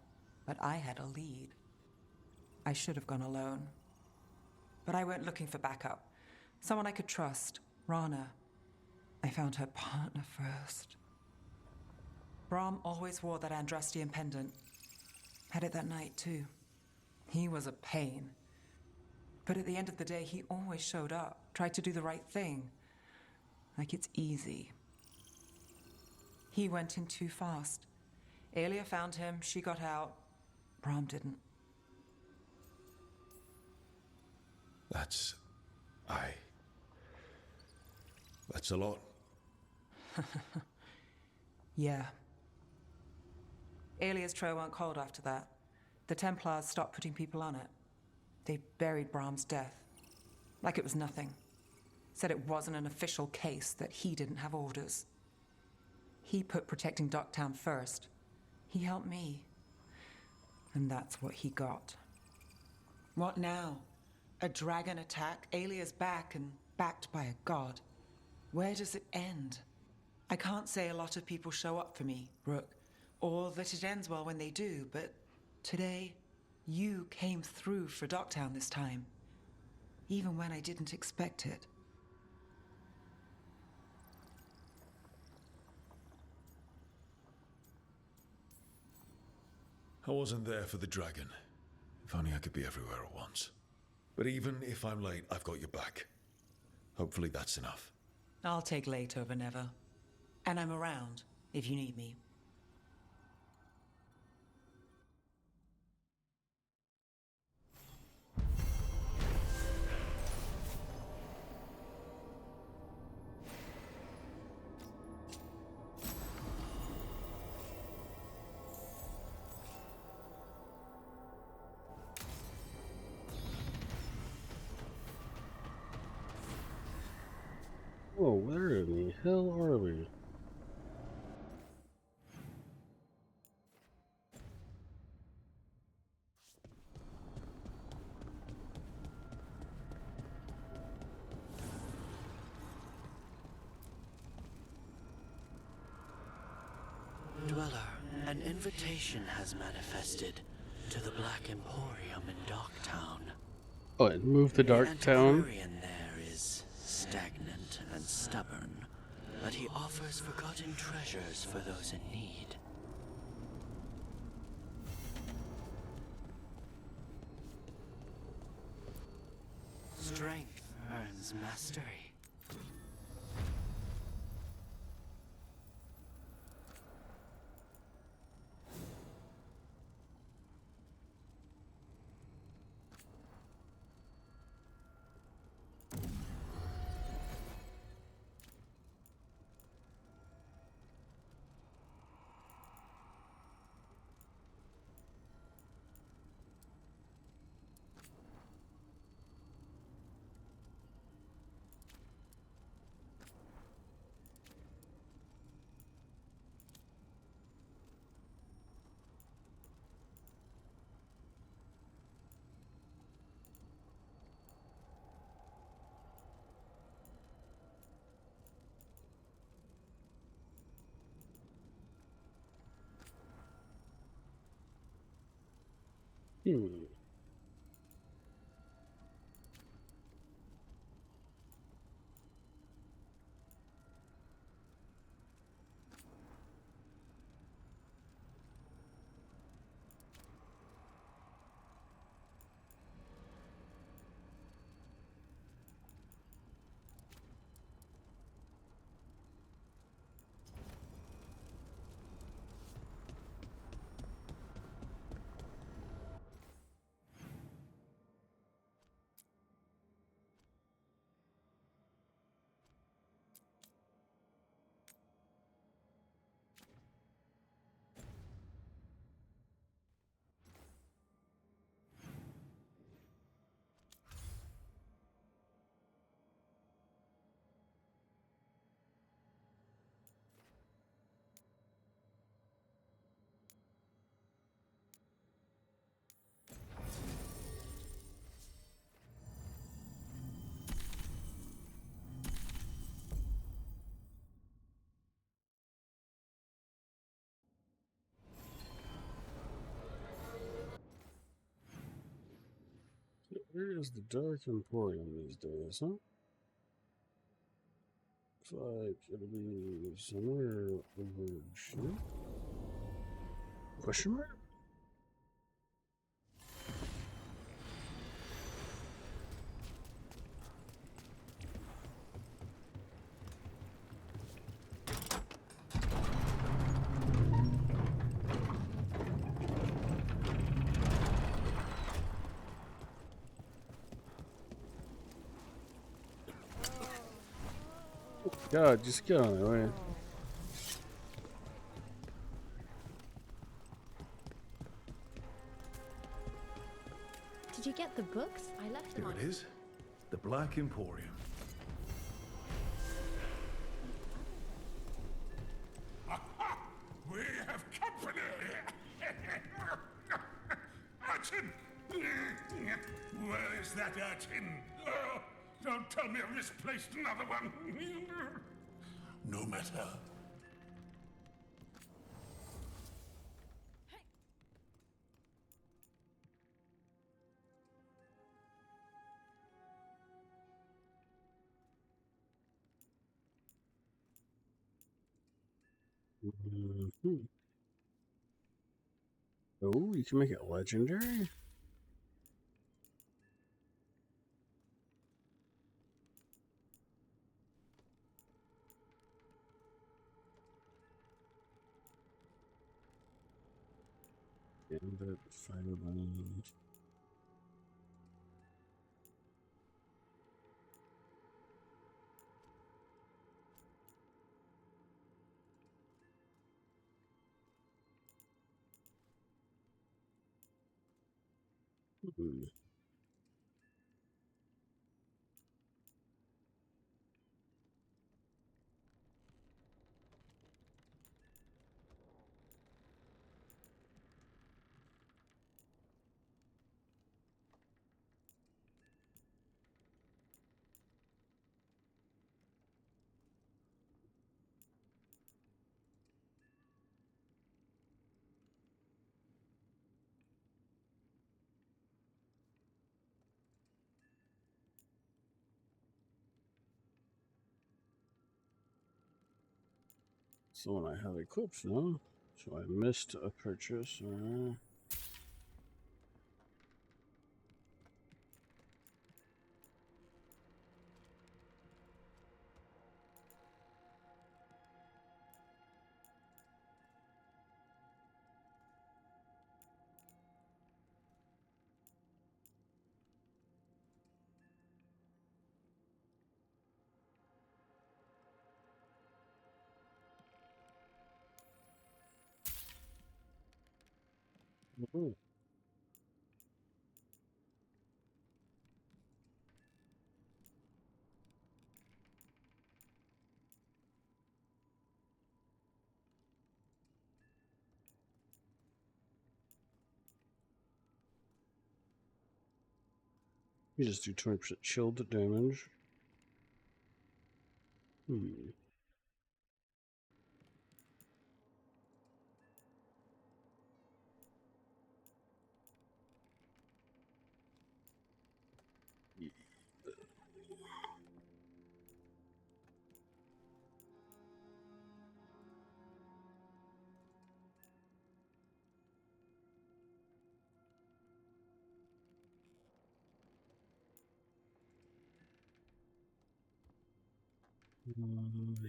but I had a lead. I should have gone alone. But I went looking for backup. Someone I could trust. Rana. I found her partner first. Brahm always wore that Andrastian pendant. Had it that night, too. He was a pain. But at the end of the day, he always showed up, tried to do the right thing. Like it's easy. He went in too fast. Alia found him, she got out. Brahm didn't. That's a lot. Yeah. Alia's trail went cold after that. The Templars stopped putting people on it. They buried Brahm's death. Like it was nothing. Said it wasn't an official case, that he didn't have orders. He put protecting Docktown first. He helped me. And that's what he got. What now? A dragon attack, Alia's back and backed by a god. Where does it end? I can't say a lot of people show up for me, Rook, or that it ends well when they do, but today, you came through for Docktown this time. Even when I didn't expect it. I wasn't there for the dragon. If only I could be everywhere at once. But even if I'm late, I've got your back. Hopefully that's enough. I'll take late over never. And I'm around if you need me. Whoa, where in the hell are we? Dweller, an invitation has manifested to the Black Emporium in Docktown. Oh, it moved to Dark Town. The antiquarian there is stagnant and stubborn, but he offers forgotten treasures for those in need. Strength earns mastery. Where is the Dark Emporium these days, huh? Looks like it'll be somewhere over here. Question mark? God, just get on the way. Did you get the books? I left them Here on. it is. The Black Emporium. We have company! Urchin! Where is that urchin? Oh, don't tell me I've misplaced another one! No matter. Mm-hmm. Oh, you can make it legendary? Gambit, Firebrand. Hmm. So when I have equipped now, so I missed a purchase. Mm-hmm. You just do 20% chilled damage. Hmm.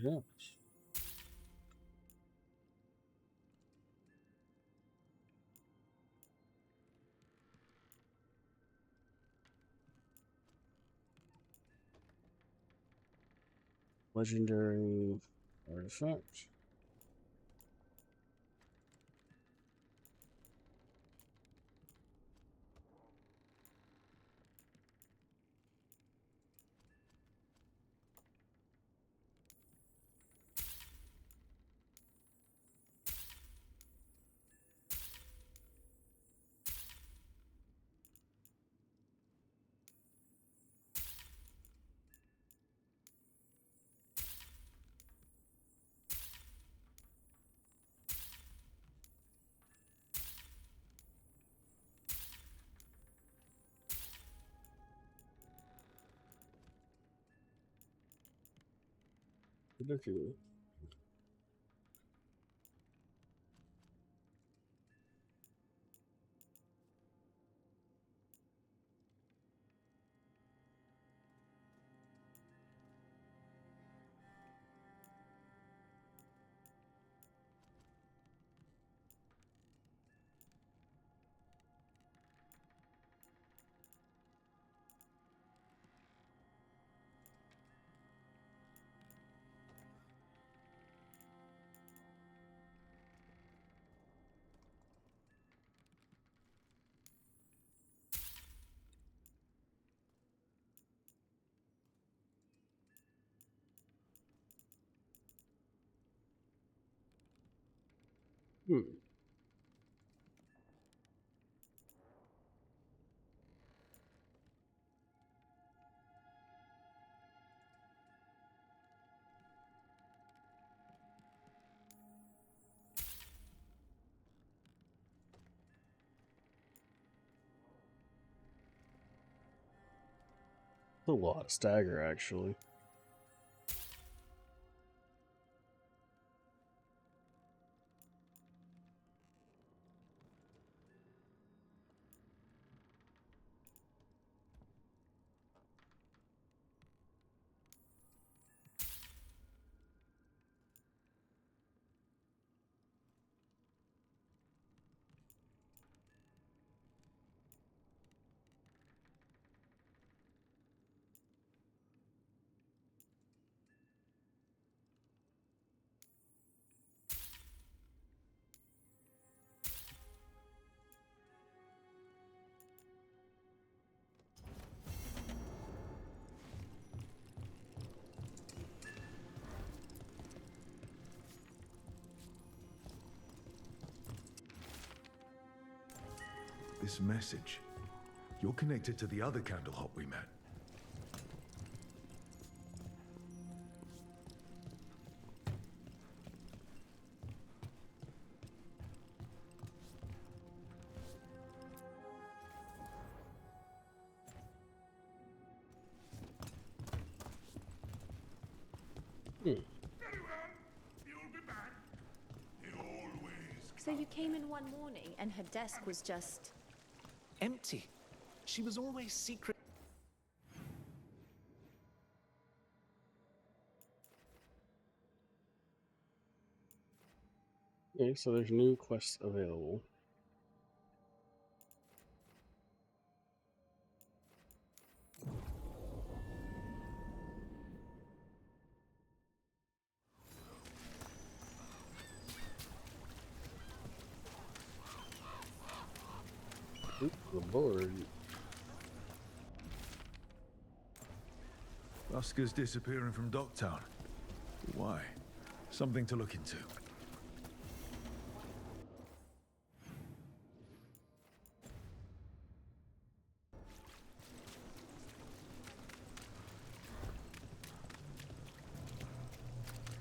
Yes. Legendary artifact. Okey-dokey. Hmm. A lot of stagger, actually. This message. You're connected to the other Candlehop we met. So you came in one morning and her desk was just... empty. She was always secret. Okay, so there's new quests available. Oop, the board. Lusker's disappearing from Docktown. Why? Something to look into.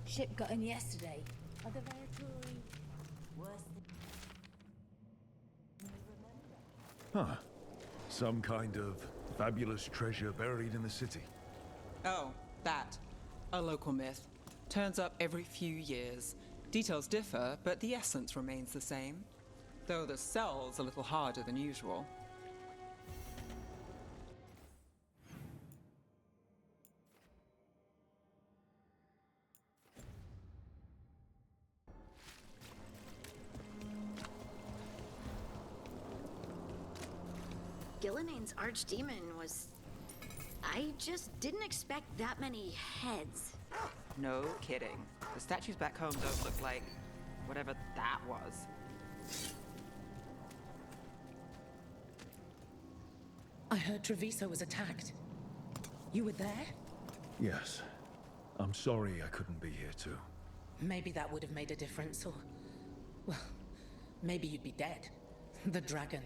Ship got in yesterday. Are the Venatori worse than... Huh. Some kind of fabulous treasure buried in the city. Oh, that. A local myth. Turns up every few years. Details differ, but the essence remains the same. Though the sell's a little harder than usual. Gilline's archdemon was... I just didn't expect that many heads. No kidding. The statues back home don't look like whatever that was. I heard Treviso was attacked. You were there? Yes. I'm sorry I couldn't be here too. Maybe that would have made a difference, or... well, maybe you'd be dead. The dragon.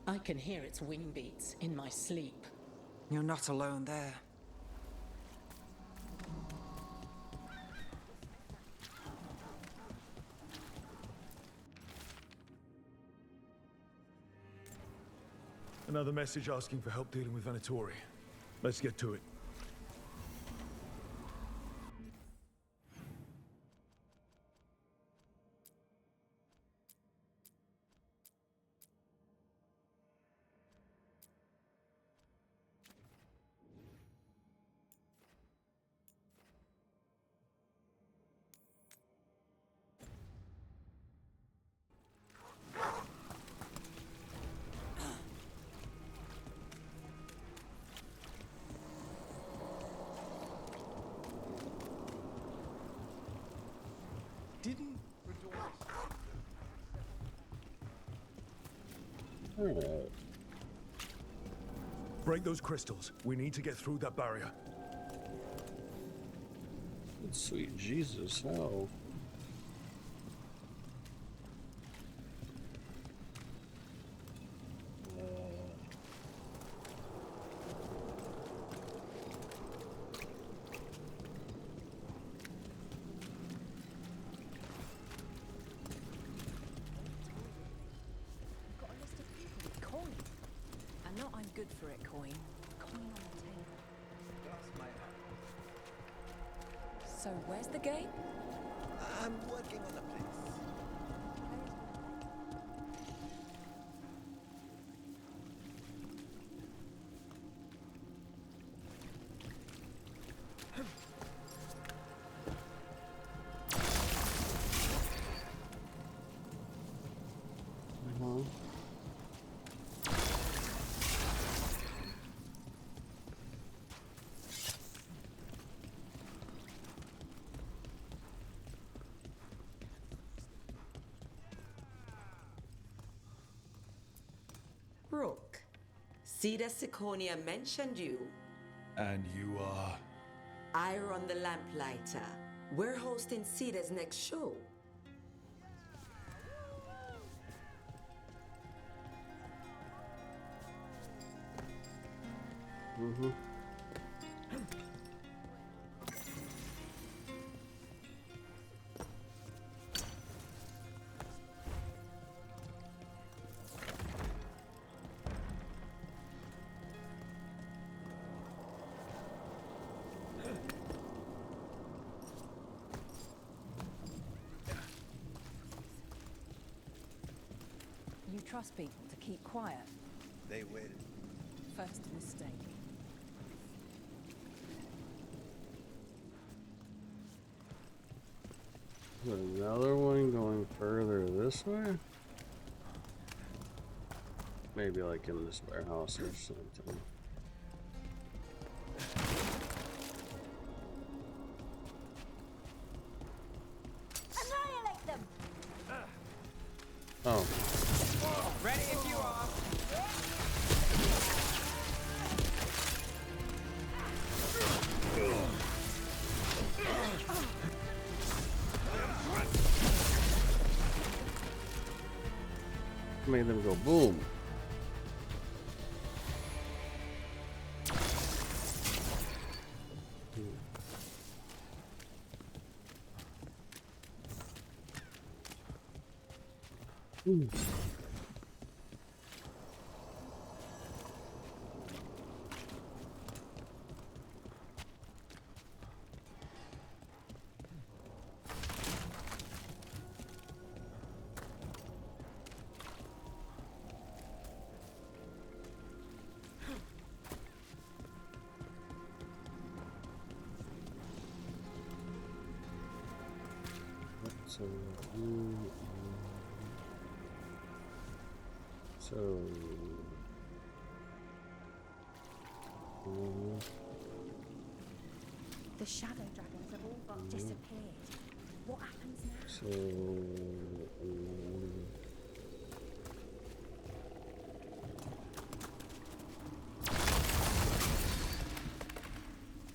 I can hear its wing beats in my sleep. You're not alone there. Another message asking for help dealing with Venatori. Let's get to it. Alright. Break those crystals. We need to get through that barrier. Sweet Jesus, how? Got a list of people with coin. I know I'm good for it, coin. Coin on the table. So where's the game? I'm working on a place. Rook, Cedar Siconia mentioned you. And you are? I run the Lamplighter. We're hosting Cedar's next show. Mm-hmm. You trust people to keep quiet. They will. First mistake. Another one going further this way? Maybe like in this warehouse or something. Annihilate them! Oh. Ready if you are. Made them go boom. So, The shadow dragons have all but disappeared. What happens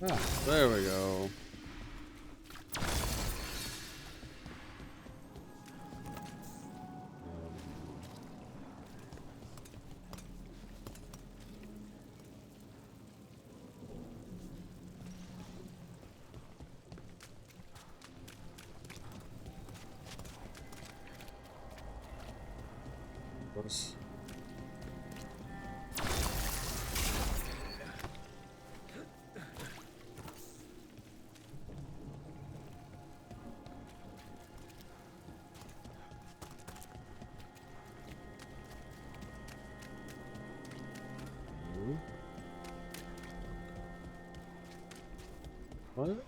now? There we go. What's what?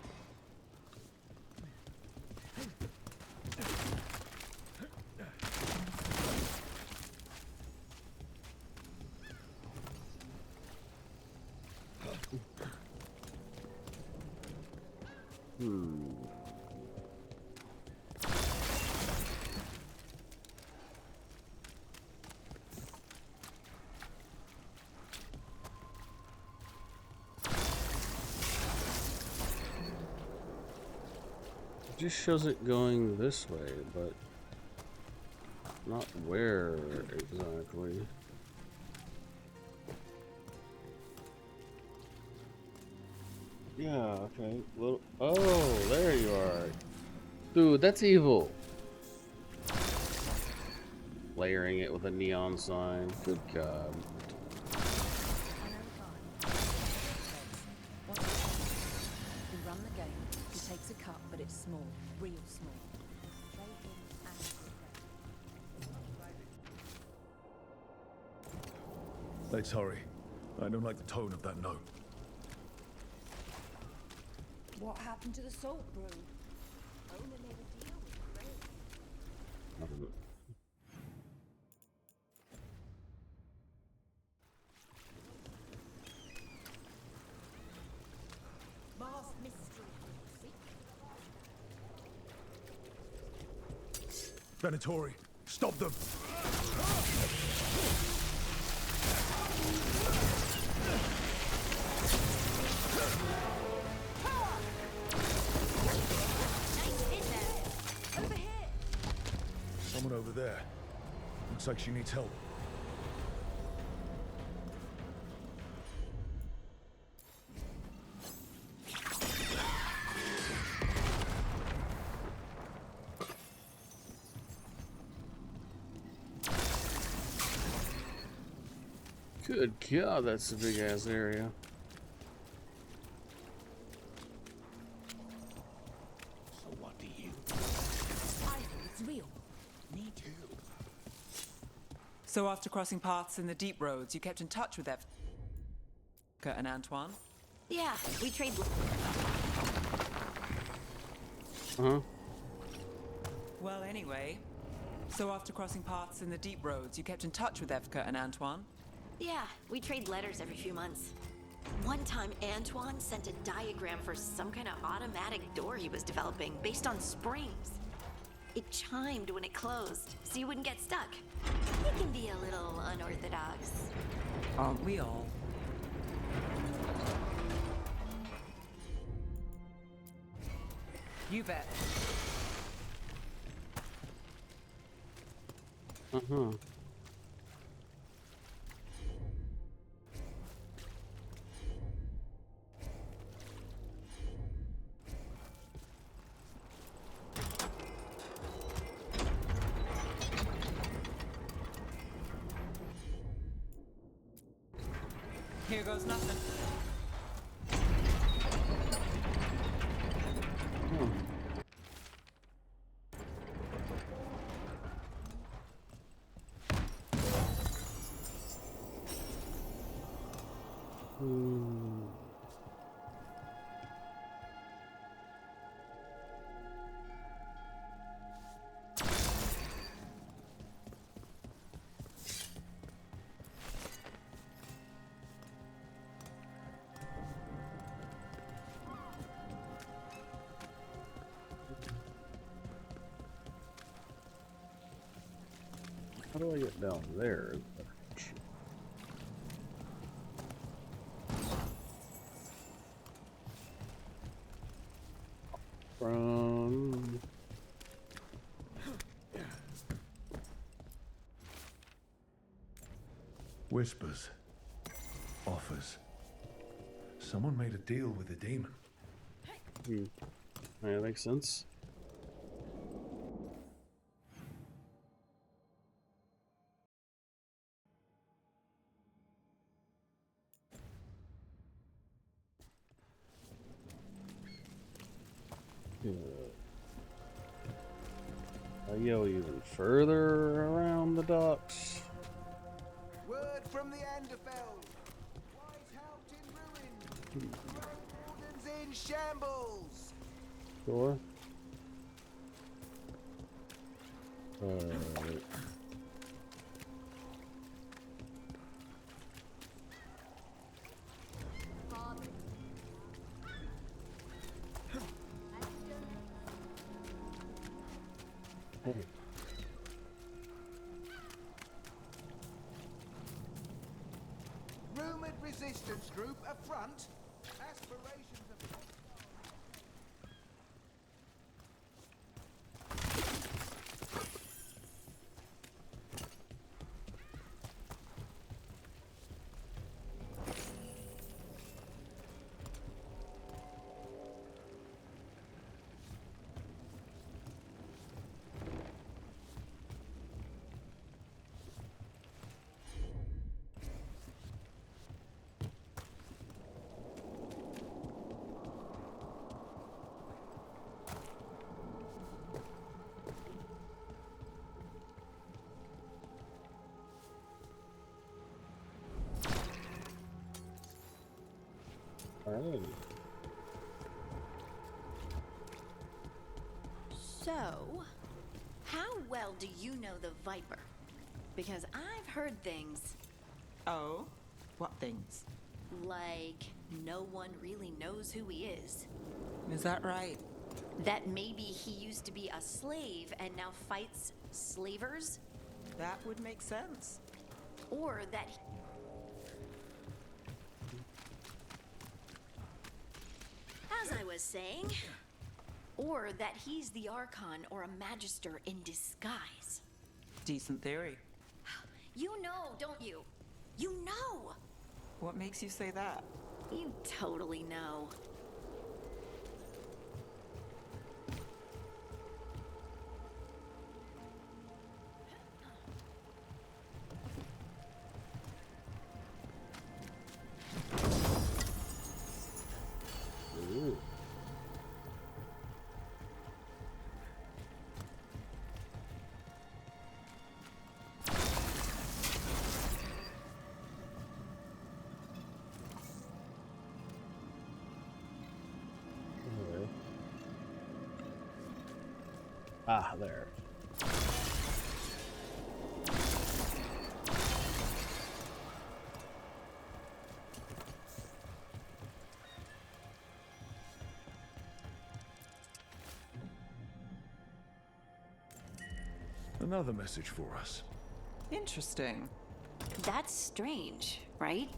just shows it going this way, but not where exactly. Yeah, okay. Well, oh, there you are. Dude, that's evil. Layering it with a neon sign. Good God. We run the game. He takes a cut, but it's small, real small. Trade him and regret. Let's hurry. I don't like the tone of that note. What happened to the salt brew? Owner made a deal with Craig. Mars mystery. Venatori, stop them! Someone over there. Looks like she needs help. Good God, that's a big ass area. So what do you? I think it's real. Me too. So after crossing paths in the deep roads, you kept in touch with Ev and Antoine? Yeah, we trade. Uh-huh. Well, anyway. So after crossing paths in the deep roads, you kept in touch with Evka and Antoine? Yeah, we trade letters every few months. One time, Antoine sent a diagram for some kind of automatic door he was developing based on springs. It chimed when it closed, so you wouldn't get stuck. He can be a little unorthodox. Aren't we all? You bet. Uh-huh. Here goes nothing. How do I get down there? From... Whispers. Offers. Someone made a deal with the demon. Yeah, that makes sense. I go even further around the docks. Word from the Anderfell. Wise helped in ruin. Road wardens in shambles. Sure. Rumored resistance group affront. Aspirations of. Alright. So, how well do you know the Viper? Because I've heard things. Oh? What things? Like, no one really knows who he is. Is that right? That maybe he used to be a slave and now fights slavers? That would make sense. Or that as I was saying, or that he's the Archon or a Magister in disguise. Decent theory. You know, don't you? You know! What makes you say that? You totally know. Ooh. Okay. Ah, there. Another message for us. Interesting. That's strange, right?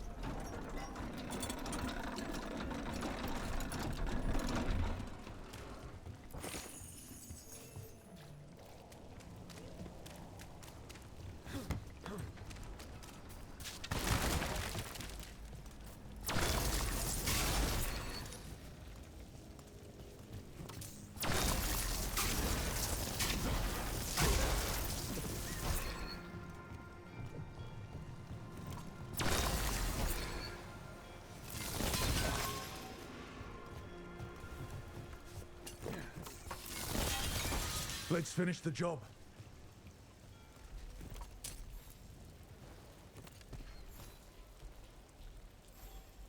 Let's finish the job.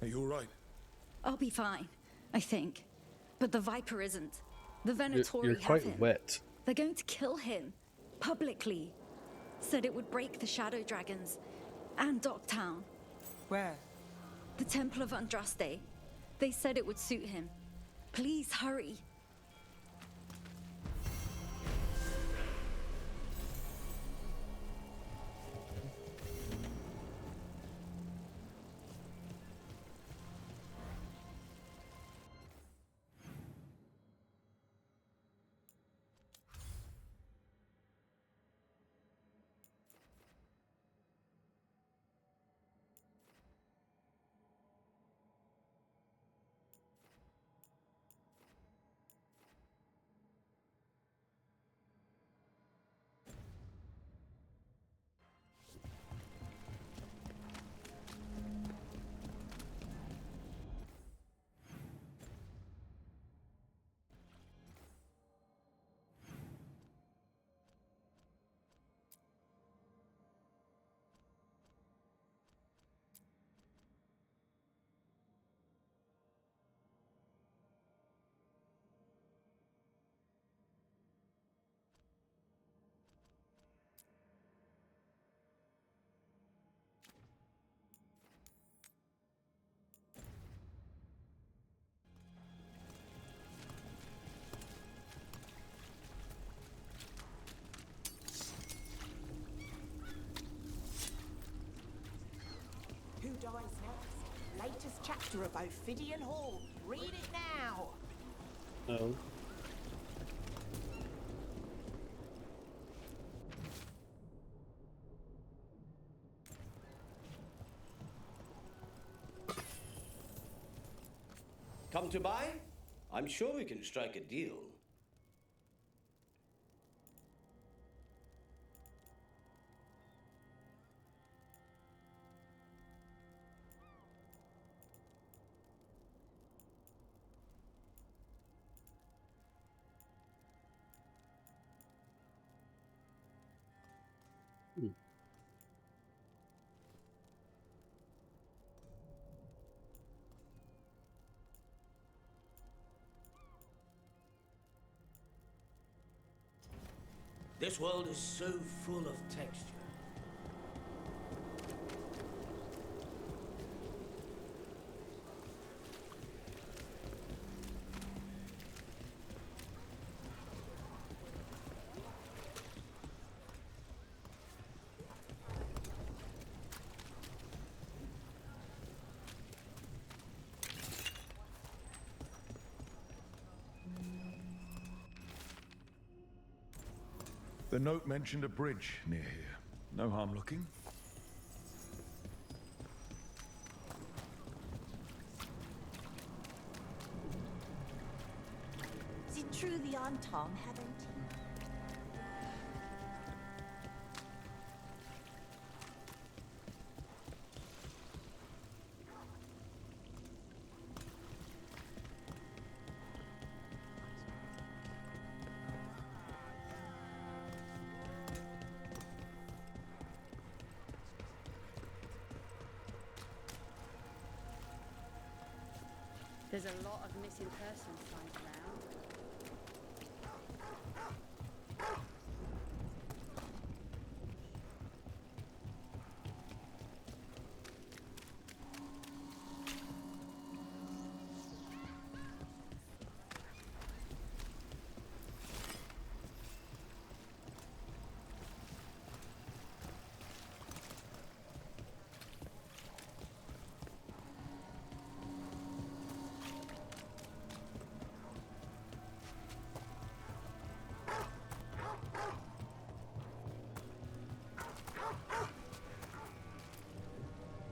Are you all right? I'll be fine, I think. But the Viper isn't. The Venatori You're have quite him. wet. They're going to kill him. Publicly. Said it would break the Shadow Dragons. And Docktown. Where? The Temple of Andraste. They said it would suit him. Please hurry. Who dies next? Latest chapter of Ophidian Hall. Read it now. Oh. Come to buy? I'm sure we can strike a deal. This world is so full of texture. The note mentioned a bridge near here. No harm looking. Is it true the Anton haven't? There's a lot of missing persons signs around.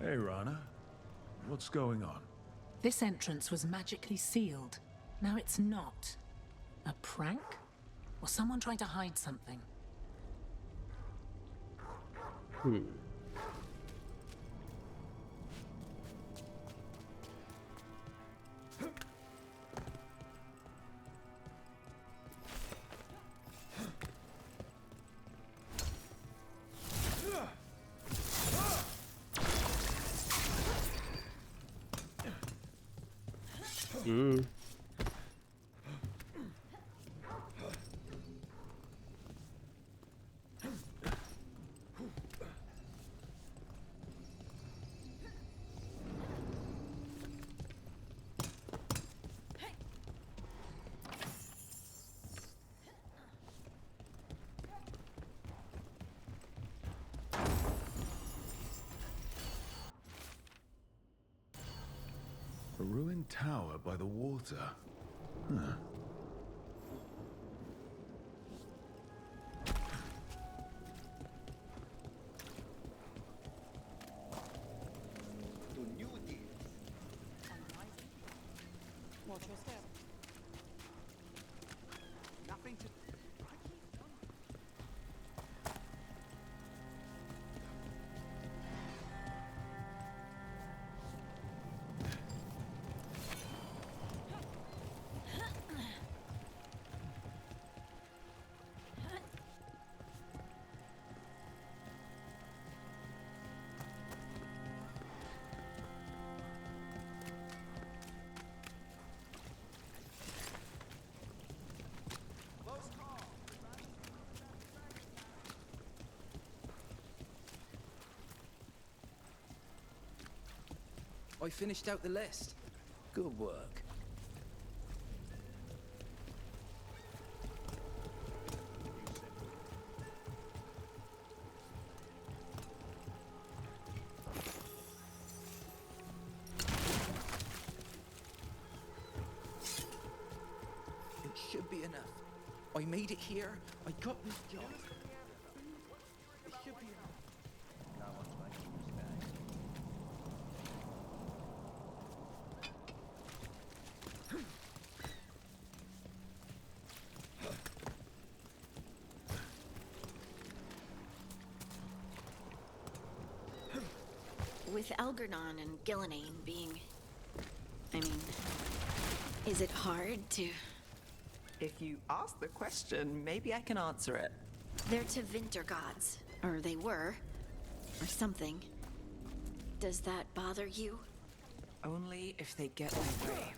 Hey, Rana. What's going on? This entrance was magically sealed. Now it's not. A prank? Or someone trying to hide something? A ruined tower by the water. Huh. Watch your step. Nothing to... I finished out the list. Good work. It should be enough. I made it here. I got this job. It should be enough. With Algernon and Gillenane being... I mean... Is it hard to... If you ask the question, maybe I can answer it. They're Tevinter gods. Or they were. Or something. Does that bother you? Only if they get my way.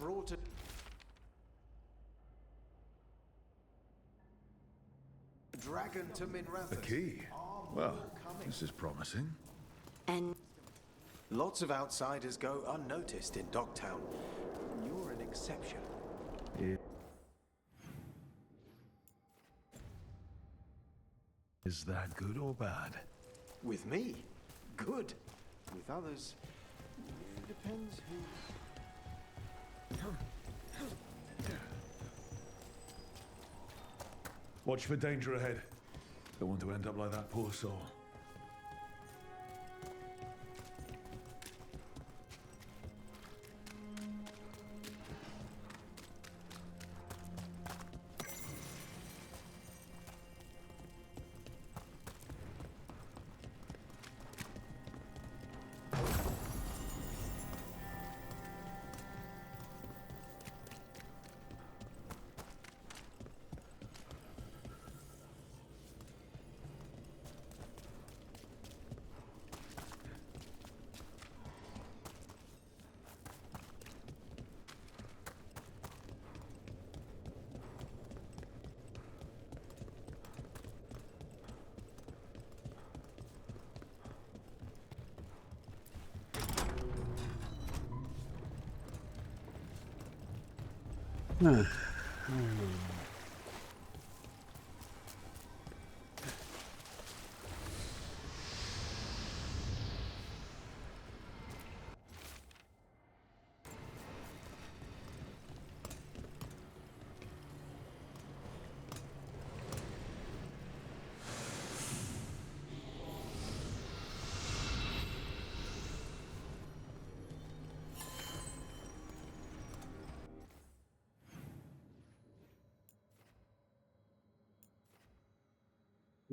brought it. Dragon to Minrathous. A key? Well, this is promising. And lots of outsiders go unnoticed in Dogtown. You're an exception. Is that good or bad? With me, good. With others, it depends who. Watch for danger ahead. Don't want to end up like that poor soul.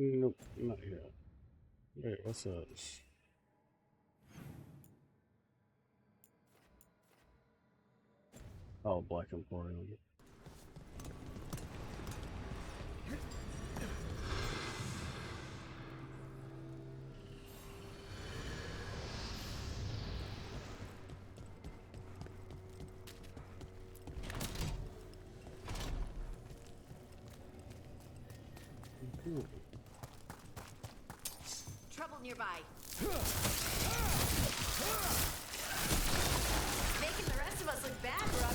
Nope, not yet. Wait, what's this? Oh, Black Emporium. trouble nearby. Making the rest of us look bad, Brooke.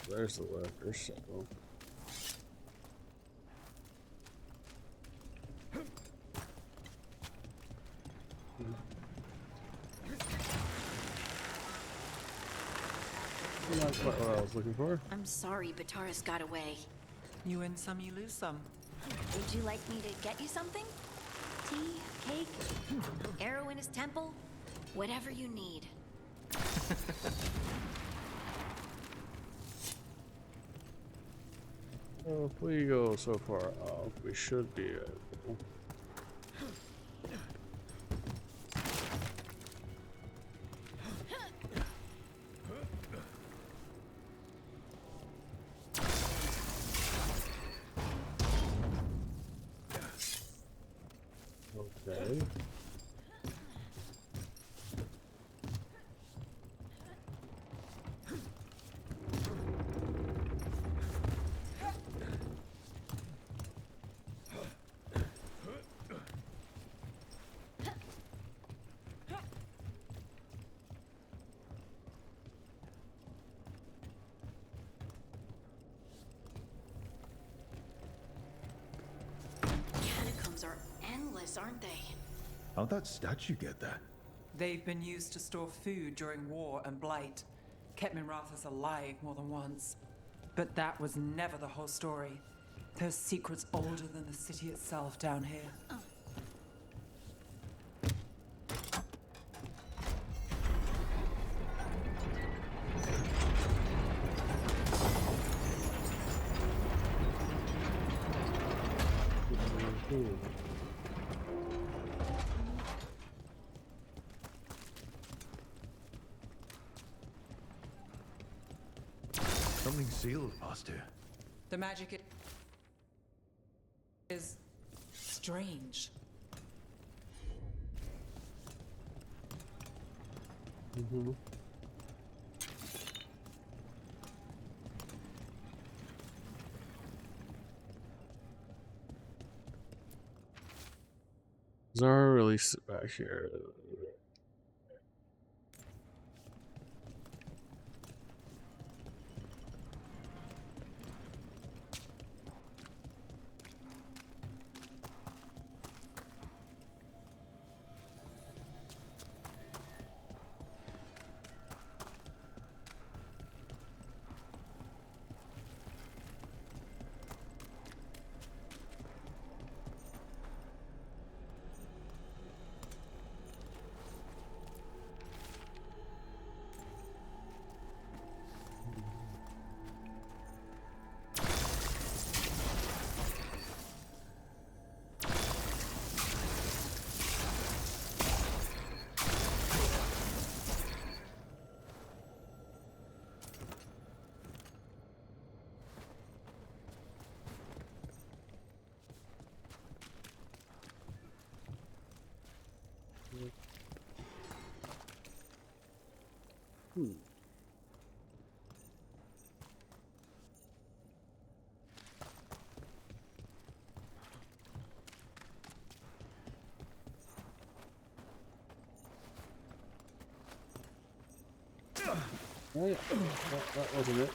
There's the worker, so. Not quite what I was looking for. I'm sorry, Bataris got away. You win some, you lose some. Would you like me to get you something? Tea, cake, arrow in his temple? Whatever you need. Well, if we go so far up, we should be able. Okay. Catacombs are endless, aren't they? How'd that statue get that? They've been used to store food during war and blight. kept Minrathous alive more than once. But that was never the whole story. There's secrets older than the city itself down here. Something sealed past here. The magic is strange. Mm-hmm. Zara release it back here. Oh yeah, that wasn't it.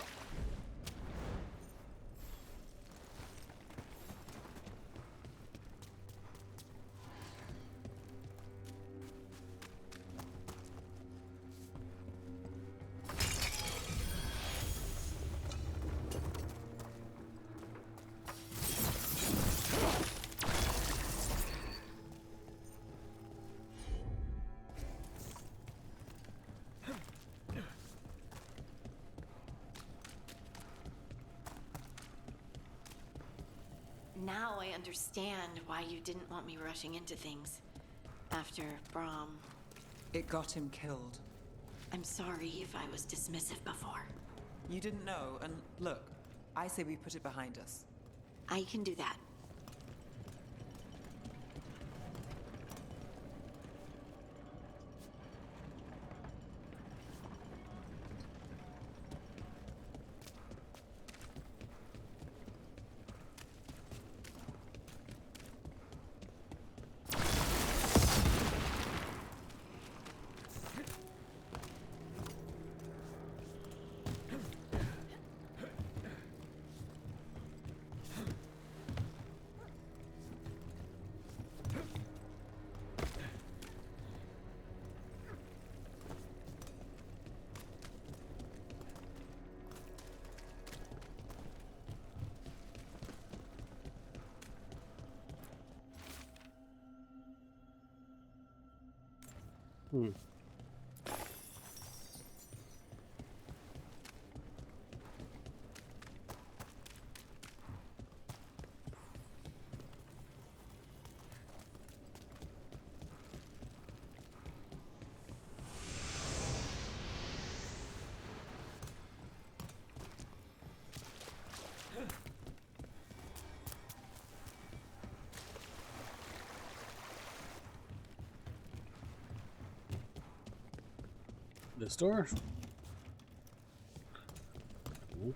Now I understand why you didn't want me rushing into things. After Brahm. It got him killed. I'm sorry if I was dismissive before. You didn't know, and look, I say we put it behind us. I can do that. This door? Cool.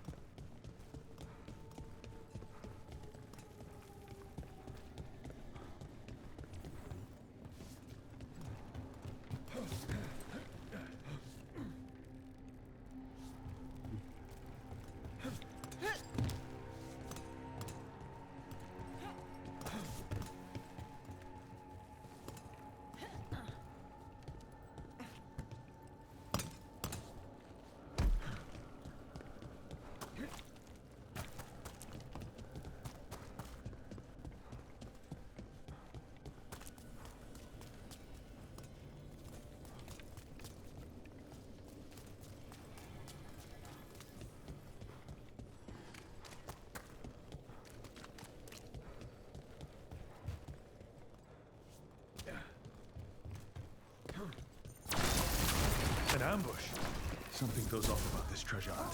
Something feels off about this treasure hunt.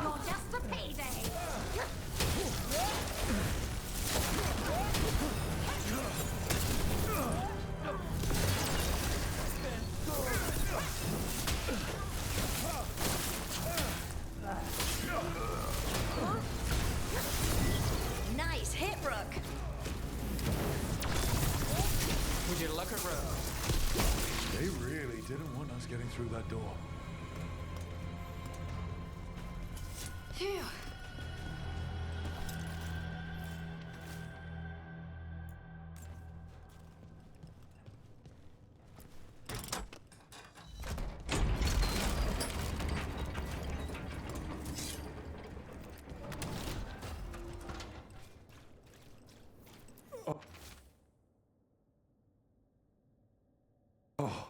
You're just a payday! Nice hit, Rook. Would you look at Rook? They really didn't want us getting through that door. Phew. Oh,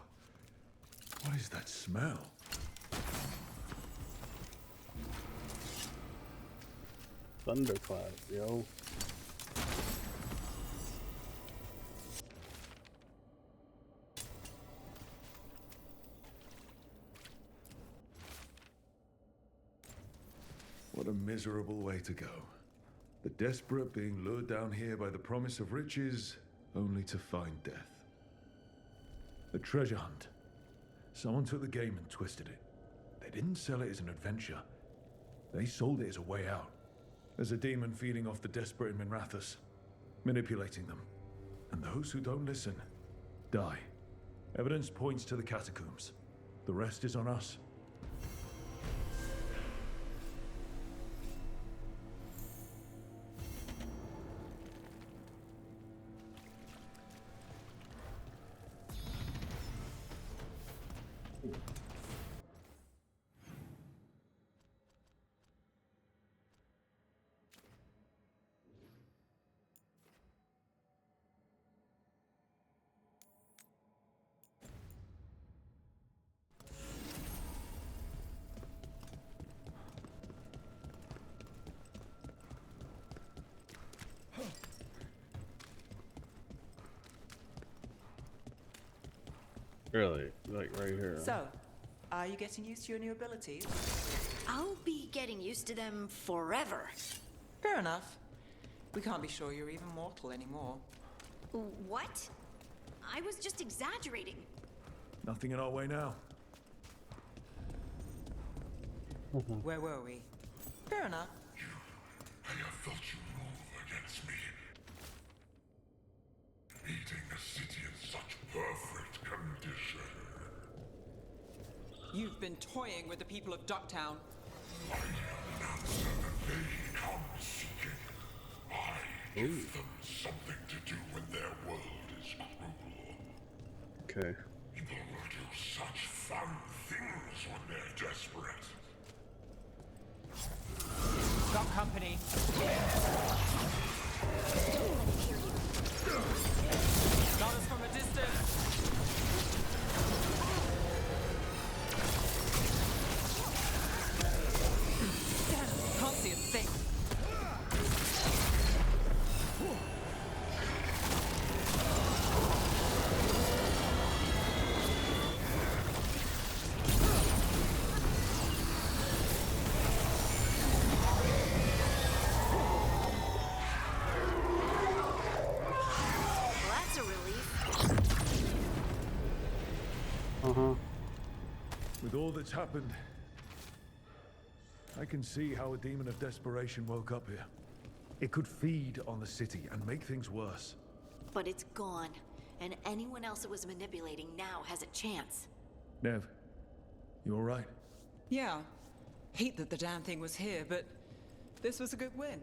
what is that smell? Thunderclap, yo. What a miserable way to go. The desperate being lured down here by the promise of riches, only to find death. A treasure hunt. Someone took the game and twisted it. They didn't sell it as an adventure. They sold it as a way out. As a demon feeding off the desperate in Minrathous, manipulating them. And those who don't listen, die. Evidence points to the catacombs. The rest is on us. Really? Like right here. So, are you getting used to your new abilities? I'll be getting used to them forever. Fair enough. We can't be sure you're even mortal anymore. What? I was just exaggerating. Nothing in our way now. Where were we? Fair enough. I have felt you move against me. Leading a city in such perfect condition. You've been toying with the people of Ducktown. I am an answer that they come seeking. I give them something to do when their world is cruel. Okay. People will do such fun things when they're desperate. Got company. Got us from a distance. Can't see a thing. That's a relief. With all that's happened, I can see how a demon of desperation woke up here. It could feed on the city and make things worse. But it's gone, and anyone else it was manipulating now has a chance. Nev, you all right? Yeah. Hate that the damn thing was here, but this was a good win.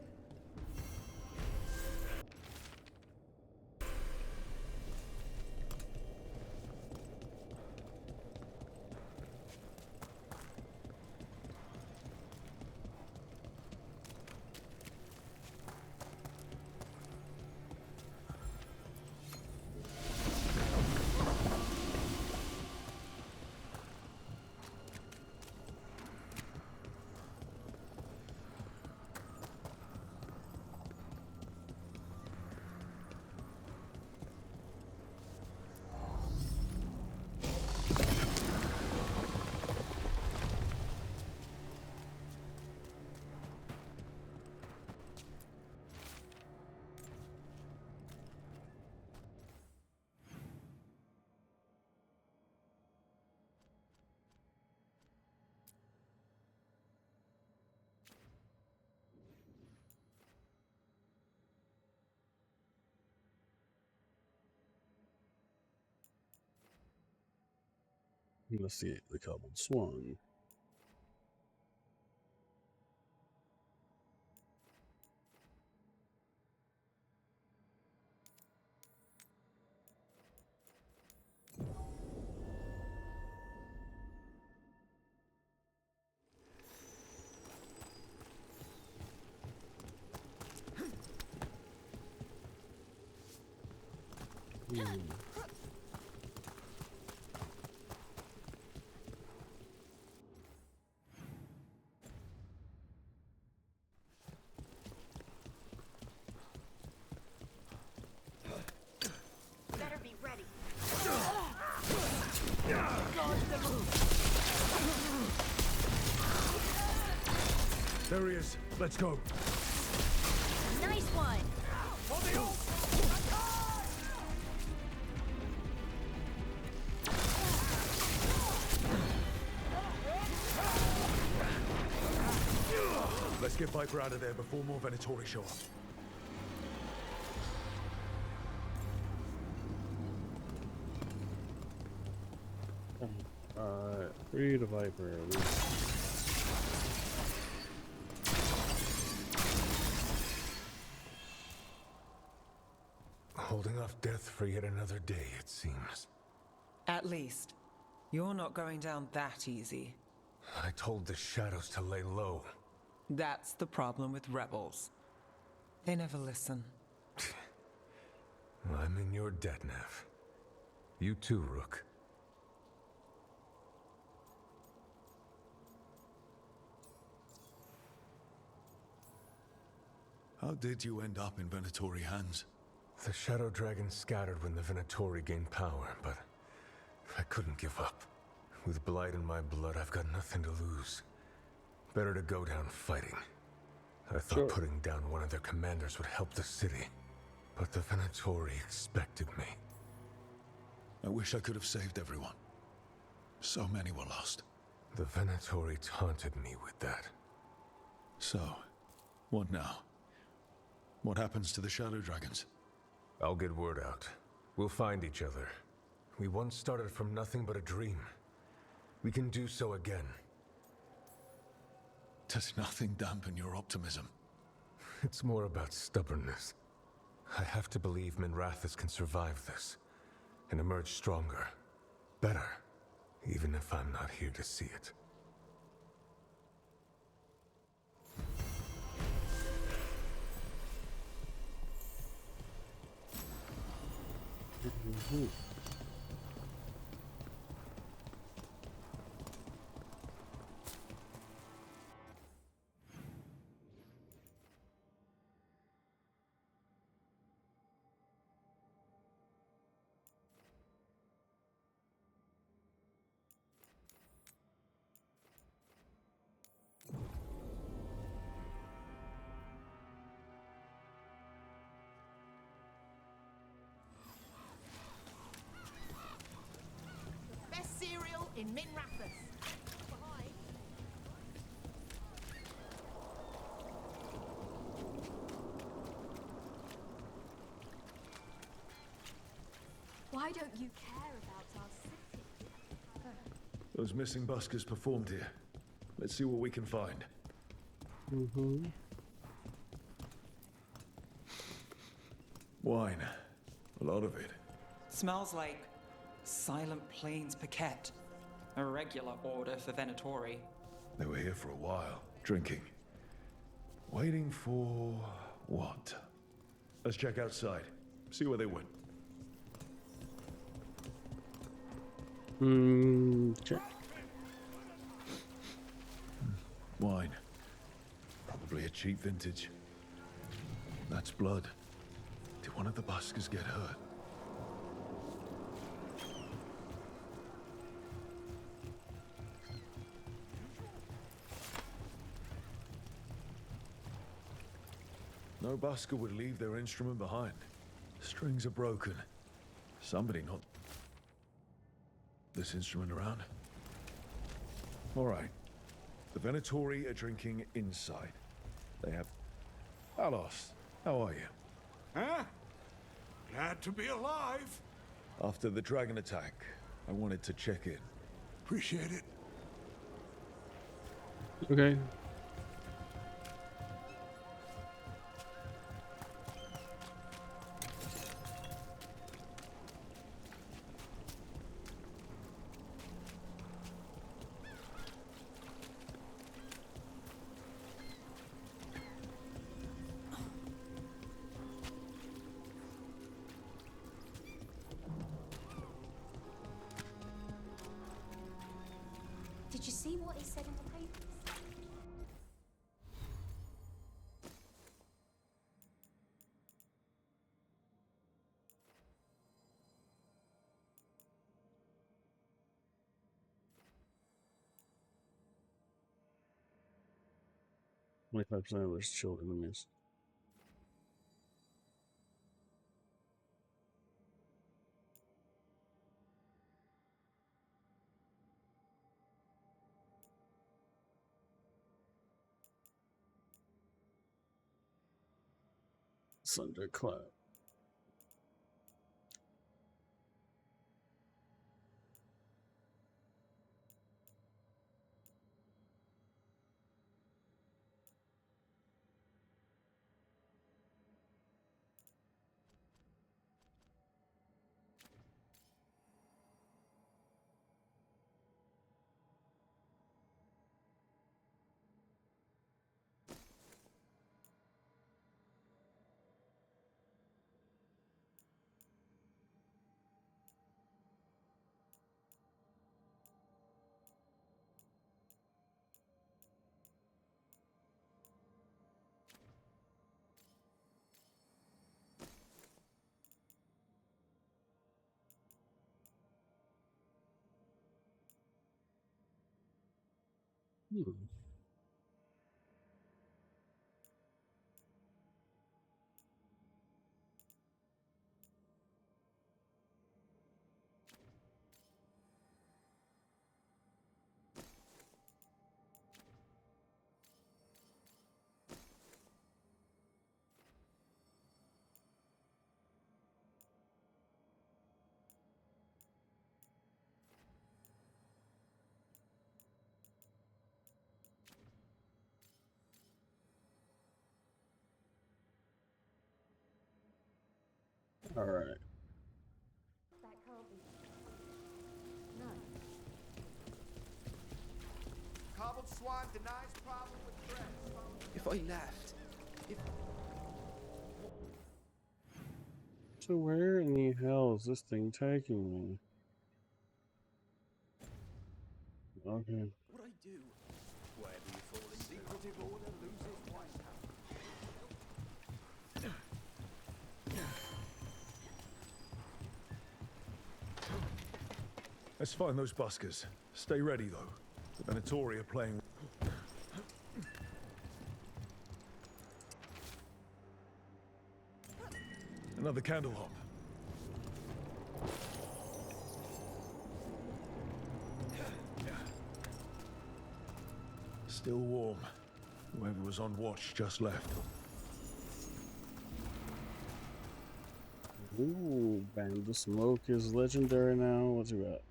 Investigate the cobbled swan. Better be ready. There he is. Let's go. Nice one. Let's get Viper out of there before more Venatori show up. Free the Viper. Holding off death for yet another day, it seems. At least, you're not going down that easy. I told the shadows to lay low. That's the problem with rebels. They never listen. I'm in your debt, Nev. You too, Rook. How did you end up in Venatori hands? The Shadow Dragon scattered when the Venatori gained power, but I couldn't give up. With Blight in my blood, I've got nothing to lose. Better to go down fighting. I thought putting down one of their commanders would help the city, but the Venatori expected me. I wish I could have saved everyone. So many were lost. The Venatori taunted me with that. So, what now? What happens to the Shadow Dragons? I'll get word out. We'll find each other. We once started from nothing but a dream. We can do so again. Does nothing dampen your optimism? It's more about stubbornness. I have to believe Minrathous can survive this, and emerge stronger. Better, even if I'm not here to see it. Best cereal in Minrathous. Behind. Why don't you care about our city? Those missing buskers performed here. Let's see what we can find. Wine. A lot of it. Smells like Silent Plains Paquette. A regular order for Venatori. They were here for a while, drinking. Waiting for what? Let's check outside. See where they went. Check. Wine. Probably a cheap vintage. That's blood. Did one of the buskers get hurt? No busker would leave their instrument behind. Strings are broken. Somebody knocked this instrument around. All right. The Venatori are drinking inside. They have... Alos, how are you? Huh? Glad to be alive. After the dragon attack, I wanted to check in. Appreciate it. Okay. Did you see what he said in the papers? Only 5% of those children missed. Thunderclap. All right. That can't be. No. Cobbled Swan denies problem with threats. If I left, So where in the hell is this thing taking me? Okay. what I do, wherever you fall in, secretive order loses White Let's find those buskers. Stay ready, though. The Venatori are playing. Another candle hop. Still warm. Whoever was on watch just left. Ooh, bang, the smoke is legendary now. What's it got?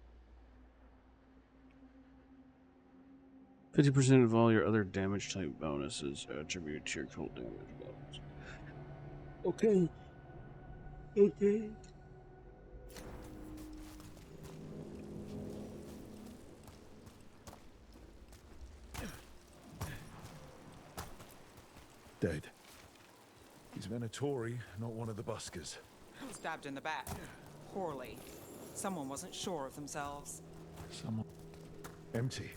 50% of all your other damage type bonuses attribute to your cold damage bonus. Okay. Okay. Dead. He's Venatori, not one of the buskers. Stabbed in the back. Poorly. Someone wasn't sure of themselves. Someone. Empty.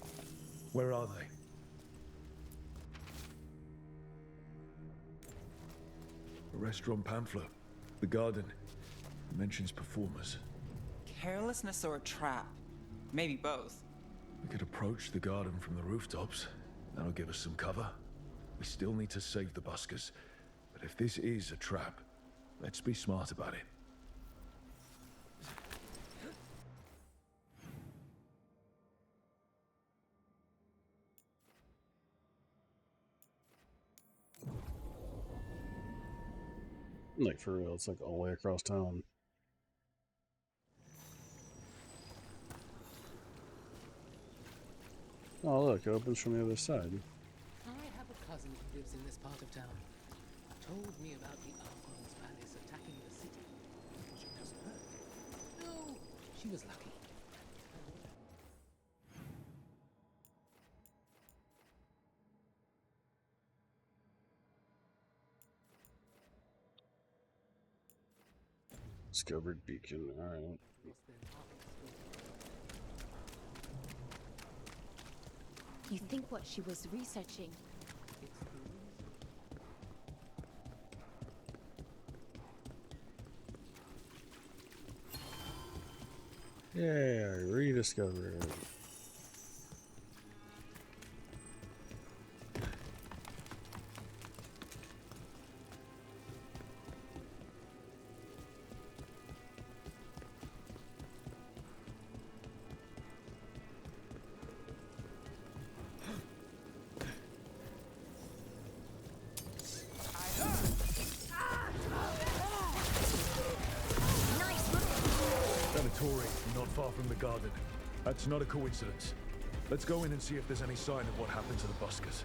Where are they? A restaurant pamphlet. The garden. Mentions performers. Carelessness or a trap? Maybe both. We could approach the garden from the rooftops. That'll give us some cover. We still need to save the buskers. But if this is a trap, let's be smart about it. Like, for real, it's like all the way across town. Oh, look, it opens from the other side. I have a cousin who lives in this part of town. Told me about the Archdemon's palace attacking the city. Was your cousin hurt? No, she was lucky. Discovered beacon. All right. You think what she was researching? Yeah, rediscovered. Venatori, not far from the garden. That's not a coincidence. Let's go in and see if there's any sign of what happened to the buskers.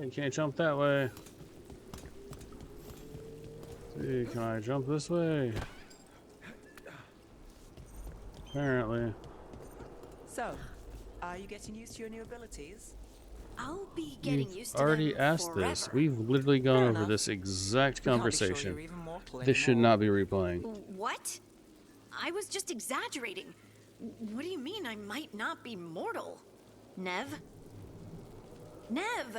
You can't jump that way. See, can I jump this way? Apparently. So, are you getting used to your new abilities? I'll be getting You've used to already them asked forever. this. We've literally gone Fair over enough. this exact We can't be sure conversation. you're even mortal This should anymore. not be replaying. What? I was just exaggerating. What do you mean I might not be mortal? Nev? Nev!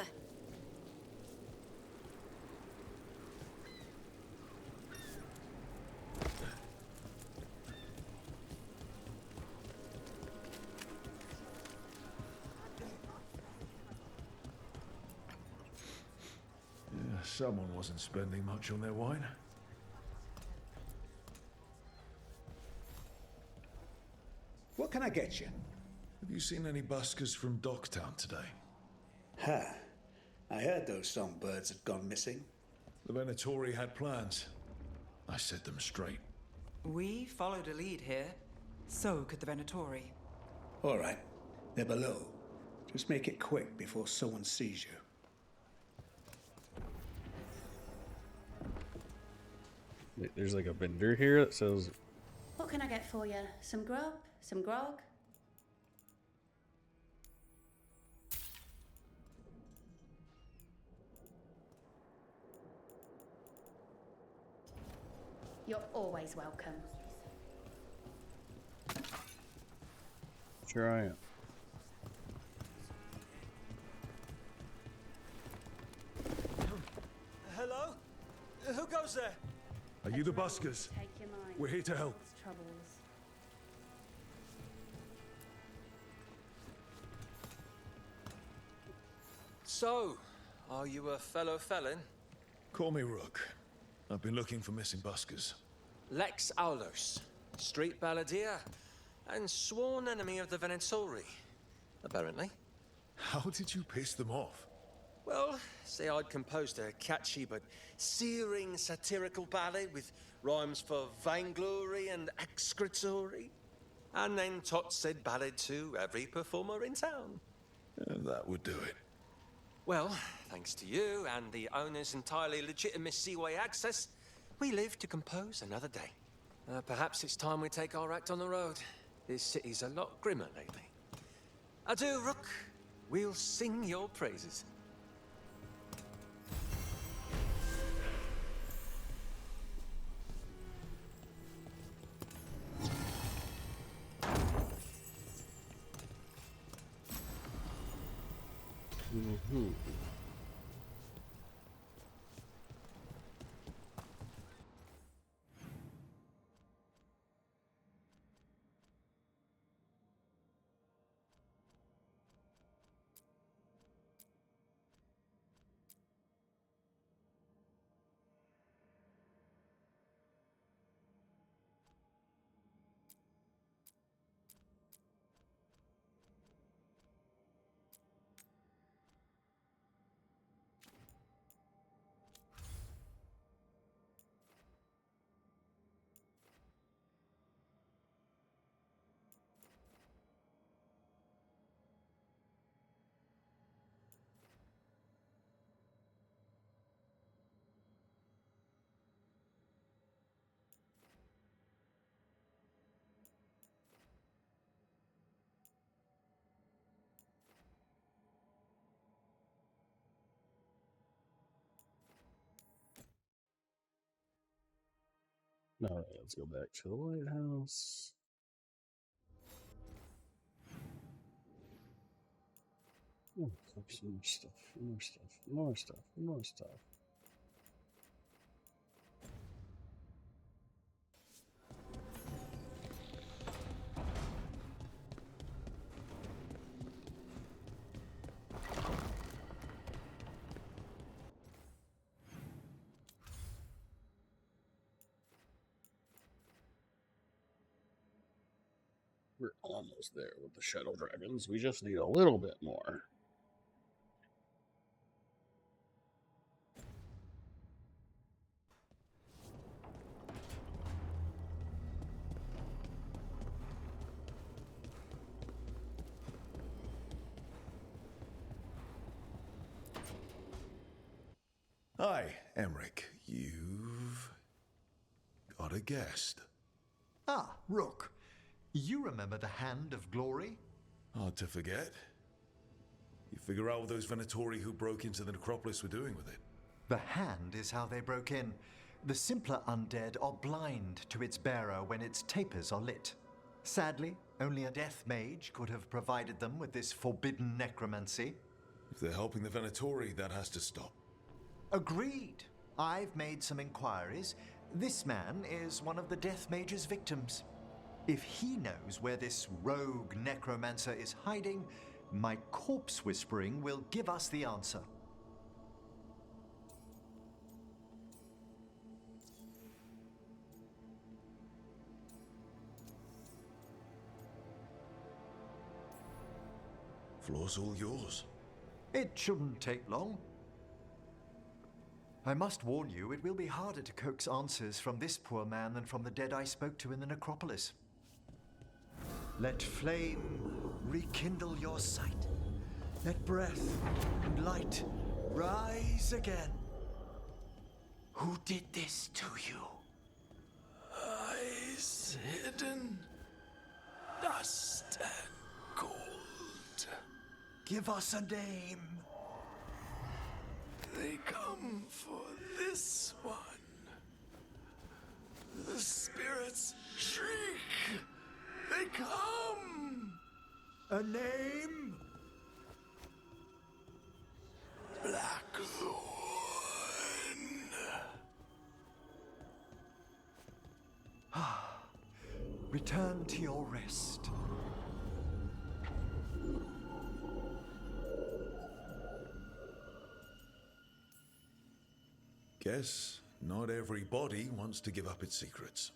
Yeah, someone wasn't spending much on their wine. What can I get you? Have you seen any buskers from Docktown today? Ha! I heard those songbirds had gone missing. The Venatori had plans. I set them straight. We followed a lead here. So could the Venatori. All right, they're below. Just make it quick before someone sees you. Wait, there's like a vendor here that says, What can I get for you? Some grub? Some grog? You're always welcome. sure I am. Hello? Who goes there? Are you the buskers? Take your mind. We're here to help. Troubles. So, are you a fellow felon? Call me Rook. I've been looking for missing buskers. Lex Aulos, street balladeer, and sworn enemy of the Venatori, apparently. How did you piss them off? Well, say I'd composed a catchy but searing satirical ballad with rhymes for vainglory and excretory. And then Tot said ballad to every performer in town. That would do it. Well, thanks to you and the owner's entirely legitimate seaway access, we live to compose another day. Perhaps it's time we take our act on the road. This city's a lot grimmer lately. Adieu, Rook. We'll sing your praises. Mm-hmm. Alright, let's go back to the lighthouse. Oh, some more stuff, more stuff, more stuff, more stuff. We're almost there with the Shadow Dragons. We just need a little bit more. Hi, Emmerich. You've got a guest. Ah, Rook. You remember the Hand of Glory? Hard to forget. You figure out what those Venatori who broke into the necropolis were doing with it? The Hand is how they broke in. The simpler undead are blind to its bearer when its tapers are lit. Sadly, only a death mage could have provided them with this forbidden necromancy. If they're helping the Venatori, that has to stop. Agreed. I've made some inquiries. This man is one of the death mage's victims. If he knows where this rogue necromancer is hiding, my corpse whispering will give us the answer. Floor's all yours. It shouldn't take long. I must warn you, it will be harder to coax answers from this poor man than from the dead I spoke to in the necropolis. Let flame rekindle your sight. Let breath and light rise again. Who did this to you? Eyes hidden, dust and gold. Give us a name. They come for this one. The spirits shriek. They come. A name? Blackthorn. Return to your rest. Guess not every body wants to give up its secrets.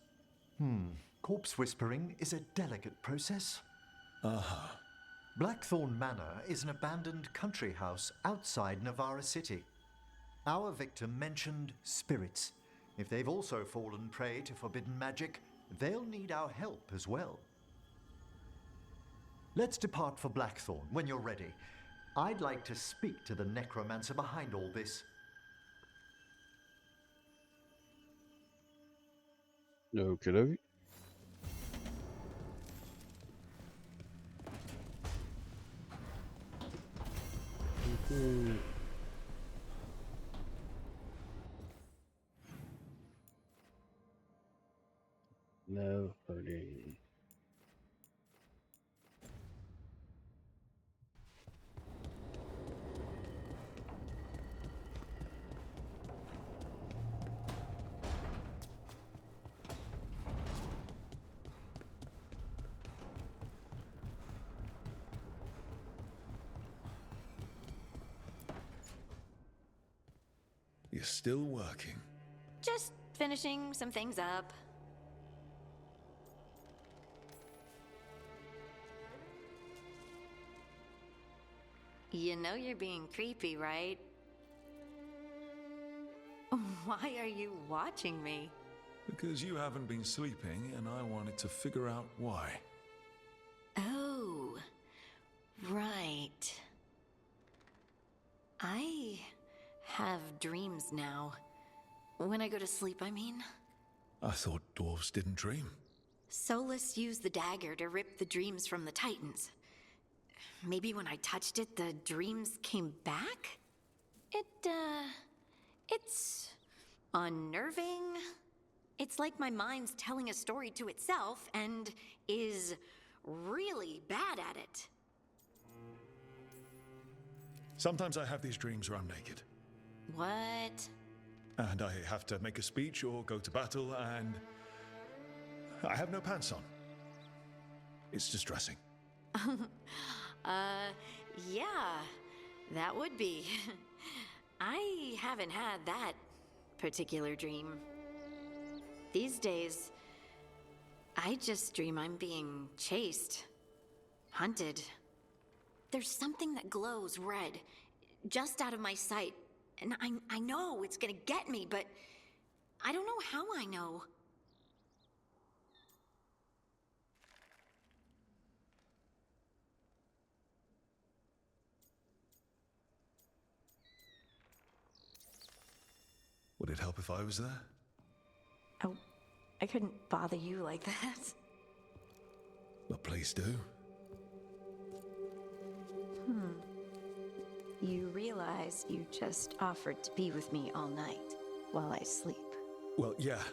Corpse whispering is a delicate process. Aha. Blackthorn Manor is an abandoned country house outside Navarra City. Our victim mentioned spirits. If they've also fallen prey to forbidden magic, they'll need our help as well. Let's depart for Blackthorn when you're ready. I'd like to speak to the necromancer behind all this. Okie dokie. No hurting. You're still working. Just finishing some things up. You know you're being creepy, right? Why are you watching me? Because you haven't been sleeping, and I wanted to figure out why. Oh, right. I have dreams now. When I go to sleep, I mean. I thought dwarves didn't dream. Solus used the dagger to rip the dreams from the Titans. Maybe when I touched it, the dreams came back? It's unnerving. It's like my mind's telling a story to itself and is really bad at it. Sometimes I have these dreams where I'm naked. What? And I have to make a speech or go to battle, and I have no pants on. It's distressing. Yeah, that would be. I haven't had that particular dream. These days, I just dream I'm being chased, hunted. There's something that glows red, just out of my sight, and I know it's gonna get me, but I don't know how I know. Would it help if I was there? Oh, I couldn't bother you like that. But please do. You realize you just offered to be with me all night while I sleep. Well, yeah.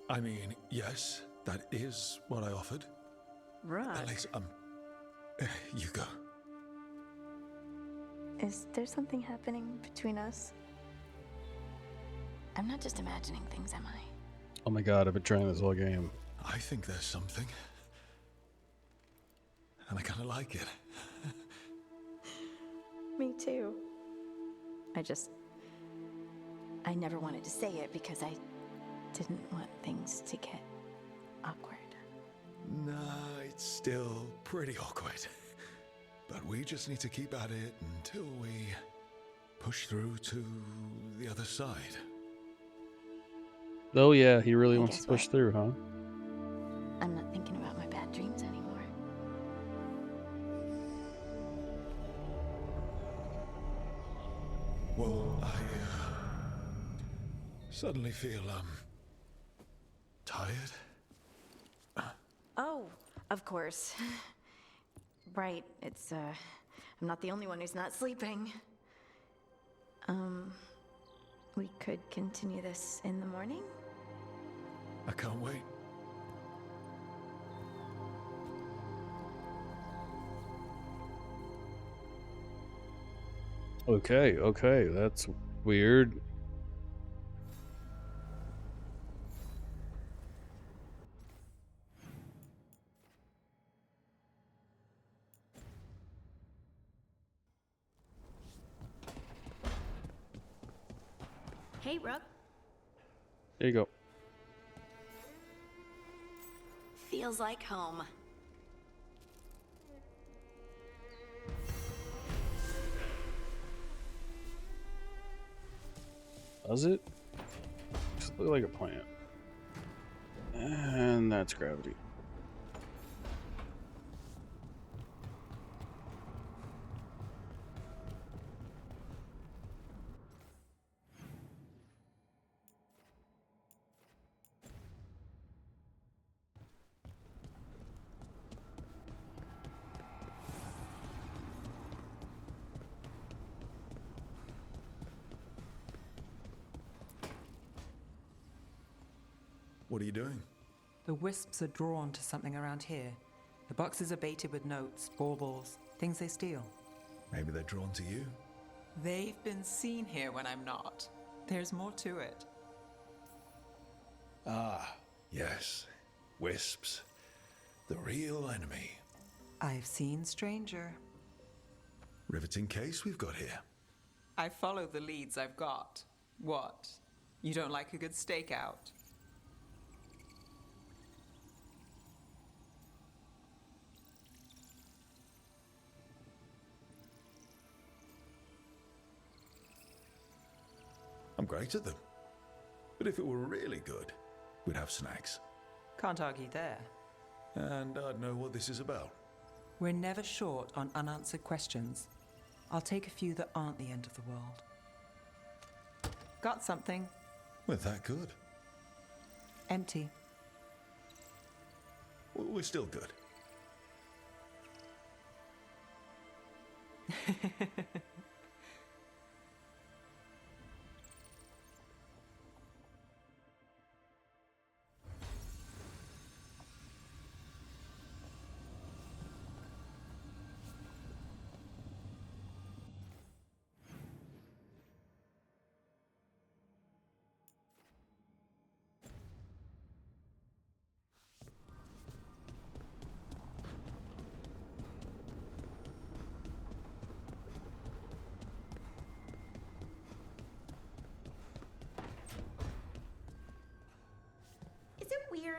I mean, yes, that is what I offered. Right. Alex, you go. Is there something happening between us? I'm not just imagining things, am I? Oh my god, I've been trying this whole game. I think there's something. And I kind of like it. Me too. I never wanted to say it because I didn't want things to get awkward. Nah, it's still pretty awkward. But we just need to keep at it until we push through to the other side. Oh yeah, he really wants to push through, huh? I'm not thinking about my bad dreams anymore. Well, I suddenly feel, tired. Oh, of course. Right, it's, I'm not the only one who's not sleeping. We could continue this in the morning? I can't wait. Okay, that's weird. Hey, Rook. There you go. Feels like home. Does it? Just look like a plant. And that's gravity. What are you doing? The wisps are drawn to something around here. The boxes are baited with notes, baubles, things they steal. Maybe they're drawn to you. They've been seen here when I'm not. There's more to it. Ah, yes. Wisps. The real enemy. I've seen stranger. Riveting case we've got here. I follow the leads I've got. What? You don't like a good stakeout? I'm great at them. But if it were really good, we'd have snacks. Can't argue there. And I'd know what this is about. We're never short on unanswered questions. I'll take a few that aren't the end of the world. Got something. We're that good. Empty. We're still good.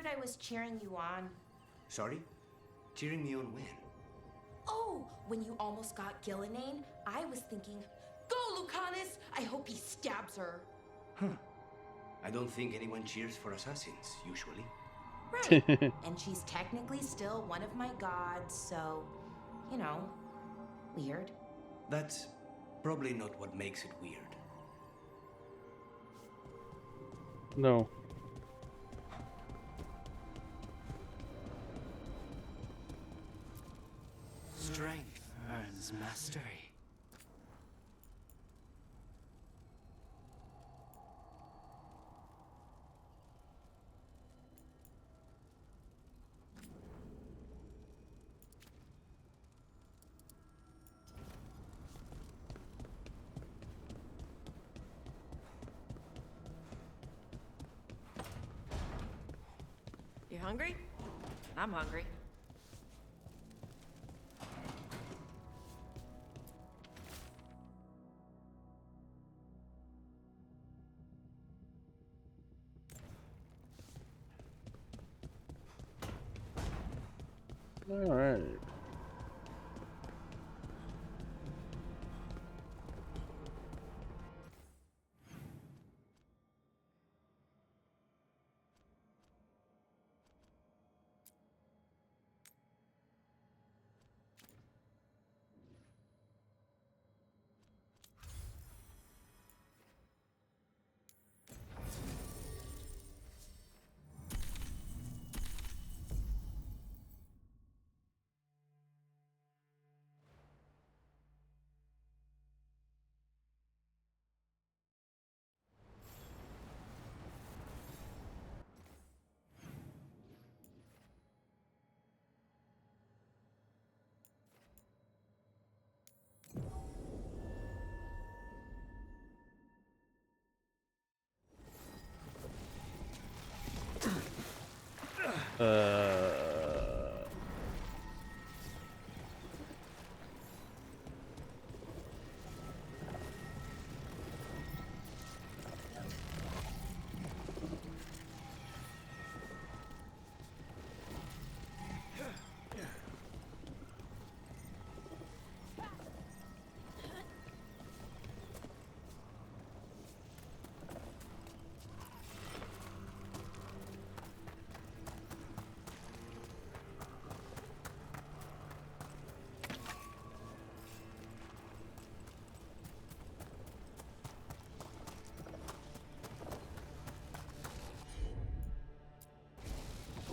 heard I was cheering you on. Sorry? Cheering me on when? Oh, when you almost got Gillinane, I was thinking, go, Lucanus! I hope he stabs her. Huh. I don't think anyone cheers for assassins, usually. Right. And she's technically still one of my gods, so, you know, weird. That's probably not what makes it weird. No. Strength earns mastery. You hungry? I'm hungry. All right.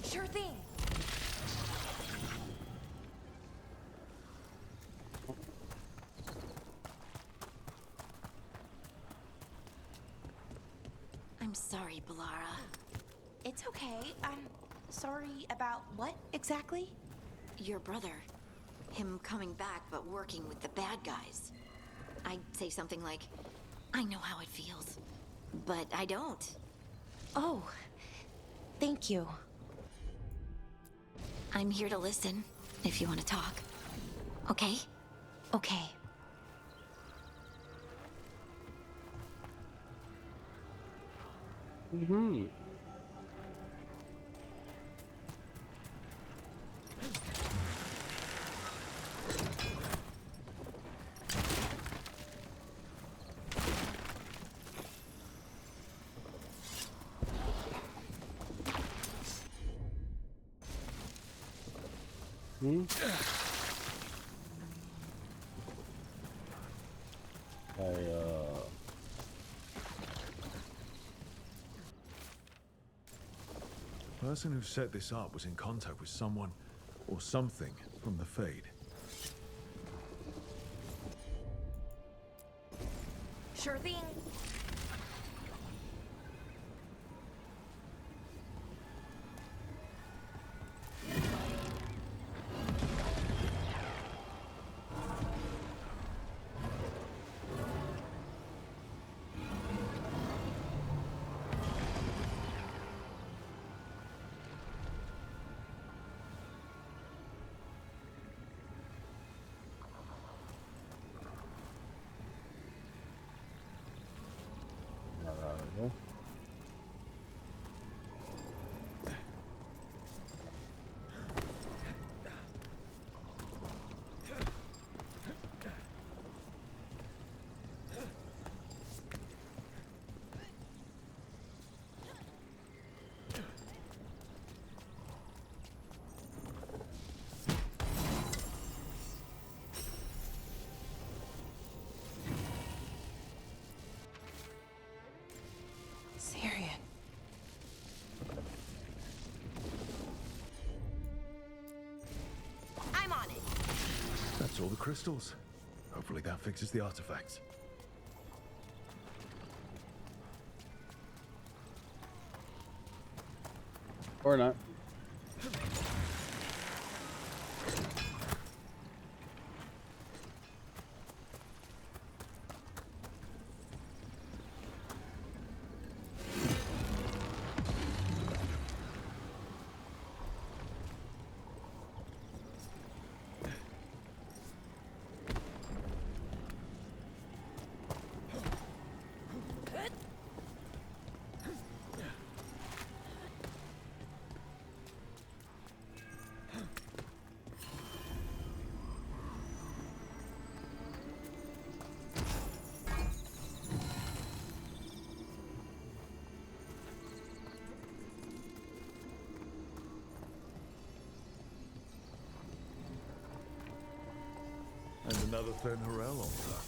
Sure thing. I'm sorry, Balara. It's okay. Sorry about what exactly? Your brother. Him coming back, but working with the bad guys. I'd say something like, I know how it feels. But I don't. Oh, thank you. I'm here to listen, if you want to talk. Okay? Okay. Mm-hmm. Hmm? The person who set this up was in contact with someone or something from the Fade. Sure thing. the crystals. Hopefully that fixes the artifacts. Or not. And another Fen Harel altar.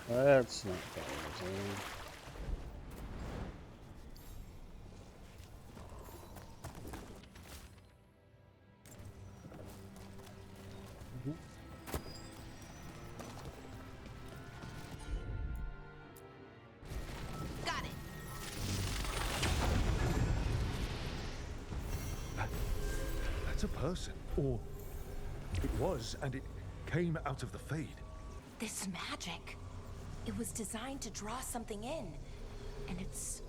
That's not bad. Got it. That's a person. Or it was, and it came out of the Fade. This magic. It was designed to draw something in. And it's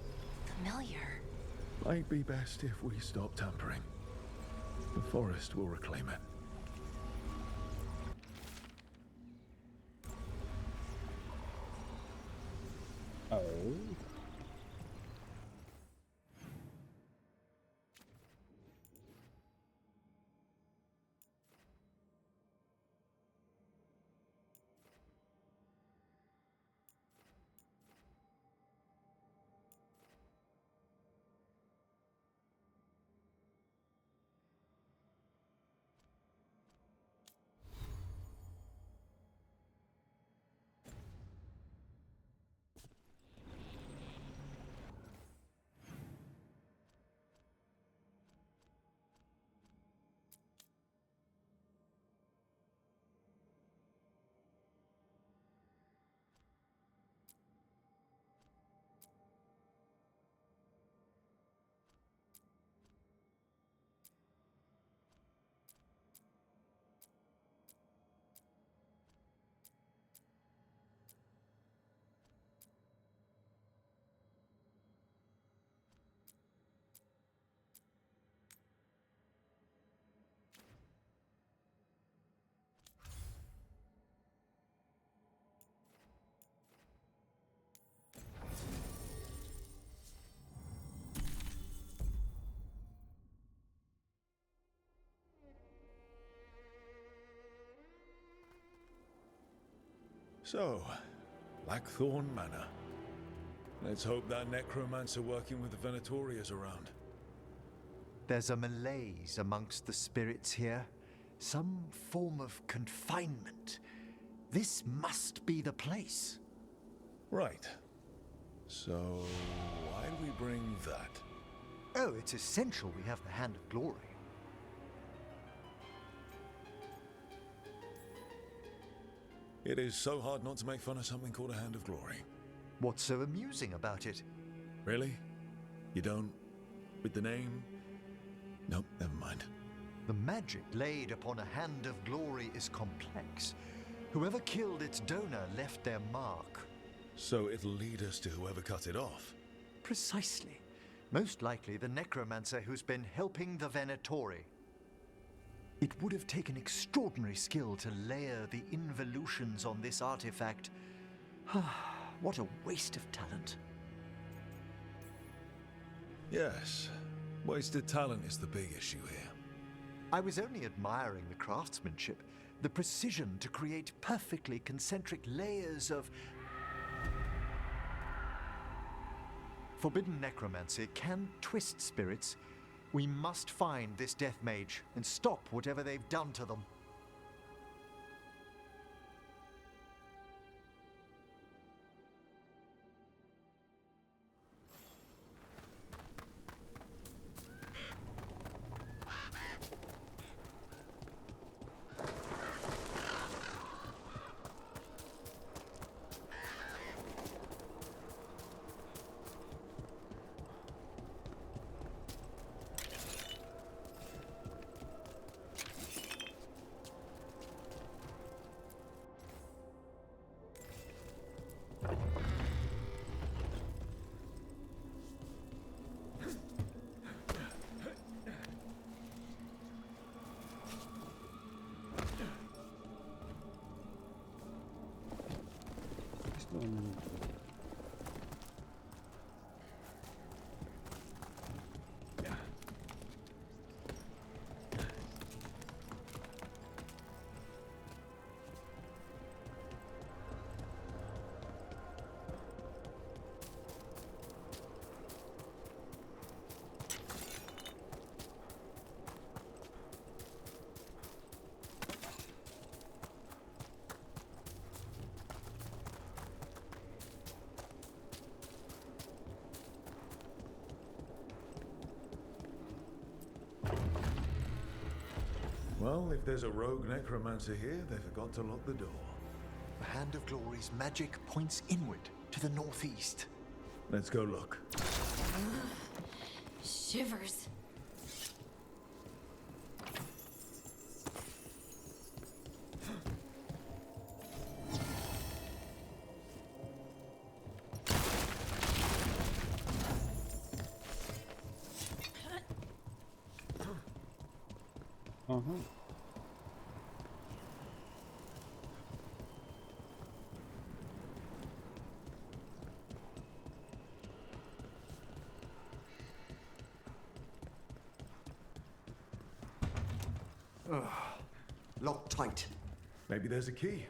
familiar. Might be best if we stop tampering. The forest will reclaim it. Oh. So, Blackthorn Manor. Let's hope that necromancer working with the Venatori is around. There's a malaise amongst the spirits here. Some form of confinement. This must be the place. Right. So, why do we bring that? Oh, it's essential we have the Hand of Glory. It is so hard not to make fun of something called a Hand of Glory. What's so amusing about it? Really? You don't? With the name? Nope, never mind. The magic laid upon a Hand of Glory is complex. Whoever killed its donor left their mark. So it'll lead us to whoever cut it off? Precisely. Most likely the necromancer who's been helping the Venatori. It would have taken extraordinary skill to layer the involutions on this artifact. What a waste of talent. Yes, wasted talent is the big issue here. I was only admiring the craftsmanship, the precision to create perfectly concentric layers of forbidden necromancy can twist spirits. We must find this death mage and stop whatever they've done to them. Well, if there's a rogue necromancer here, they forgot to lock the door. The Hand of Glory's magic points inward to the northeast. Let's go look. Shivers. Locked tight. Maybe there's a key.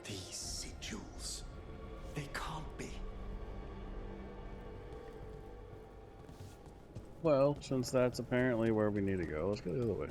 These sigils. They can't be. Well, since that's apparently where we need to go, let's go the other way.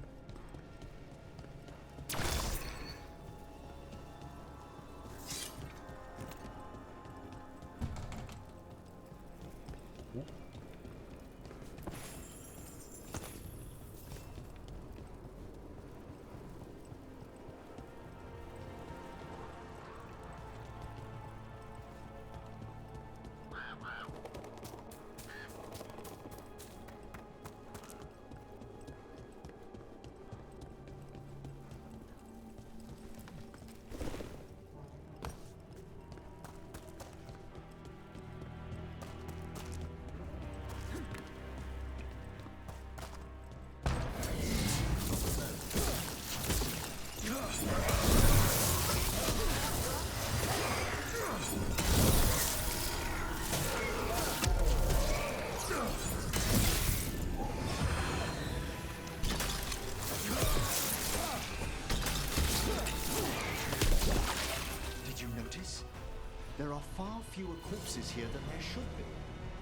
There are far fewer corpses here than there should be.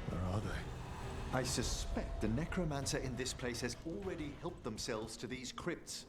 Where are they? I suspect the necromancer in this place has already helped themselves to these crypts.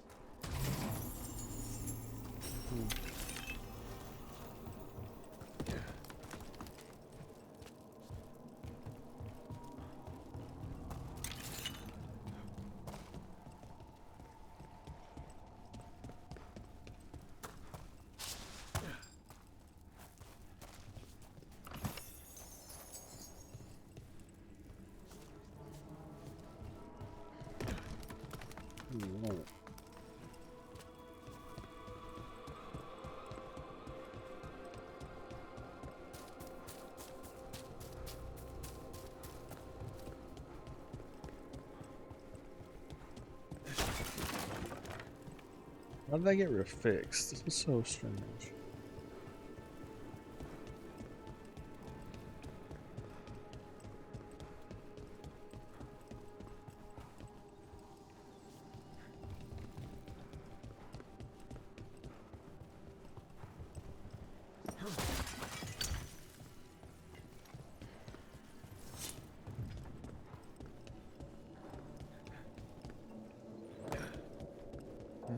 How did I get refixed? This is so strange.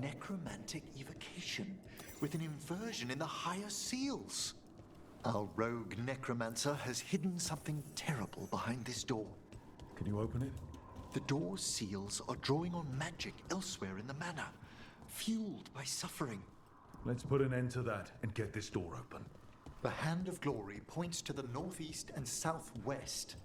Necromantic evocation with an inversion in the higher seals. Our rogue necromancer has hidden something terrible behind this door. Can you open it? The door's seals are drawing on magic elsewhere in the manor, fueled by suffering. Let's put an end to that and get this door open. The Hand of Glory points to the northeast and southwest.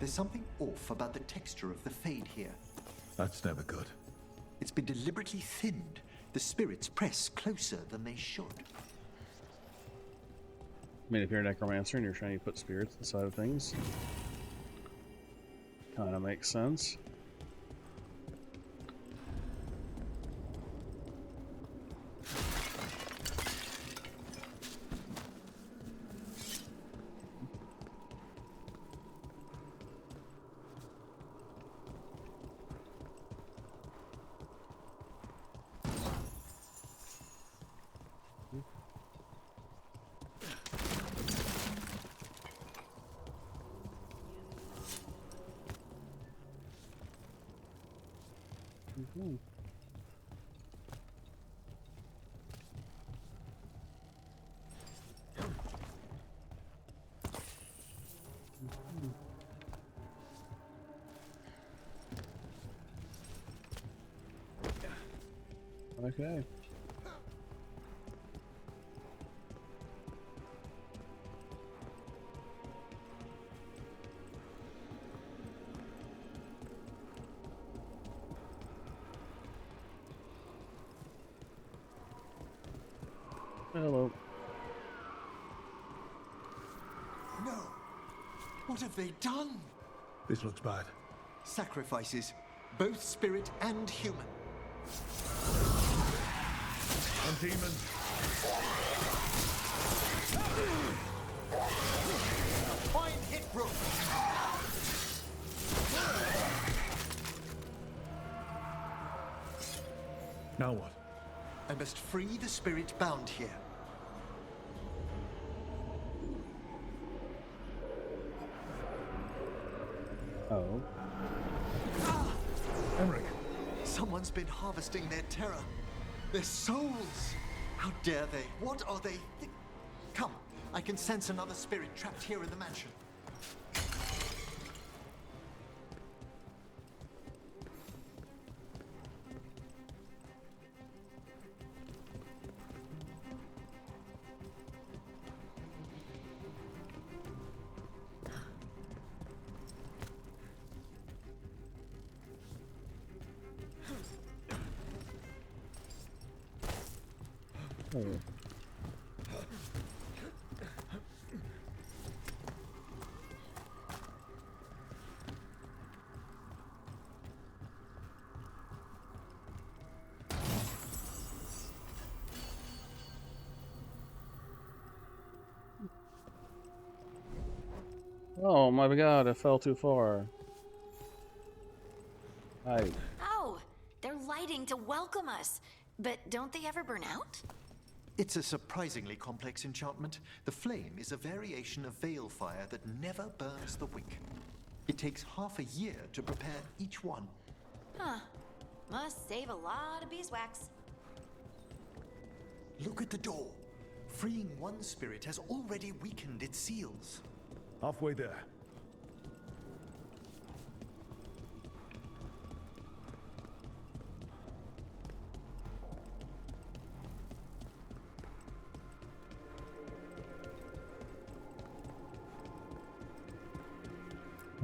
There's something off about the texture of the fade here. That's never good. It's been deliberately thinned. The spirits press closer than they should. I mean, if you're a necromancer and you're trying to put spirits inside of things, kind of makes sense. Okay. Hello. No! What have they done? This looks bad. Sacrifices, both spirit and human. And demons. Fine hit, Rook. Now what? I must free the spirit bound here. Oh. Emmerich. Someone's been harvesting their terror. Their souls. How dare they? What are they? Come, I can sense another spirit trapped here in the mansion. Oh. Oh my god, I fell too far. Oh, they're lighting to welcome us. But don't they ever burn out? It's a surprisingly complex enchantment. The flame is a variation of veil fire that never burns the wick. It takes half a year to prepare each one. Huh. Must save a lot of beeswax. Look at the door. Freeing one spirit has already weakened its seals. Halfway there.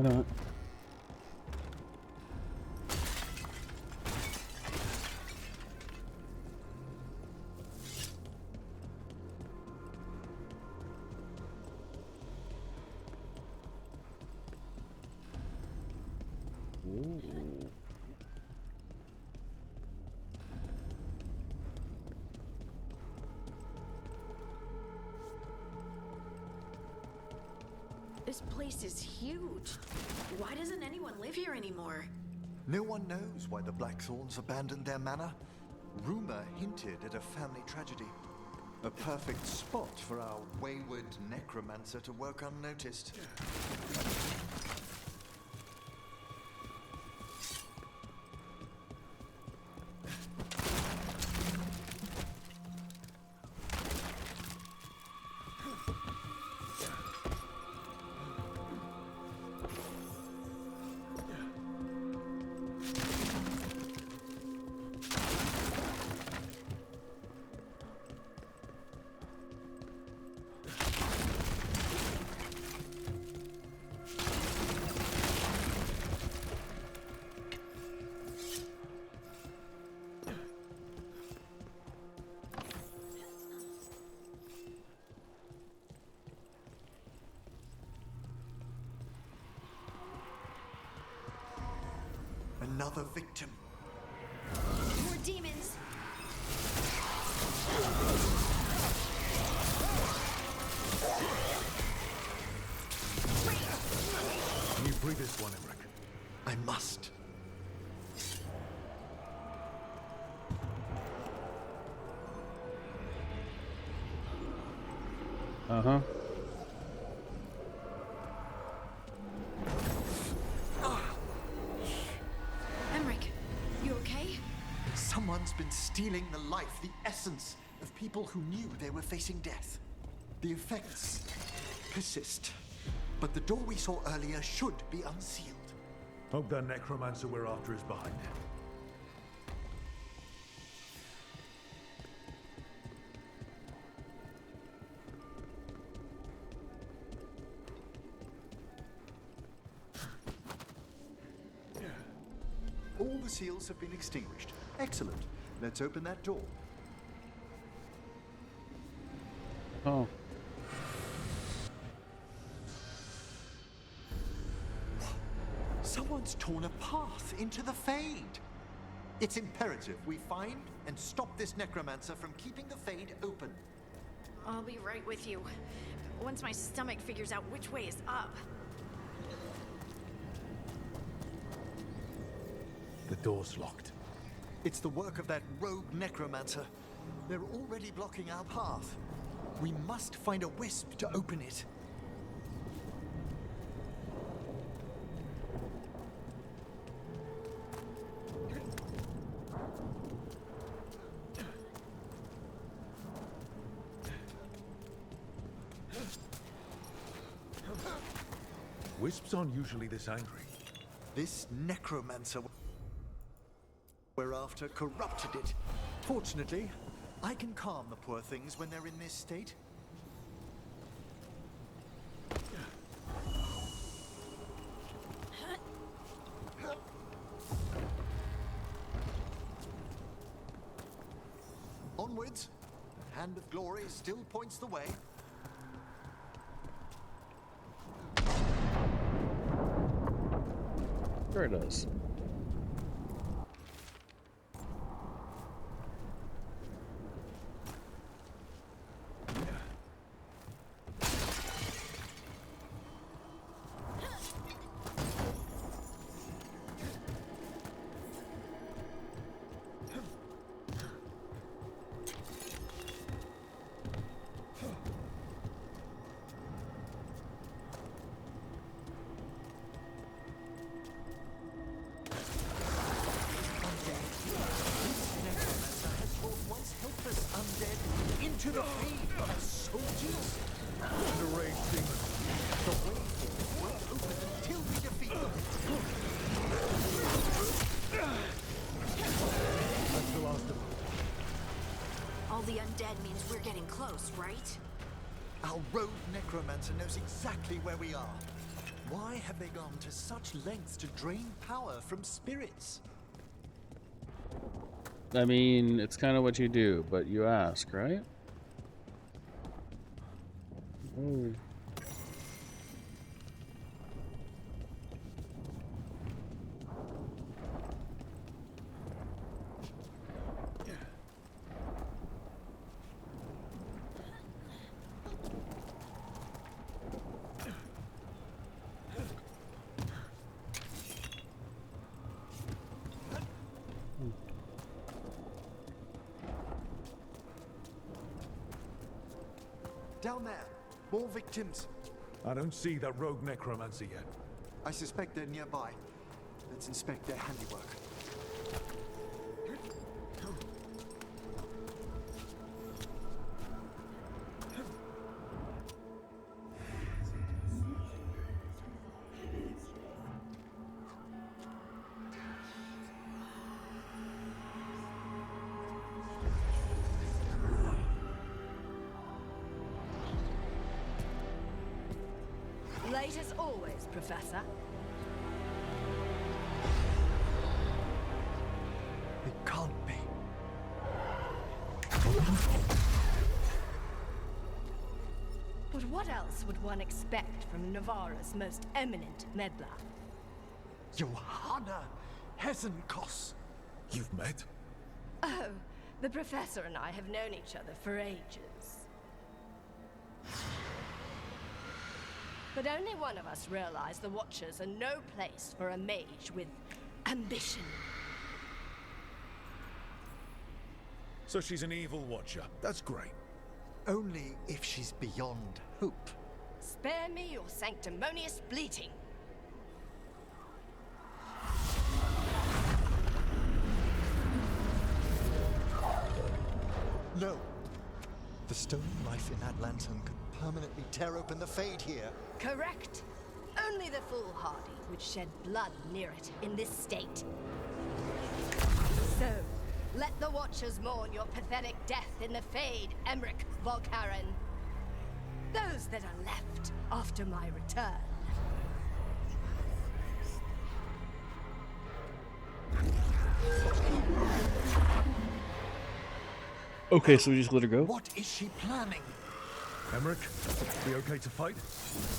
I don't. Ooh. This place is huge. Why doesn't anyone live here anymore? No one knows why the Blackthorns abandoned their manor. Rumor hinted at a family tragedy. A perfect spot for our wayward necromancer to work unnoticed. Another victim. More demons. Can you free this one, Emmerich? I must. Uh-huh. Emmerich, you okay? Someone's been stealing the life, the essence of people who knew they were facing death. The effects persist, but the door we saw earlier should be unsealed. Hope that necromancer we're after is behind it. All the seals have been extinguished. Excellent. Let's open that door. Oh. Someone's torn a path into the Fade. It's imperative we find and stop this necromancer from keeping the Fade open. I'll be right with you. Once my stomach figures out which way is up. The door's locked. It's the work of that rogue necromancer. They're already blocking our path. We must find a wisp to open it. Wisps aren't usually this angry. This necromancer we're after corrupted it. Fortunately, I can calm the poor things when they're in this state. Onwards. The hand of glory still points the way. Sure it does. To the Fade as soldiers? Deranged demons. The way forward won't open until we defeat them. That's the last of them. All the undead means we're getting close, right? Our rogue necromancer knows exactly where we are. Why have they gone to such lengths to drain power from spirits? I mean, it's kind of what you do, but you ask, right? Ooh. Down there, more victims. I don't see that rogue necromancer yet. I suspect they're nearby. Let's inspect their handiwork. Late as always, Professor. It can't be. But what else would one expect from Navarra's most eminent meddler? Johanna Hesenkos. You've met? Oh, the Professor and I have known each other for ages. But only one of us realized the Watchers are no place for a mage with ambition. So she's an evil watcher. That's great. Only if she's beyond hope. Spare me your sanctimonious bleating. No. The stolen life in that lantern could permanently tear open the Fade here. Correct. Only the foolhardy would shed blood near it in this state. So, let the Watchers mourn your pathetic death in the Fade, Emmerich Volkaren. Those that are left after my return. Okay, so we just let her go? What is she planning? Emmerich, we okay to fight?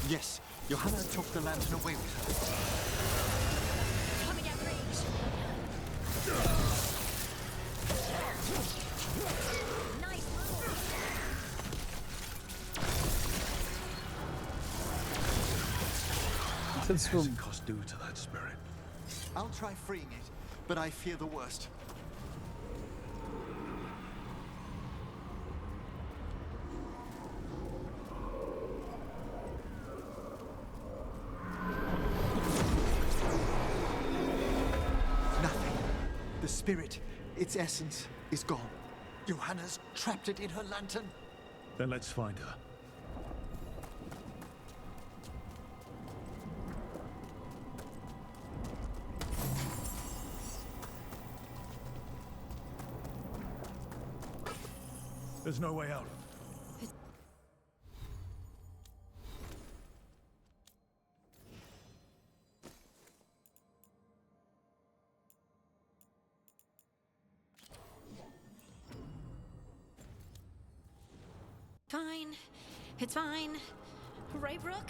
Yes, Johanna took the lantern away with her. Coming at range. Nice What does Hesenkos do to that spirit? I'll try freeing it, but I fear the worst. The spirit, its essence, is gone. Johanna's trapped it in her lantern. Then let's find her. There's no way out. Fine. It's fine. Right, Rook?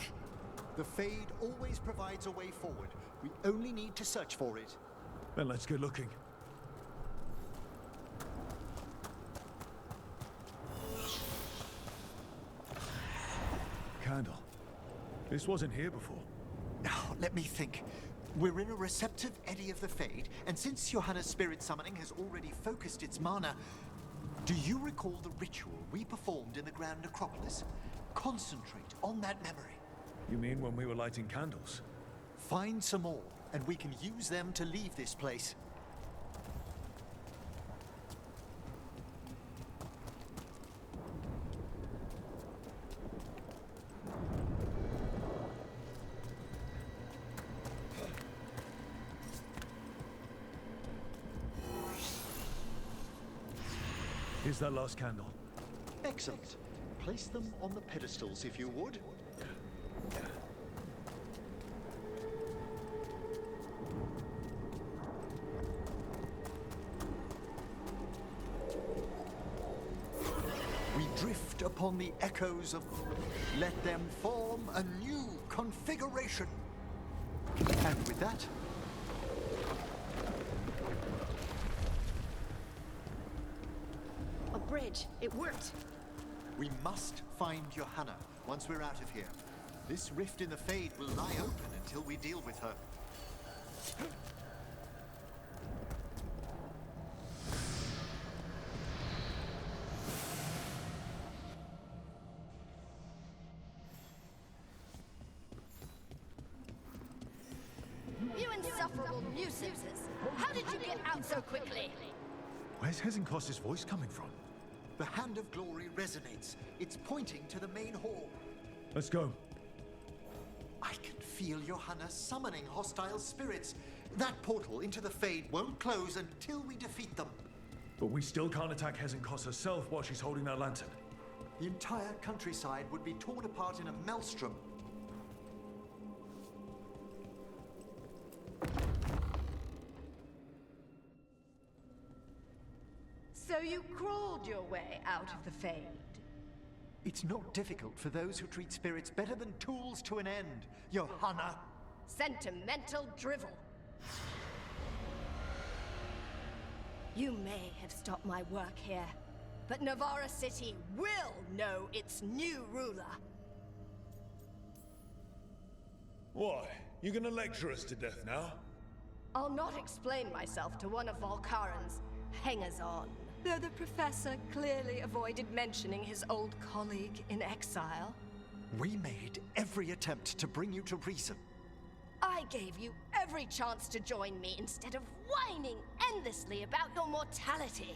The Fade always provides a way forward. We only need to search for it. Then let's get looking. Candle. This wasn't here before. Now, let me think. We're in a receptive eddy of the Fade, and since Johanna's spirit summoning has already focused its mana, do you recall the ritual we performed in the Grand Necropolis? Concentrate on that memory. You mean when we were lighting candles? Find some more, and we can use them to leave this place. Here's that last candle. Excellent. Place them on the pedestals if you would. feast upon the echoes of... Let them form a new configuration. And with that... A bridge. It worked. We must find Johanna once we're out of here. This rift in the Fade will lie open until we deal with her. You insufferable nuisances! How did you get out so quickly? Where's Hezenkos's voice coming from? The Hand of Glory resonates. It's pointing to the main hall. Let's go. I can feel Johanna summoning hostile spirits. That portal into the Fade won't close until we defeat them. But we still can't attack Hezenkos herself while she's holding that lantern. The entire countryside would be torn apart in a maelstrom. So you crawled your way out of the Fade? It's not difficult for those who treat spirits better than tools to an end, Johanna. Sentimental drivel. You may have stopped my work here, but Navarra City will know its new ruler. Why? You gonna lecture us to death now? I'll not explain myself to one of Volkaran's hangers-on. Though the professor clearly avoided mentioning his old colleague in exile. We made every attempt to bring you to reason. I gave you every chance to join me instead of whining endlessly about your mortality.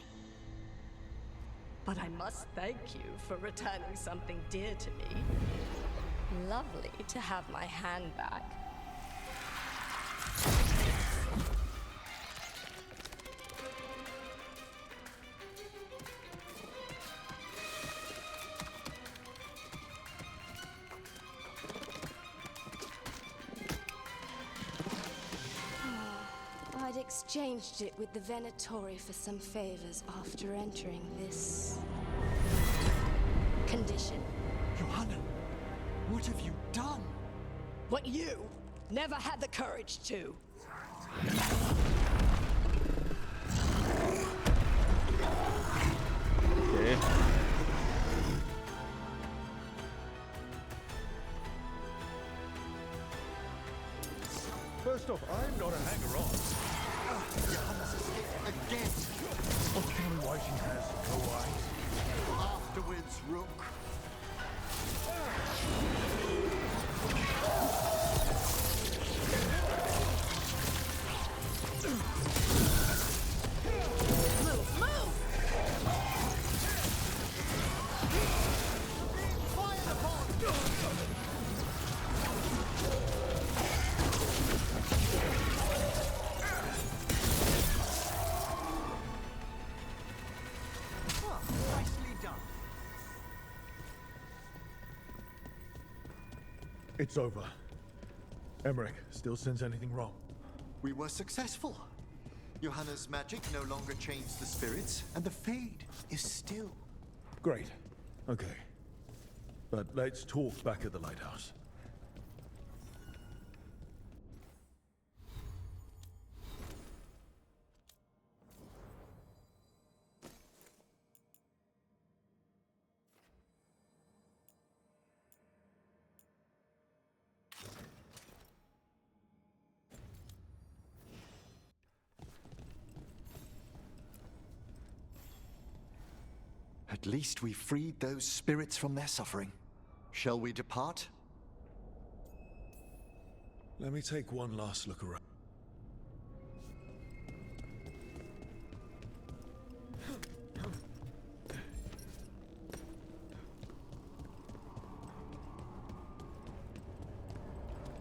But I must thank you for returning something dear to me. Lovely to have my hand back. I'd exchanged it with the Venatori for some favors after entering this condition. Johanna, what have you done? What you never had the courage to. Okay. First off, I'm not a hanger-on. Johanna's escaped again. Oh, tell me why she has no eyes. Afterwards, Rook. Move, move! Fire upon! Nicely done. It's over. Emmerich still sense anything wrong? We were successful. Johanna's magic no longer changed the spirits, and the Fade is still. Great. Okay. But let's talk back at the lighthouse. At least we freed those spirits from their suffering. Shall we depart? Let me take one last look around.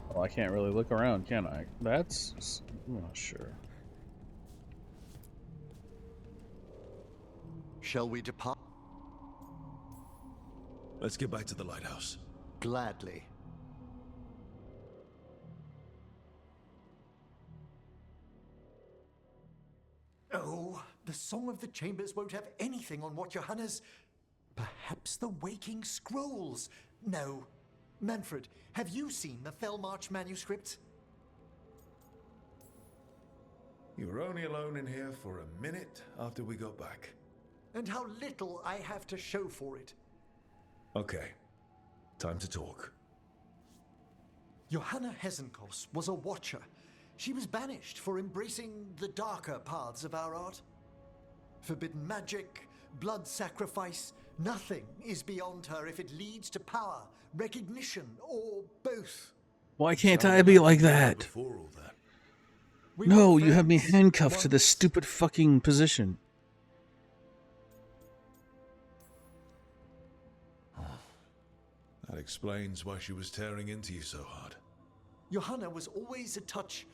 Well, I can't really look around, can I? That's... I'm not sure. Shall we depart? Let's get back to the lighthouse. Gladly. Oh, the Song of the Chambers won't have anything on what Johanna's... Perhaps the Waking Scrolls? No. Manfred, have you seen the Fellmarch manuscripts? You were only alone in here for a minute after we got back. And how little I have to show for it. Okay, time to talk. Johanna Hesenkos was a watcher. She was banished for embracing the darker paths of our art. Forbidden magic, blood sacrifice, nothing is beyond her if it leads to power, recognition, or both. Why can't I be like that? No, you have me handcuffed to this stupid fucking position. That explains why she was tearing into you so hard. Johanna was always a touch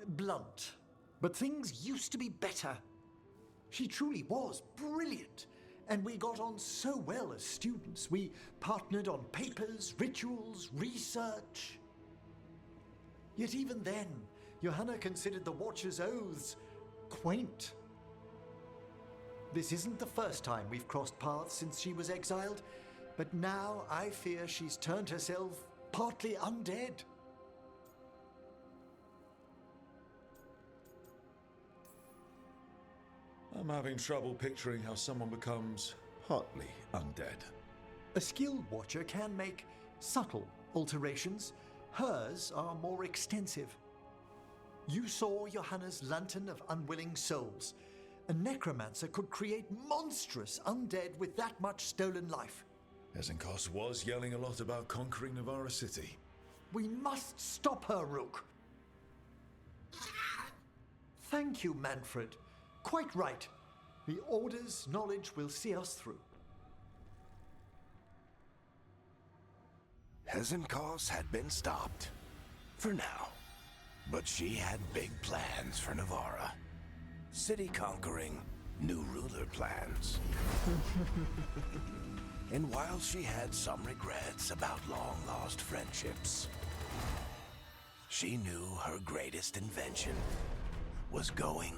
blunt, but things used to be better. She truly was brilliant, and we got on so well as students. We partnered on papers, rituals, research. Yet even then, Johanna considered the Watcher's oaths quaint. This isn't the first time we've crossed paths since she was exiled, but now I fear she's turned herself partly undead. I'm having trouble picturing how someone becomes partly undead. A skilled Watcher can make subtle alterations. Hers are more extensive. You saw Johanna's Lantern of Unwilling Souls. A necromancer could create monstrous undead with that much stolen life. Hesenkos was yelling a lot about conquering Navarra City. We must stop her, Rook. Thank you, Manfred. Quite right. The Order's knowledge will see us through. Hesenkos had been stopped. For now. But she had big plans for Navarra. City conquering, new ruler plans. And while she had some regrets about long-lost friendships, she knew her greatest invention was going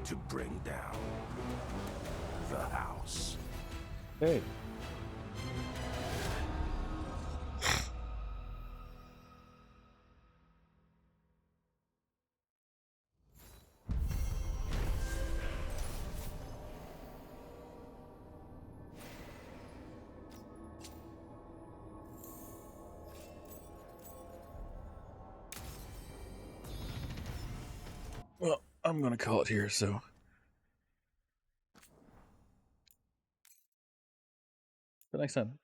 to bring down the house. Hey. Well, I'm gonna call it here, so. Till next time.